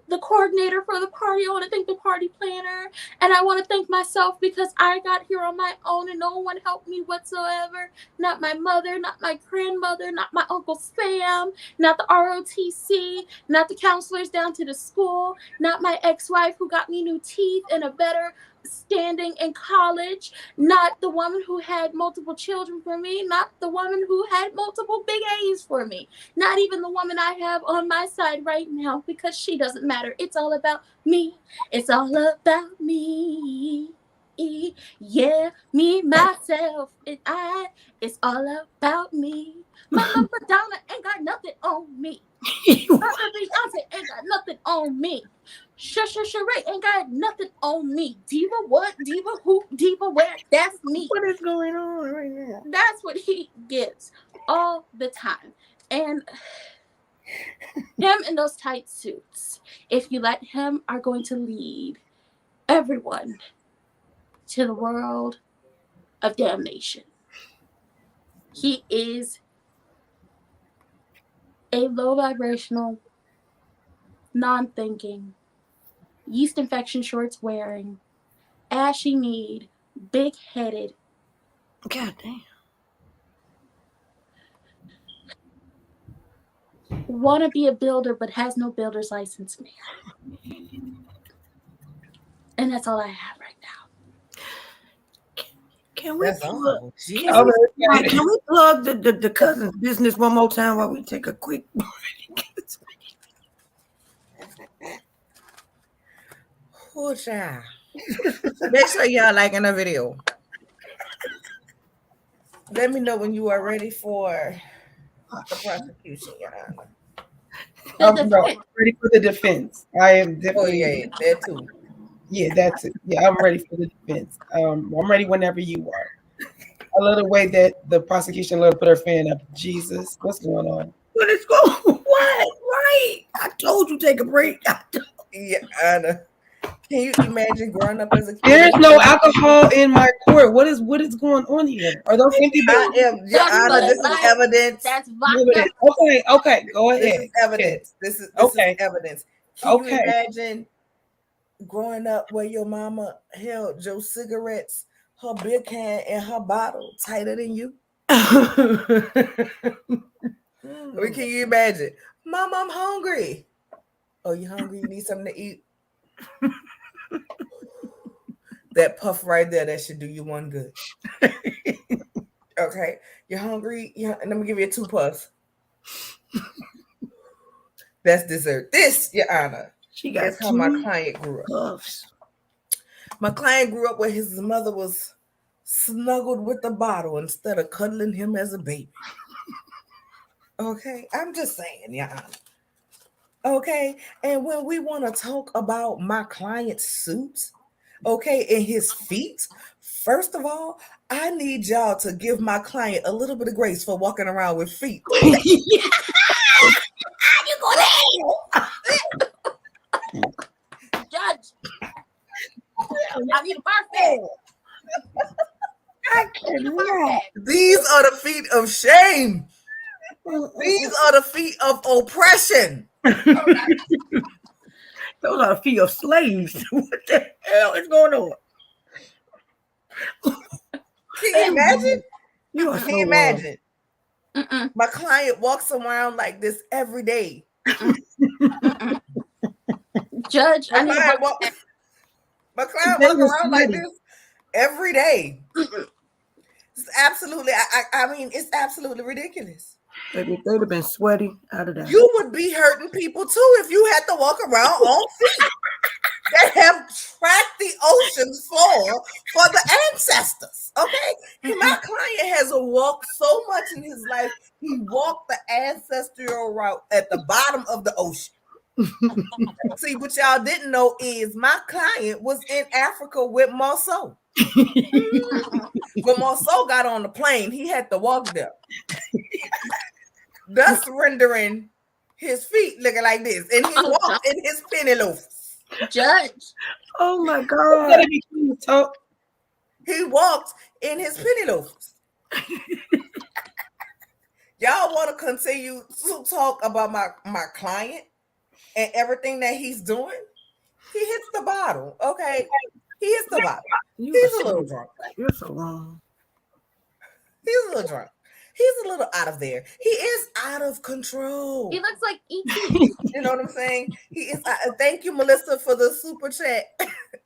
the coordinator for the party. I want to thank the party planner. And I want to thank myself because I got here on my own and no one helped me whatsoever. Not my mother, not my grandmother, not my Uncle Sam, not the ROTC, not the counselors down to the school, not my ex-wife who got me new teeth and a better standing in college, not the woman who had multiple children for me, not the woman who had multiple big A's for me, not even the woman I have on my side right now, because she doesn't matter. It's all about me. It's all about me. Yeah, me, myself, and I. It's all about me. Mama Madonna ain't got nothing on me. Mama Beyonce ain't got nothing on me. Sheree ain't got nothing on me. Diva what? Diva who? Diva where? That's me.
What is going on right now?
That's what he gives all the time. And him in those tight suits, if you let him, are going to lead everyone to the world of damnation. He is a low vibrational, non-thinking, yeast infection shorts wearing, ashy kneed, big headed.
God damn.
Want to be a builder but has no builder's license man. And that's all I have right now.
Can we
That's
plug,
awful.
can we plug the cousin's business one more time while we take a quick break?
Poor child. Make sure y'all liking the video. Let me know when you are ready for the prosecution, Your Honor.
I'm ready for the defense. I am definitely.
Oh yeah, that too.
Yeah, that's it. Yeah, I'm ready for the defense. I'm ready whenever you are. I love the way that the prosecution let her put her fan up. Jesus, what's going on?
What is going on? What? Right. I told you take a break.
Yeah, Anna. Can you imagine growing up as a kid?
There's no alcohol in my court. What is going on here? Are those empty bottles?
Your Honor, this is evidence.
That's vodka.
Okay, go ahead.
This is evidence. This is evidence. Can you imagine growing up where your mama held your cigarettes, her beer can, and her bottle tighter than you? Or can you imagine, Mom, I'm hungry. Oh, you hungry? You need something to eat? That puff right there, that should do you one good. Okay, you're hungry. Yeah, and let me give you 2 puffs. That's dessert. This, Your Honor,
She got
is how my
2
client grew up.
puffs.
My client grew up where his mother was snuggled with the bottle instead of cuddling him as a baby. Okay, I'm just saying, Your Honor. Okay, and when we want to talk about my client's suits, okay, and his feet, first of all, I need y'all to give my client a little bit of grace for walking around with feet.
Judge, I need a birthday.
I cannot.
These are the feet of shame. These are the feet of oppression.
Those are the feet of slaves. What the hell is going on?
Can you imagine?
You are
Can
so
you imagine?
Mm-mm.
My client walks around like this every day.
Judge, I
My
need a
client
birthday.
walks
They
around
was
like
sweaty.
this every day. It's absolutely, I mean, it's absolutely ridiculous.
Baby, they'd have been sweaty out of that.
You would be hurting people too if you had to walk around on feet that have tracked the ocean floor for the ancestors. Okay, my client has walked so much in his life. He walked the ancestral route at the bottom of the ocean. See, what y'all didn't know is my client was in Africa with Marceau. When Marceau got on the plane, he had to walk there, thus rendering his feet looking like this, and he walked in his penny loafers.
Judge.
Oh my
Let
God.
it be clean, talk.
He walked in his penny loafers. Y'all want to continue to talk about my client and everything that he's doing? He hits the bottle, okay? He hits the bottle. He's a little drunk.
You're so wrong.
He's a little drunk. He's a little out of there. He is out of control.
He looks like E.T.
You know what I'm saying? He is. Thank you, Melissa, for the super chat.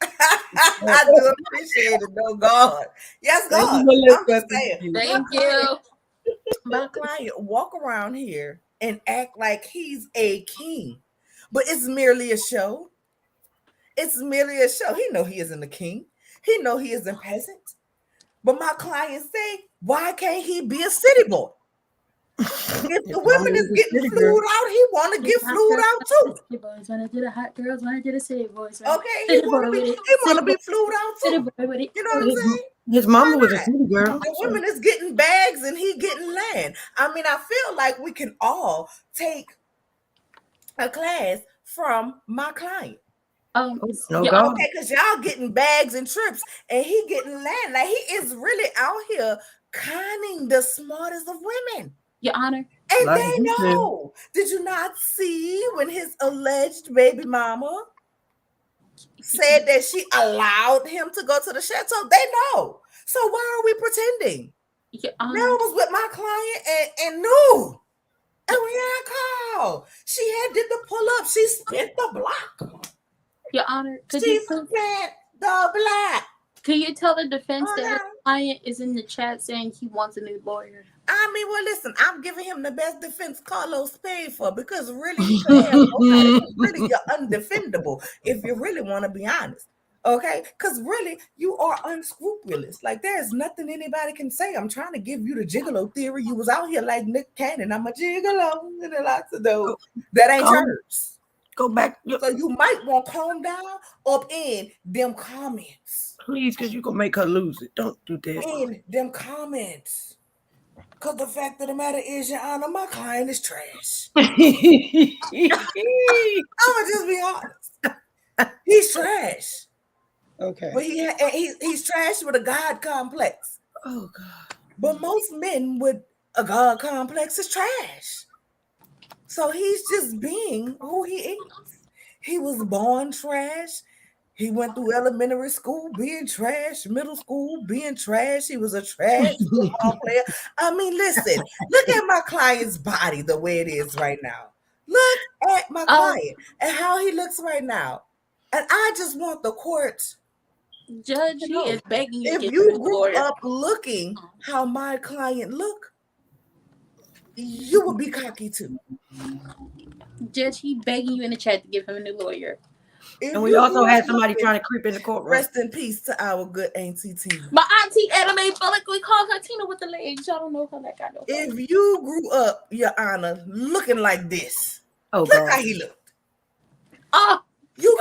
I do appreciate it. No, God. Yes,
Thank
God.
you, Melissa.
I'm just
Thank
saying.
you.
Thank you.
My client walk around here and act like he's a king, but it's merely a show. It's merely a show. He know he isn't a king. He know he isn't peasant. But my client say, why can't he be a city boy? If the women is getting flued out, he want to get flued out too.
City boys wanna do the hot girls, wanna do the city boys.
Okay, he want to be flued out
City
too.
boy with it.
You know what I'm saying?
His mama was a city girl.
The women is getting bags and he getting land. I mean, I feel like we can all take a class from my client.
No
yeah,
God.
Okay, because y'all getting bags and trips and he getting land. Like he is really out here conning the smartest of women.
Your Honor.
And
Like
they
you said.
know. Did you not see when his alleged baby mama said that she allowed him to go to the chateau? They know. So why are we pretending?
Your
Mel
Honor.
was with my client and knew. And we had called. She had did the pull up. She spent the block.
Your Honor. Could
She
you
spent the block.
Could you tell the defense
Oh,
that his
no.
client is in the chat saying he wants a new lawyer?
I mean, well, listen, I'm giving him the best defense Carlos paid for because really, you could have nobody. Really, you're undefendable if you really want to be honest. Okay, because really, you are unscrupulous. Like there's nothing anybody can say. I'm trying to give you the gigolo theory. You was out here like Nick Cannon. I'm a gigolo, and there lots of those. That ain't yours.
Go back.
So you might want to calm down up in them comments.
Please, because you're going to make her lose it. Don't do that.
In them comments. Because the fact of the matter is, Your Honor, my client is trash. I'm going to just be honest. He's trash.
Okay.
But he's trash with a God complex.
Oh, God.
But most men with a God complex is trash. So he's just being who he is. He was born trash. He went through elementary school being trash, middle school being trash. He was a trash football player. I mean, listen, look at my client's body the way it is right now. Look at my client and how he looks right now. And I just want the court
Judge, he is begging you to
If
get him
you
a
grew
lawyer.
up looking how my client look, you would be cocky too.
Judge, he begging you in the chat to give him a new lawyer.
If
And we
you
also
grew
had
up
somebody
looking,
trying to creep in the courtroom.
rest in peace to our good Auntie Tina.
My auntie Anime felt like we called her Tina with the legs. Y'all don't know how that got no.
If you grew up, Your Honor, looking like this,
Oh,
look
God.
how he looked.
Oh,
You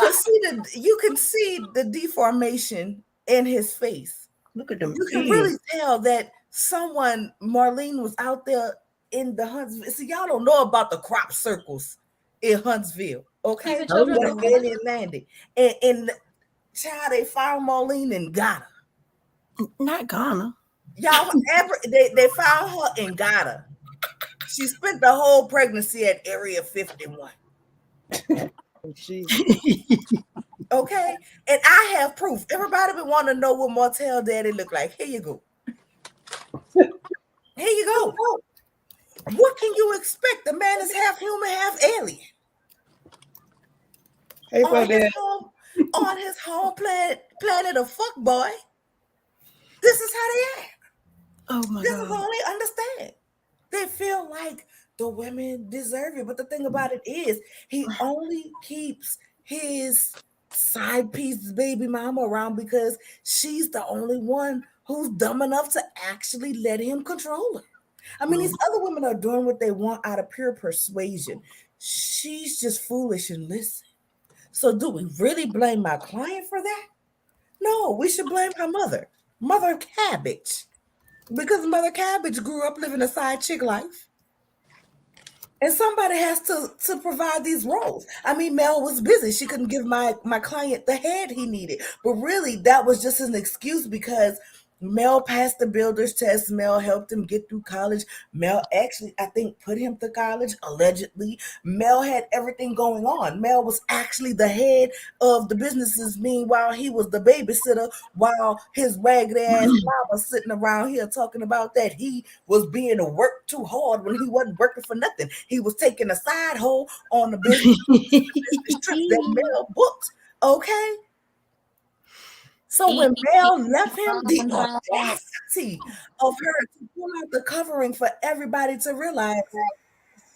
can see the deformation in his face.
Look at them.
You can really tell that Marlene was out there in the Huntsville. See, y'all don't know about the crop circles in Huntsville, okay?
He's a children's
Or
author.
in Landing. And child, they found Marlene in Ghana.
Not Ghana.
Y'all they found her and got her. She spent the whole pregnancy at Area 51. Okay, and I have proof. Everybody would want to know what Martell daddy looked like. Here you go. Here you go. What can you expect? The man is half human, half alien.
Hey,
On his home planet of fuck boy. This is how they act.
Oh my
This
God.
is all they understand. They feel like the women deserve it. But the thing about it is, he only keeps his side piece baby mama around because she's the only one who's dumb enough to actually let him control her. I mean, these other women are doing what they want out of pure persuasion. She's just foolish and listen. So do we really blame my client for that? No, we should blame her mother, Mother Cabbage. Because Mother Cabbage grew up living a side chick life. And somebody has to provide these roles. I mean, Mel was busy. She couldn't give my client the head he needed. But really, that was just an excuse because Mel passed the builder's test. Mel helped him get through college. Mel actually, I think, put him to college, allegedly. Mel had everything going on. Mel was actually the head of the businesses. Meanwhile, he was the babysitter while his ragged ass mama sitting around here talking about that he was being worked too hard when he wasn't working for nothing. He was taking a side hole on the business trip that Mel booked. Okay? So when Mel left him, the audacity of her to pull out the covering for everybody to realize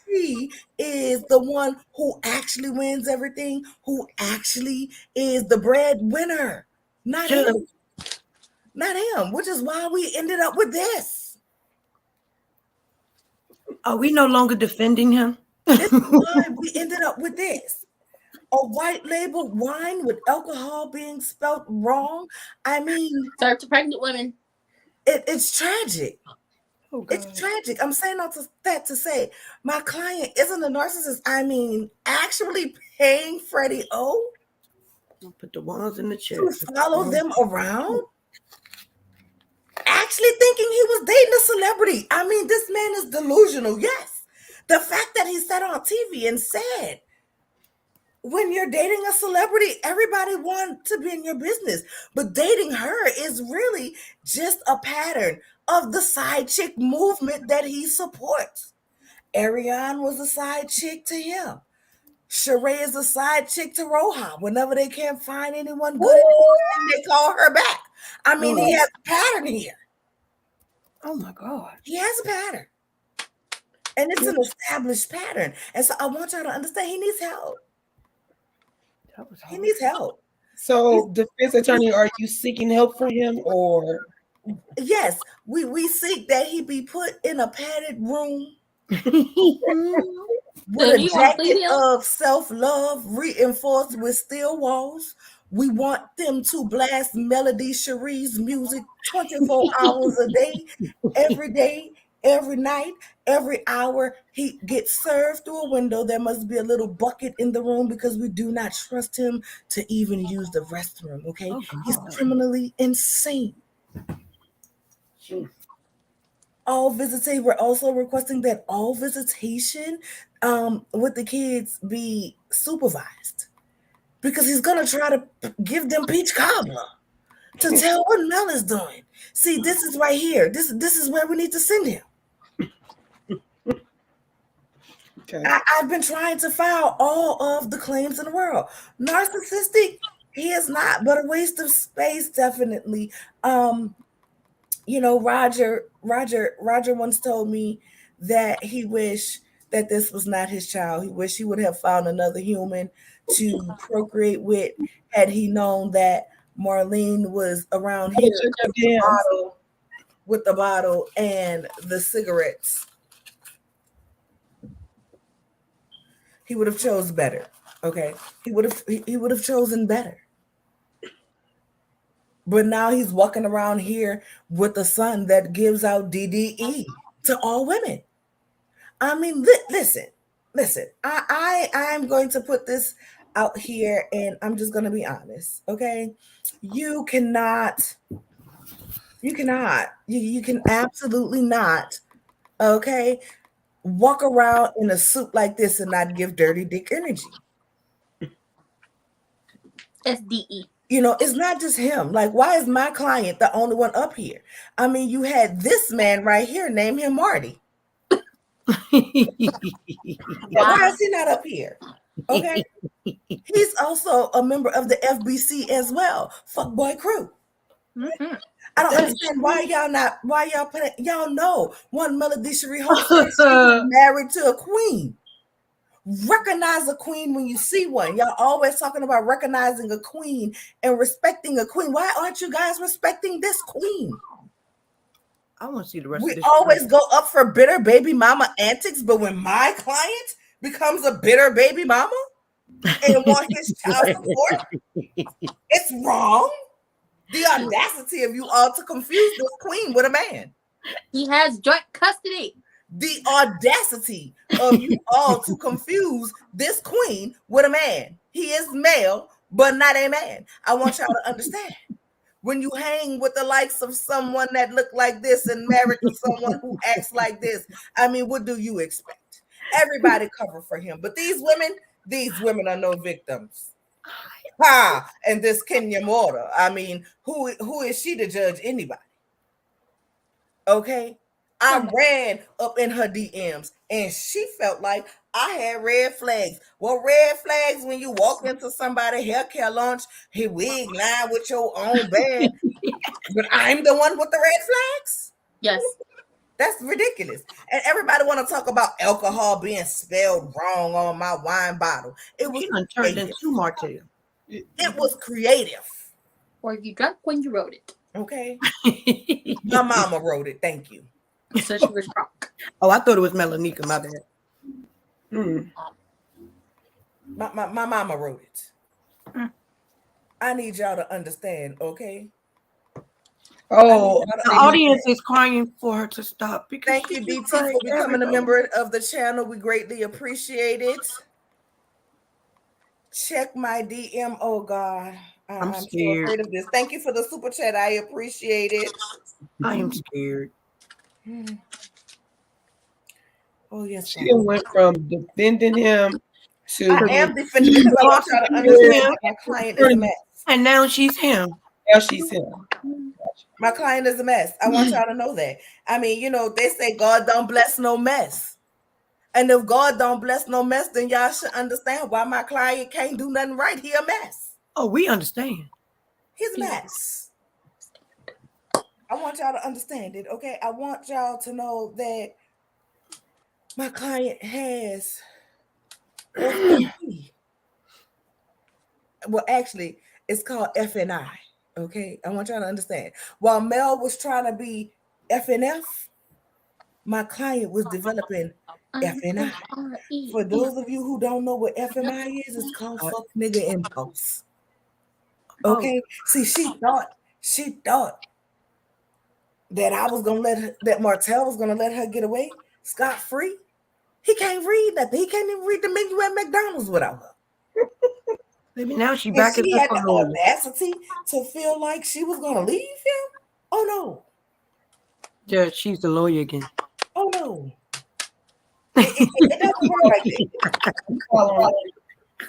she is the one who actually wins everything, who actually is the breadwinner, not him. Not him, which is why we ended up with this.
Are we no longer defending him?
This is why we ended up with this. A white label wine with alcohol being spelled wrong. I mean,
served to pregnant women.
It's tragic.
Oh,
it's tragic. I'm saying all that to say my client isn't a narcissist. I mean, actually paying Freddie O.
I'll put the ones in the chat
to follow them around. Actually thinking he was dating a celebrity. I mean, this man is delusional. Yes. The fact that he sat on TV and said, when you're dating a celebrity, everybody wants to be in your business. But dating her is really just a pattern of the side chick movement that he supports. Ariane was a side chick to him. Sheree is a side chick to Rohan. Whenever they can't find anyone good enough, they call her back. I mean, he has a pattern here.
Oh my God.
He has a pattern. And it's an established pattern. And so I want y'all to understand he needs help. He needs help.
So, defense attorney, are you seeking help for him or?
Yes, we seek that he be put in a padded room with a jacket of self-love reinforced with steel walls. We want them to blast Melody Cherie's music 24 hours a day, every night, every hour. He gets served through a window. There must be a little bucket in the room because we do not trust him to even use the restroom, okay? He's criminally insane. We're also requesting that all visitation with the kids be supervised because he's going to try to give them peach cobbler to tell what Mel is doing. See, this is right here. This is where we need to send him. Okay. I've been trying to file all of the claims in the world. Narcissistic, He is not, but a waste of space, definitely. Roger once told me that he wished that this was not his child. He wished he would have found another human to procreate with had he known that Marlene was around
I'ma
here
check your DMs.
with the bottle and the cigarettes. He would have chose better. Okay. He would have chosen better. But now he's walking around here with a son that gives out DDE to all women. I mean, listen. I'm going to put this out here, and I'm just going to be honest. Okay, you can absolutely not. Okay, walk around in a suit like this and not give dirty dick energy.
SDE.
It's not just him. Like, why is my client the only one up here? I mean, you had this man right here, name him Marty. Why is he not up here? Okay. He's also a member of the FBC as well. Fuckboy crew.
Mm-hmm.
I don't understand why y'all putting, y'all know one Melody Cherie Hope said she was married to a queen. Recognize a queen when you see one. Y'all always talking about recognizing a queen and respecting a queen. Why aren't you guys respecting this queen?
I want to see the rest
We
of this.
always go up for bitter baby mama antics, but when my client becomes a bitter baby mama and want his child support, it's wrong. The audacity of you all to confuse this queen with a man.
He has joint custody.
The audacity of you all to confuse this queen with a man. He is male, but not a man. I want y'all to understand. When you hang with the likes of someone that look like this and married to someone who acts like this, I mean, what do you expect? Everybody cover for him. But these women are no victims. Ha! And this Kenya Mora. I mean, who is she to judge anybody? Okay? I ran up in her DMs and she felt like I had red flags. Well, red flags when you walk into somebody's hair care launch, hey, wig line with your own band, but I'm the one with the red flags?
Yes.
That's ridiculous. And everybody want to talk about alcohol being spelled wrong on my wine bottle. It was
turned into Martell.
It was creative.
Or you drunk when you wrote it.
Okay. My mama wrote it. Thank you.
So she was drunk.
Oh, I thought it was Melanika, my bad.
My mama wrote it. I need y'all to understand, okay?
Oh,
the audience is crying for her to stop.
Thank you, DT, for becoming a member of the channel. We greatly appreciate it. Check my DM. Oh, God. I'm so afraid of this. Thank you for the super chat. I appreciate it.
I am scared.
Oh, yes.
She went from defending him to.
I am defending because I want y'all to understand my client is a mess.
And now she's him.
Now she's him.
My client is a mess. I want y'all to know that. I mean, they say God don't bless no mess. And if God don't bless no mess, then y'all should understand why my client can't do nothing right. He a mess.
Oh, we understand.
He's a mess. I want y'all to understand it, okay? I want y'all to know that my client has FNI. Well, actually, it's called FNI, okay? I want y'all to understand. While Mel was trying to be FNF, my client was developing FNI. For those of you who don't know what FMI is, it's called fuck nigga impulse. Okay? See, she thought that I was gonna that Martell was gonna let her get away scot-free. He can't read nothing. He can't even read the menu at McDonald's without her.
Maybe now she back at
she had the audacity to feel like she was gonna leave him. Oh no.
Yeah, she's the lawyer again.
Oh no. It doesn't work like that.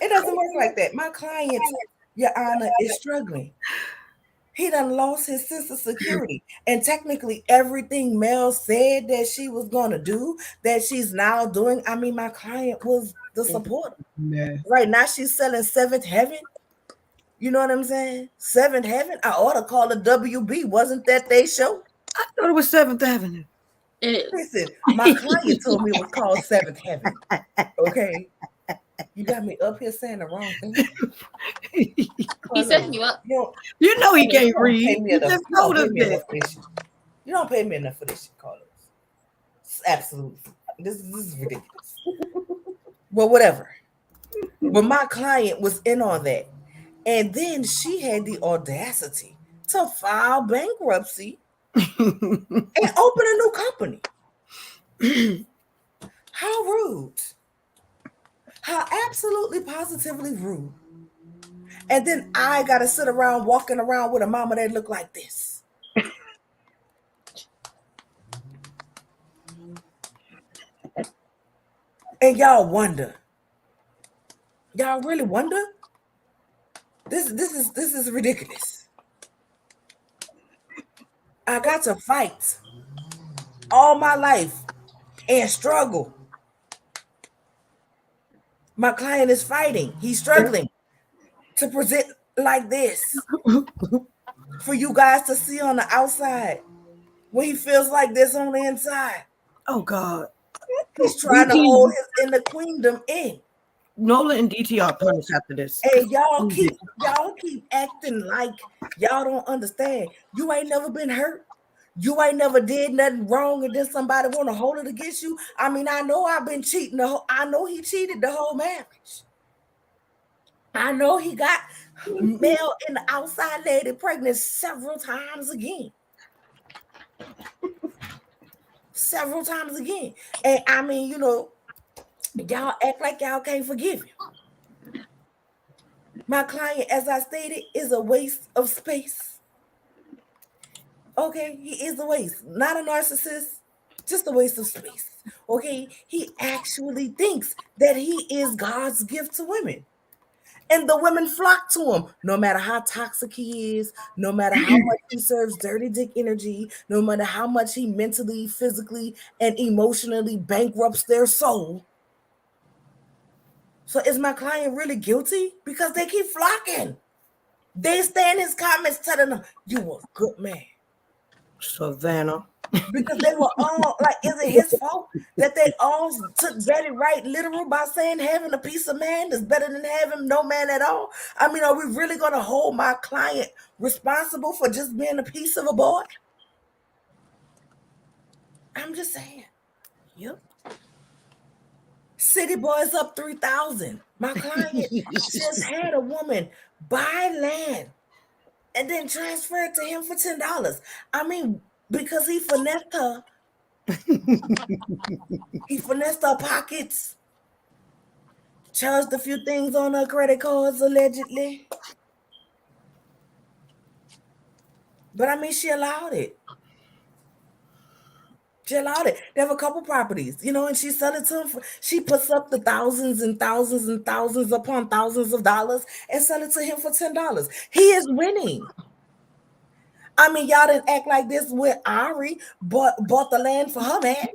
It doesn't work like that. My client, Your Honor, is struggling. He done lost his sense of security. And technically everything Mel said that she was going to do, that she's now doing, I mean, my client was the supporter.
Yes.
Right now she's selling Seventh Heaven. You know what I'm saying? Seventh Heaven. I ought to call it WB. Wasn't that they show?
I thought it was 7th Avenue.
It is.
Listen, my client told me it was called Seventh Heaven. Okay. You got me up here saying the wrong thing.
He's setting you up.
You know he
you
can't
don't
read.
pay me
You
enough.
just
You don't
told
pay
us
me
that.
enough for this shit. You don't pay me enough for this shit, Carlos. Absolutely. This is ridiculous. Well, whatever. But my client was in on that. And then she had the audacity to file bankruptcy and open a new company. How rude. How absolutely positively rude. And then I got to sit around walking around with a mama that look like this. And y'all wonder. Y'all really wonder? This is ridiculous. I got to fight all my life and struggle. My client is fighting. He's struggling to present like this for you guys to see on the outside when he feels like this on the inside.
Oh God.
He's trying to hold his inner queendom in.
Nola and DTR punish after this.
And y'all keep acting like y'all don't understand. You ain't never been hurt. You ain't never did nothing wrong, and then somebody want to hold it against you. I mean, I know I've been cheating. I know he cheated the whole marriage. I know he got male and the outside lady pregnant several times again. Several times again. And I mean, y'all act like y'all can't forgive him. My client, as I stated, is a waste of space. Okay, he is a waste. Not a narcissist, just a waste of space. Okay, he actually thinks that he is God's gift to women. And the women flock to him, no matter how toxic he is, no matter how much he serves dirty dick energy, no matter how much he mentally, physically, and emotionally bankrupts their soul. So is my client really guilty? Because they keep flocking. They stay in his comments telling him, you a good man.
Savannah.
Because they were all like, is it his fault that they all took Betty Wright literal by saying having a piece of man is better than having no man at all? I mean, are we really going to hold my client responsible for just being a piece of a boy? I'm just saying.
Yep.
City Boys up 3,000. My client just had a woman buy land and then transfer it to him for $10. I mean, because he finessed her. He finessed her pockets. Charged a few things on her credit cards, allegedly. But I mean, she allowed it. She allowed it. They have a couple properties, and she sell it to him. She puts up the thousands and thousands and thousands upon thousands of dollars and sell it to him for $10. He is winning. I mean, y'all didn't act like this with Ari bought the land for her man.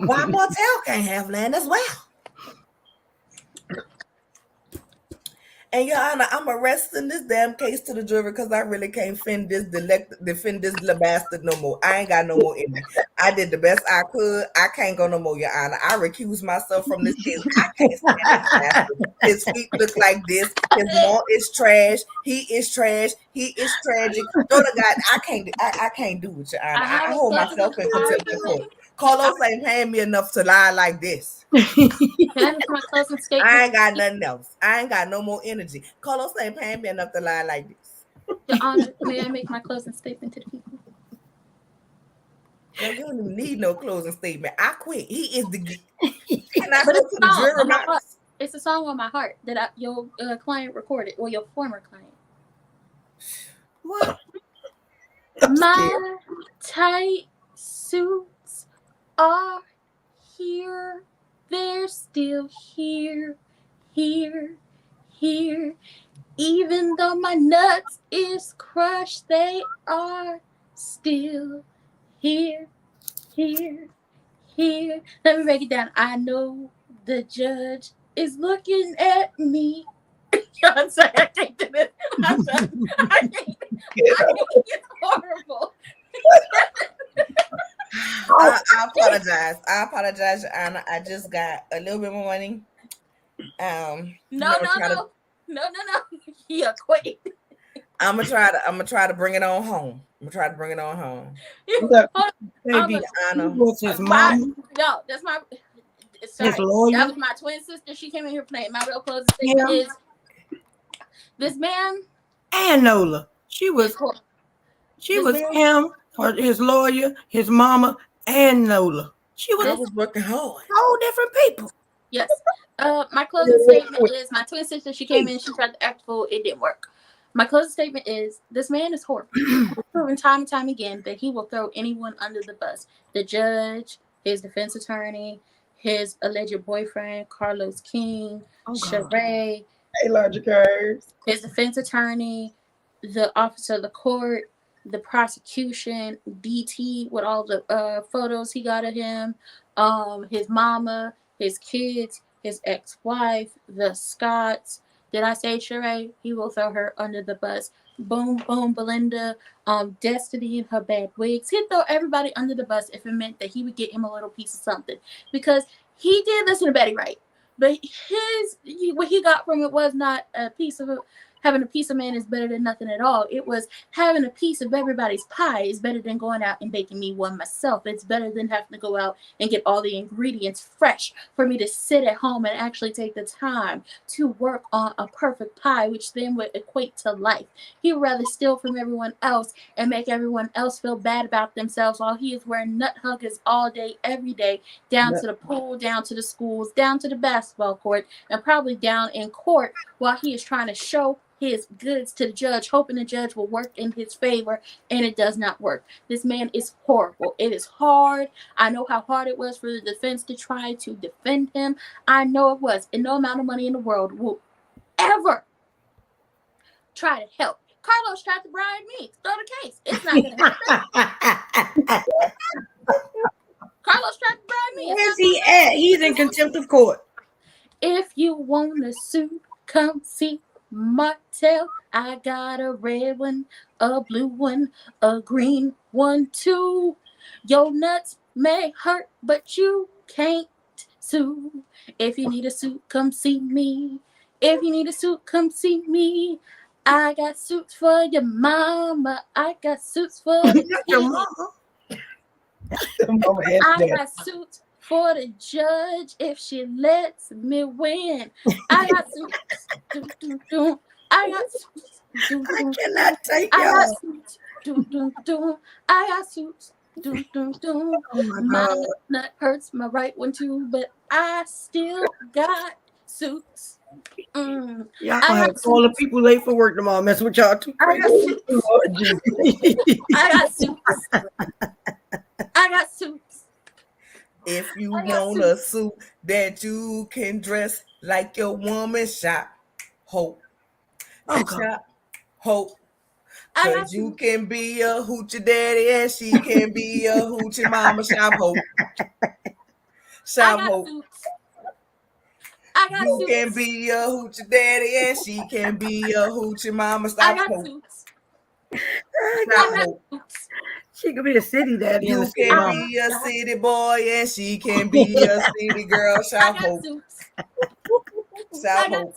Why Martell can't have land as well? And Your Honor, I'm arresting this damn case to the jury because I really can't defend this little bastard no more. I ain't got no more in me. I did the best I could. I can't go no more, Your Honor. I recuse myself from this case. I can't stand this bastard. His feet look like this. His mom is trash. He is trash. He is tragic. No, to God, I can't do it, Your Honor. I hold myself in contempt of court. Carlos ain't paying me enough to lie like this.
Can I make my closing statement?
I ain't got nothing else. I ain't got no more energy. Carlos ain't paying me enough to lie like this.
Your Honor, may I make my closing statement to the people?
Well, you don't even need no closing statement. I quit. He is the. Can I
But
go to the jury box?
It's a song on my heart that your client recorded, or your former client.
What?
My tight suits are here. They're still here. Even though my nuts is crushed, they are still here. Let me break it down. I know the judge is looking at me. I'm sorry, I can't do this. I'm sorry. I think it's horrible.
I apologize. I apologize, Your Honor. I just got a little bit more money.
No. Yeah, quit.
I'm gonna try to bring it on home. I'm gonna try to bring it on home.
Baby,
Your Honor.
was his mom,
No, that's my. Sorry,
his lawyer.
that was my twin sister. She came in here playing. My real closing statement is this man
and Nola. She was him, his lawyer, his mama, and Nola. She
I
was
was working hard.
whole different people.
Yes. My closing statement is my twin sister. She came in. She tried to act full. It didn't work. My closing statement is this man is horrible. He's proven time and time again that he will throw anyone under the bus. The judge, his defense attorney, his alleged boyfriend, Carlos King, Sheree,
larger curves.
his defense attorney, the officer of the court, the prosecution, DT with all the photos he got of him, his mama, his kids, his ex-wife, the Scotts. Did I say Sheree? He will throw her under the bus. Boom, boom, Belinda, Destiny and her bad wigs. He'd throw everybody under the bus if it meant that he would get him a little piece of something. Because he did listen to Betty Wright. But what he got from it was not a piece of having a piece of man is better than nothing at all. It was having a piece of everybody's pie is better than going out and baking me one myself. It's better than having to go out and get all the ingredients fresh for me to sit at home and actually take the time to work on a perfect pie, which then would equate to life. He would rather steal from everyone else and make everyone else feel bad about themselves while he is wearing nut huggers all day, every day, down to the pool, down to the schools, down to the basketball court, and probably down in court while he is trying to show his goods to the judge, hoping the judge will work in his favor, and it does not work. This man is horrible. It is hard. I know how hard it was for the defense to try to defend him. I know it was. And no amount of money in the world will ever try to help. Carlos tried to bribe me to throw the case. It's not going to happen. Carlos tried to bribe me.
Where's he at? He's in contempt of court.
If you want a suit, come see Martell. I got a red one, a blue one, a green one too. Your nuts may hurt, but you can't sue. If you need a suit, come see me. If you need a suit, come see me. I got suits for your mama. I got suits for
your mama.
I got suits for the judge if she lets me win. I got suits. I got suits.
I cannot take
I
y'all.
got suits. I got suits.
Oh my
My
God.
nut hurts, my right one too, but I still got suits.
Y'all gonna have all the people late for work tomorrow. Mess with y'all too.
I got suits. I got suits. I got suits.
If you want a suit that you can dress like your woman, shop Hope. Shop Hope. Cause you can be a hoochie daddy and she can be a hoochie mama. Shop Hope. Shop Hope.
I got
you
suits.
can be a hoochie daddy and she can be a hoochie mama.
I got
Hope.
suits.
Shop Hope.
She could be a city daddy.
You can be a city boy and she can be a city girl. Shop Hope. Shop Hope.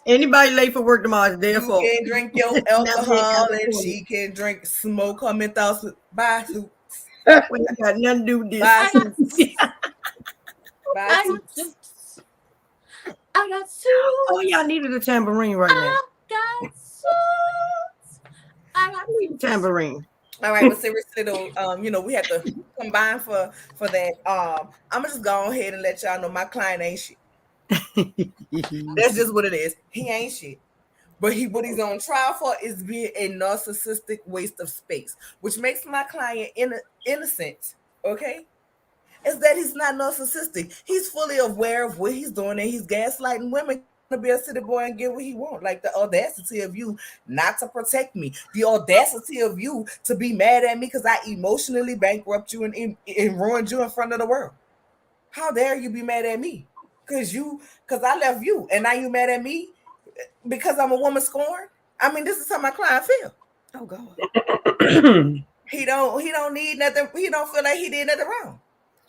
Anybody late for work tomorrow is their fault.
You can drink your alcohol and she can drink smoke her menthols by suits.
We got nothing to do with this.
By suits.
I got suits. I got suits.
Oh, y'all needed a tambourine right now.
I got suits. I got suits.
Tambourine.
All right, but seriously though, we have to combine for that. I'm gonna just go ahead and let y'all know my client ain't shit. That's just what it is. He ain't shit. But what he's on trial for is being a narcissistic waste of space, which makes my client innocent. Okay, is that he's not narcissistic. He's fully aware of what he's doing, and he's gaslighting women to be a city boy and get what he wants. Like the audacity of you not to protect me, the audacity of you to be mad at me because I emotionally bankrupt you and ruined you in front of the world. How dare you be mad at me? Because I left you and now you mad at me? because I'm a woman scorned. I mean, this is how my client feel.
Oh God.
He don't need nothing. He don't feel like he did nothing wrong.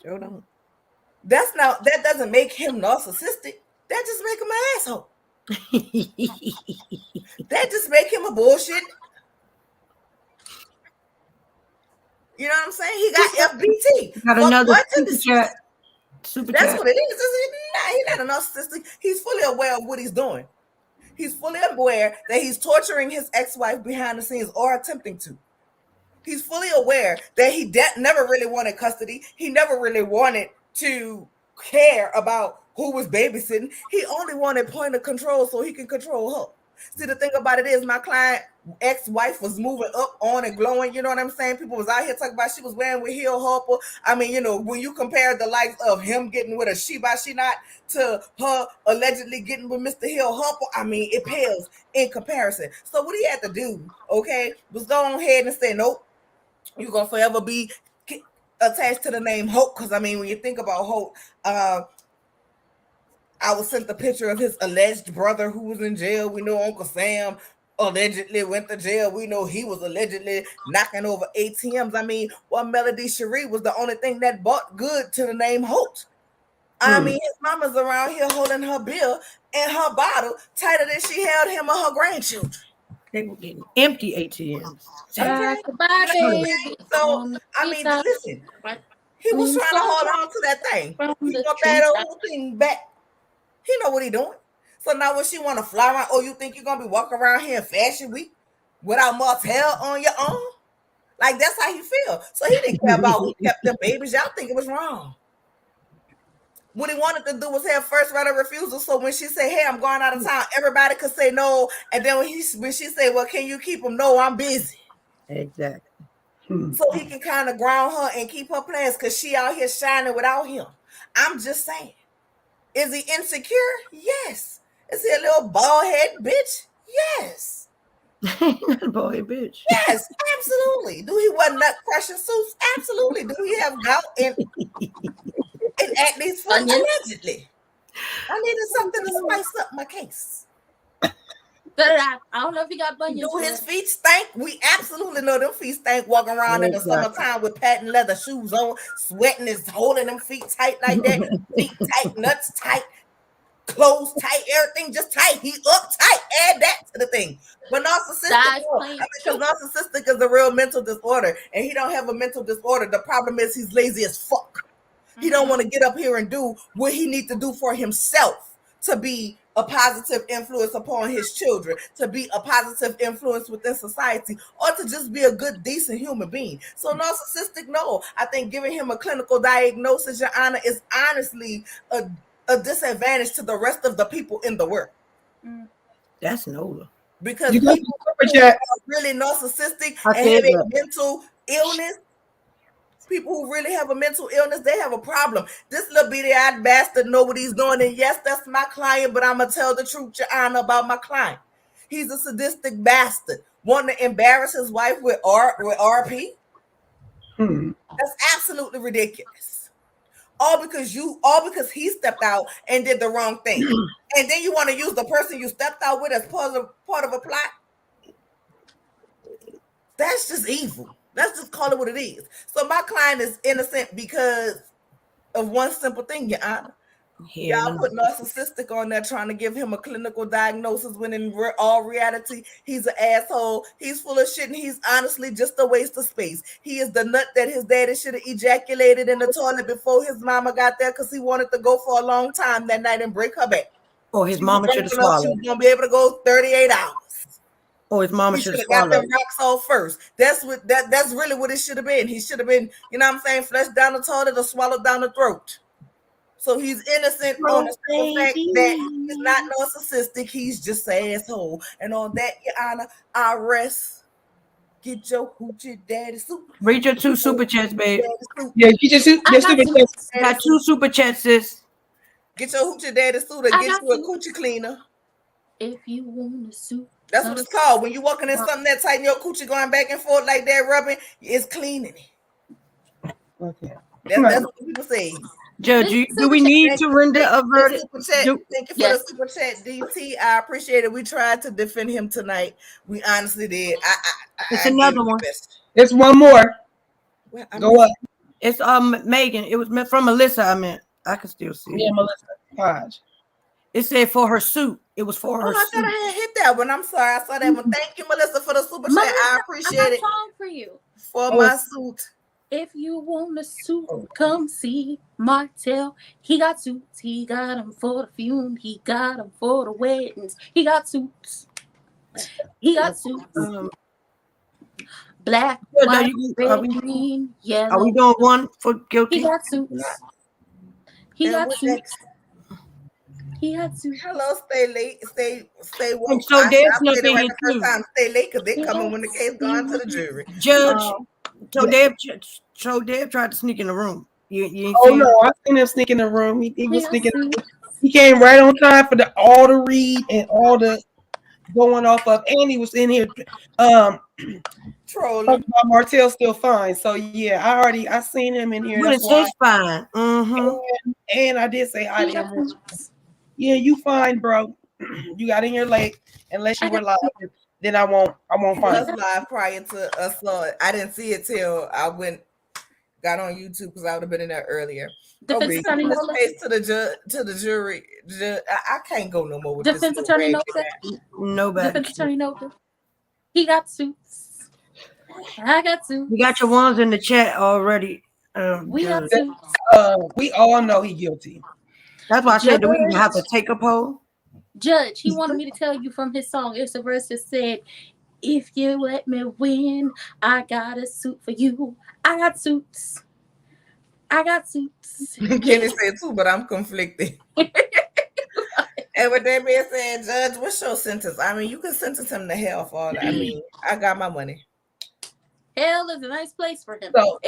Sure don't.
That doesn't make him narcissistic. That just make him an asshole. That just make him a bullshit. You know what I'm saying? He got FBT.
Got another super chat.
That's what it is. He's not a narcissistic. He's fully aware of what he's doing. He's fully aware that he's torturing his ex-wife behind the scenes or attempting to. He's fully aware that he never really wanted custody. He never really wanted to care about who was babysitting. He only wanted point of control so he can control her. See, the thing about it is my client ex-wife was moving up on and glowing. You know what I'm saying? People was out here talking about she was wearing with heel hopper. I mean, you know, when you compare the likes of him getting with a she not to her allegedly getting with Mr. Hill Hopper, I mean, it pales in comparison. So what he had to do, okay, was go on ahead and say, nope, you're going to forever be attached to the name Hope. Because, I mean, when you think about Hope, I was sent the picture of his alleged brother who was in jail. We know Uncle Sam allegedly went to jail. We know he was allegedly knocking over ATMs. I mean, Melody Cherie was the only thing that bought good to the name Hope. I mean, his mama's around here holding her bill and her bottle tighter than she held him or her grandchildren.
They were getting empty ATMs.
Goodbye, baby.
So, I mean, listen, he was trying to hold on to that thing. He want that old thing back. He know what he doing. So now when she want to fly around, oh, you think you're going to be walking around here in Fashion Week without Martell on your own? Like, that's how he feel. So he didn't care about who kept them babies. Y'all think it was wrong. What he wanted to do was have first right of refusal. So when she say, hey, I'm going out of town, everybody could say no. And then when she say, well, can you keep them? No, I'm busy.
Exactly.
So he can kind of ground her and keep her plans because she out here shining without him. I'm just saying. Is he insecure? Yes. Is he a little bald head bitch? Yes.
Boy, bitch.
Yes, absolutely. Do he wear nut crushing suits? Absolutely. Do he have gout and at least for allegedly? I needed something to spice up my case.
I don't know if he got bunions.
Do his feet stink? We absolutely know them feet stink walking around in the summertime with patent leather shoes on, sweating is holding them feet tight like that. Feet tight, nuts tight, clothes tight, everything just tight. He uptight. Add that to the thing. But narcissistic, because narcissistic is a real mental disorder, and he don't have a mental disorder. The problem is he's lazy as fuck. He don't want to get up here and do what he needs to do for himself to be a positive influence upon his children, to be a positive influence within society, or to just be a good, decent human being. So narcissistic, no. I think giving him a clinical diagnosis, Your Honor, is honestly a disadvantage to the rest of the people in the world.
That's Nola.
Because people who are really narcissistic and have a mental illness, people who really have a mental illness, they have a problem. This little bitty-eyed bastard know what he's doing, and yes, that's my client, but I'm going to tell the truth, Your Honor, about my client. He's a sadistic bastard, wanting to embarrass his wife with RP. That's absolutely ridiculous. All because he stepped out and did the wrong thing. And then you want to use the person you stepped out with as part of a plot? That's just evil. Let's just call it what it is. So my client is innocent because of one simple thing, Your Honor. Y'all put narcissistic on there trying to give him a clinical diagnosis when in all reality, he's an asshole. He's full of shit and he's honestly just a waste of space. He is the nut that his daddy should have ejaculated in the toilet before his mama got there because he wanted to go for a long time that night and break her back.
Or his mama should have swallowed.
She was going to be able to go 38 hours.
Or his mama should have
got them rocks off first. That's really what it should have been. He should have been, you know what I'm saying, flushed down the toilet or swallowed down the throat. So he's innocent on the simple fact that he's not narcissistic. He's just an asshole. And on that, Your Honor, I rest. Get your hoochie daddy suit.
Read your 2 super chats, babe.
Yeah, you just your super chats.
Got 2 super chats, sis.
Get your hoochie daddy suit or get you a coochie cleaner.
If you want a suit.
That's what it's called. When you're walking in something that tight and your coochie going back and forth like that, rubbing, it's cleaning it.
Okay.
That's what people say.
Judge, do we need to render a verdict?
Thank you for the super chat, DT. I appreciate it. We tried to defend him tonight. We honestly did.
It's another one.
It's one more. Go up.
It's Megan. It was from Melissa. I can still see.
Yeah, Melissa Hodge.
It said for her suit. It was for her
suit. I thought I had hit that one. I'm sorry. I saw that one. Thank you, Melissa, for the super chat. I appreciate it.
Song for you.
For my suit.
If you want a suit, come see Martell. He got suits. He got them for the fume. He got them for the weddings. He got suits. He got suits. Black, white, red, green, yellow.
Are we doing one for guilty?
He got suits. He got suits. He had suits.
Hello, stay late. Stay woke.
And so Deb's not being here too.
Stay late because they coming when the case gone to the jury.
Judge. So Deb tried to sneak in the room. You
no, I seen him sneak in the room. He was sneaking. He came right on time for all the read and all the going off of, and he was in here trolling. Martell's still fine. So yeah, I seen him in here.
But it's just fine.
And I did say hi to him. Yeah, you fine, bro. You got in here late. Unless you were live, then I won't find
us live prior to us. I didn't see it till I got on YouTube because I would have been in there earlier.
Defense attorney
to the jury. I can't go no more with
defense attorney
Nobody.
Defense attorney Nova. He got suits. I got suits.
You got your ones in the chat already.
We got suits.
We all know he's guilty.
That's why I said, do we even have to take a poll?
Judge, he wanted me to tell you from his song. It's a verse that said, if you let me win, I got a suit for you. I got suits. I got suits.
Kenny said too, but I'm conflicted. And with that being said, Judge, what's your sentence? I mean, you can sentence him to hell for all that. I mean, I got my money.
Hell is a nice place for him.
So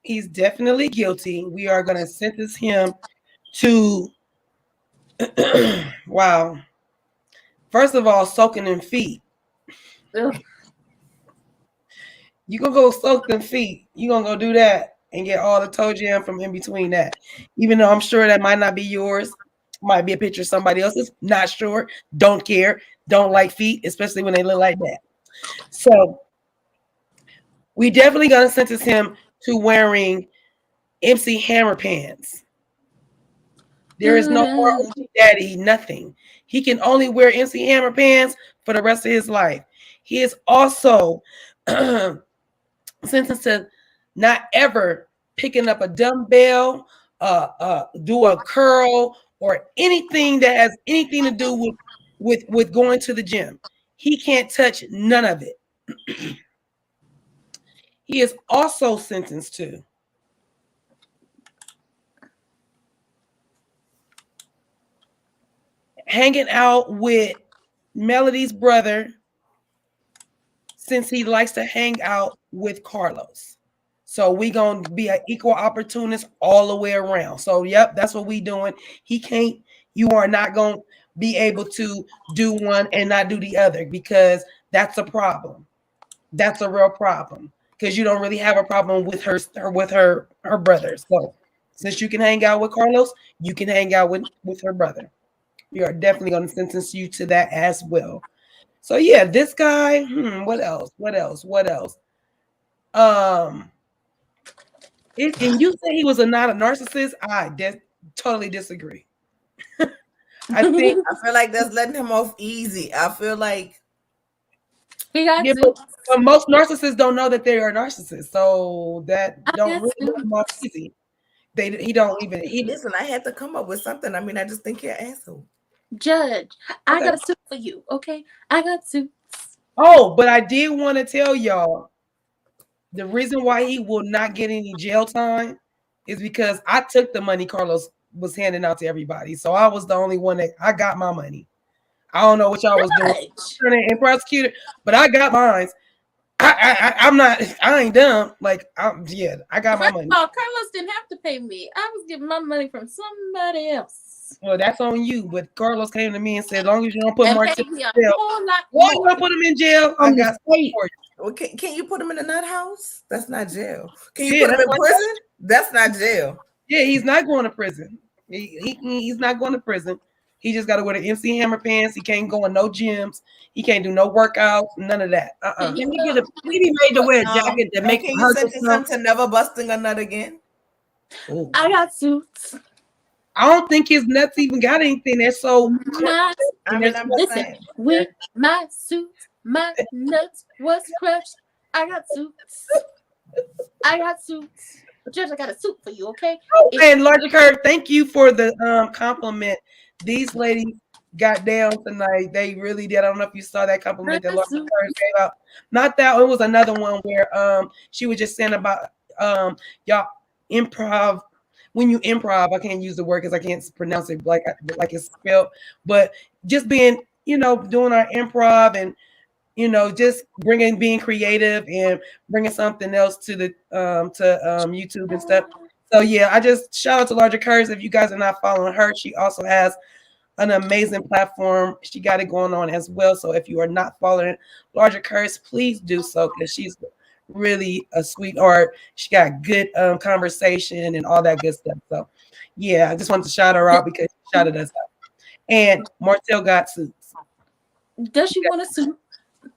he's definitely guilty. We are going to sentence him to wow. First of all, soaking in feet.
Ugh.
You gonna go soak them feet. You gonna go do that and get all the toe jam from in between that. Even though I'm sure that might not be yours, might be a picture of somebody else's. Not sure. Don't care. Don't like feet, especially when they look like that. So we definitely gonna sentence him to wearing MC Hammer pants. There is no more Hoochie Daddy, nothing. He can only wear MC Hammer pants for the rest of his life. He is also sentenced to not ever picking up a dumbbell, do a curl, or anything that has anything to do with going to the gym. He can't touch none of it. He is also sentenced to hanging out with Melody's brother, since he likes to hang out with Carlos. So we gonna be an equal opportunist all the way around. So yep, that's what we doing. You are not gonna be able to do one and not do the other, because that's a problem. That's a real problem, because you don't really have a problem with her brother. So since you can hang out with Carlos, you can hang out with her brother. We are definitely going to sentence you to that as well. So yeah, this guy. What else? And you say he was not a narcissist. I totally disagree. I feel
like that's letting him off easy. I feel like
he got
but most narcissists don't know that they are narcissists, so that don't really let him off easy. Listen,
I had to come up with something. I mean, I just think you're an asshole.
Judge, I got a suit for you, okay? I got suits.
Oh, but I did want to tell y'all the reason why he will not get any jail time is because I took the money Carlos was handing out to everybody. So I was the only one that I got my money. I don't know what y'all was doing and prosecutor, but I got mine. I ain't dumb. I got my money.
Oh, Carlos didn't have to pay me. I was getting my money from somebody else.
Well, that's on you. But Carlos came to me and said, as long as you don't put Martell in jail, why you don't put him in jail? I got space for you.
Well, can you put him in a nut house? That's not jail. Can you put him in prison? That's not jail.
Yeah, he's not going to prison. He's not going to prison. He just got to wear the MC Hammer pants. He can't go in no gyms. He can't do no workouts. None of that.
Can he get a? He be made to wear a jacket that
And
make
can
him
you
hurt
sentence
himself.
him to never busting a nut again?
Ooh.
I got suits.
I don't think his nuts even got anything that's so.
My,
I mean, I'm just
listen,
saying.
with my suits, my nuts was crushed. I got suits. I got suits. Judge, I got a suit for you, okay?
Oh, and Logic Curve, thank you for the compliment. These ladies got down tonight. They really did. I don't know if you saw that compliment that Logic Curve gave out. Not that, it was another one where she was just saying about y'all improv. When you improv, I can't use the word because I can't pronounce it like it's spelled, but just being, doing our improv and just being creative and bringing something else to the YouTube and stuff. So yeah, I just shout out to Larger Curves. If you guys are not following her, she also has an amazing platform. She got it going on as well. So if you are not following Larger Curves, please do so because she's really a sweetheart. She got good conversation and all that good stuff. So yeah, I just wanted to shout her out because she shouted us out. And Martell got suits.
Does she want a suit?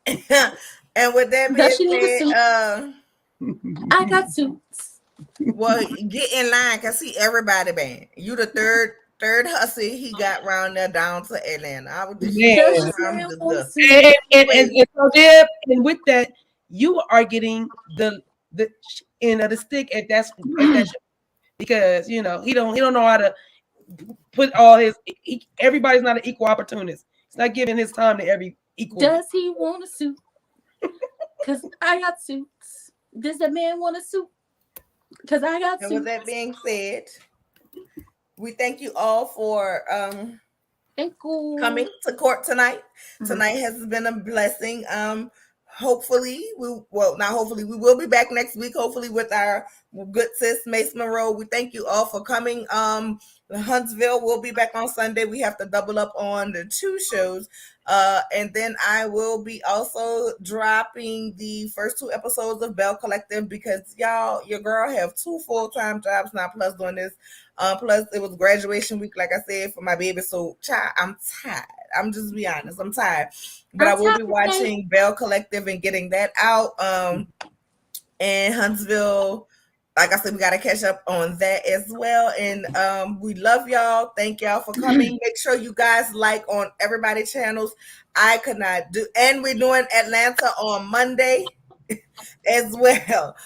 And with that
Does she
being
need a suit?
said,
I got suits.
well, get in line because see everybody banned. You the third hussy he got round there down to Atlanta. I was just,
Does she
I'm
want a
disgusted.
suit?
And so Deb, and with that, you are getting the end of the stick at that show because he don't know how to put all his. Everybody's not an equal opportunist. He's not giving his time to every equal.
Does he want a suit? Because I got suits. Does the man want a suit? Because I got
And
suits.
with that being said, we thank you all for
Thank you.
coming to court tonight. Tonight has been a blessing. Hopefully we will be back next week, hopefully with our good sis Mace Monroe. We thank you all for coming. Huntsville will be back on Sunday. We have to double up on the 2 shows. And then I will be also dropping the first 2 episodes of Bell Collective because y'all, your girl have 2 full-time jobs now plus doing this. Plus it was graduation week, like I said, for my baby. So child, I'm tired. I'm just be honest, I'm tired. But I will be watching Bell Collective and getting that out. And Huntsville, like I said, we got to catch up on that as well. And we love y'all. Thank y'all for coming. Make sure you guys like on everybody's channels. I could not do, and we're doing Atlanta on Monday as well.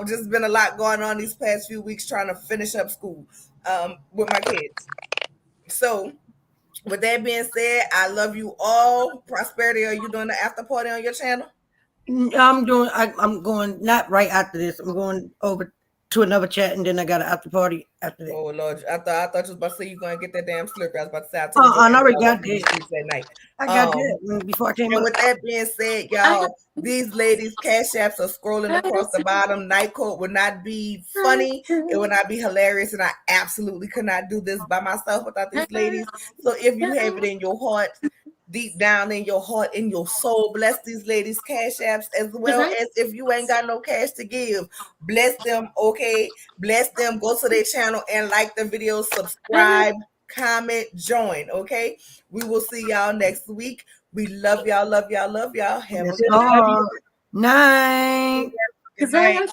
Just been a lot going on these past few weeks trying to finish up school with my kids. So with that being said, I love you all. Prosperity, are you doing the after party on your channel?
I'm going not right after this. I'm going over to another chat and then I got an after party after that.
Oh Lord, I thought you was about to say you gonna get that damn slurpee. I was about to say
I already got that.
that night.
I got that before I came
And
up.
with that being said, y'all, these ladies' cash apps are scrolling across the bottom. Night Court would not be funny. It would not be hilarious. And I absolutely could not do this by myself without these ladies. So if you have it in your heart, deep down in your heart, in your soul, bless these ladies' cash apps as well as if you ain't got no cash to give. Bless them, okay? Bless them. Go to their channel and like the video, subscribe, comment, join, okay? We will see y'all next week. We love y'all, love y'all, love y'all. Have a good
night.
Good night.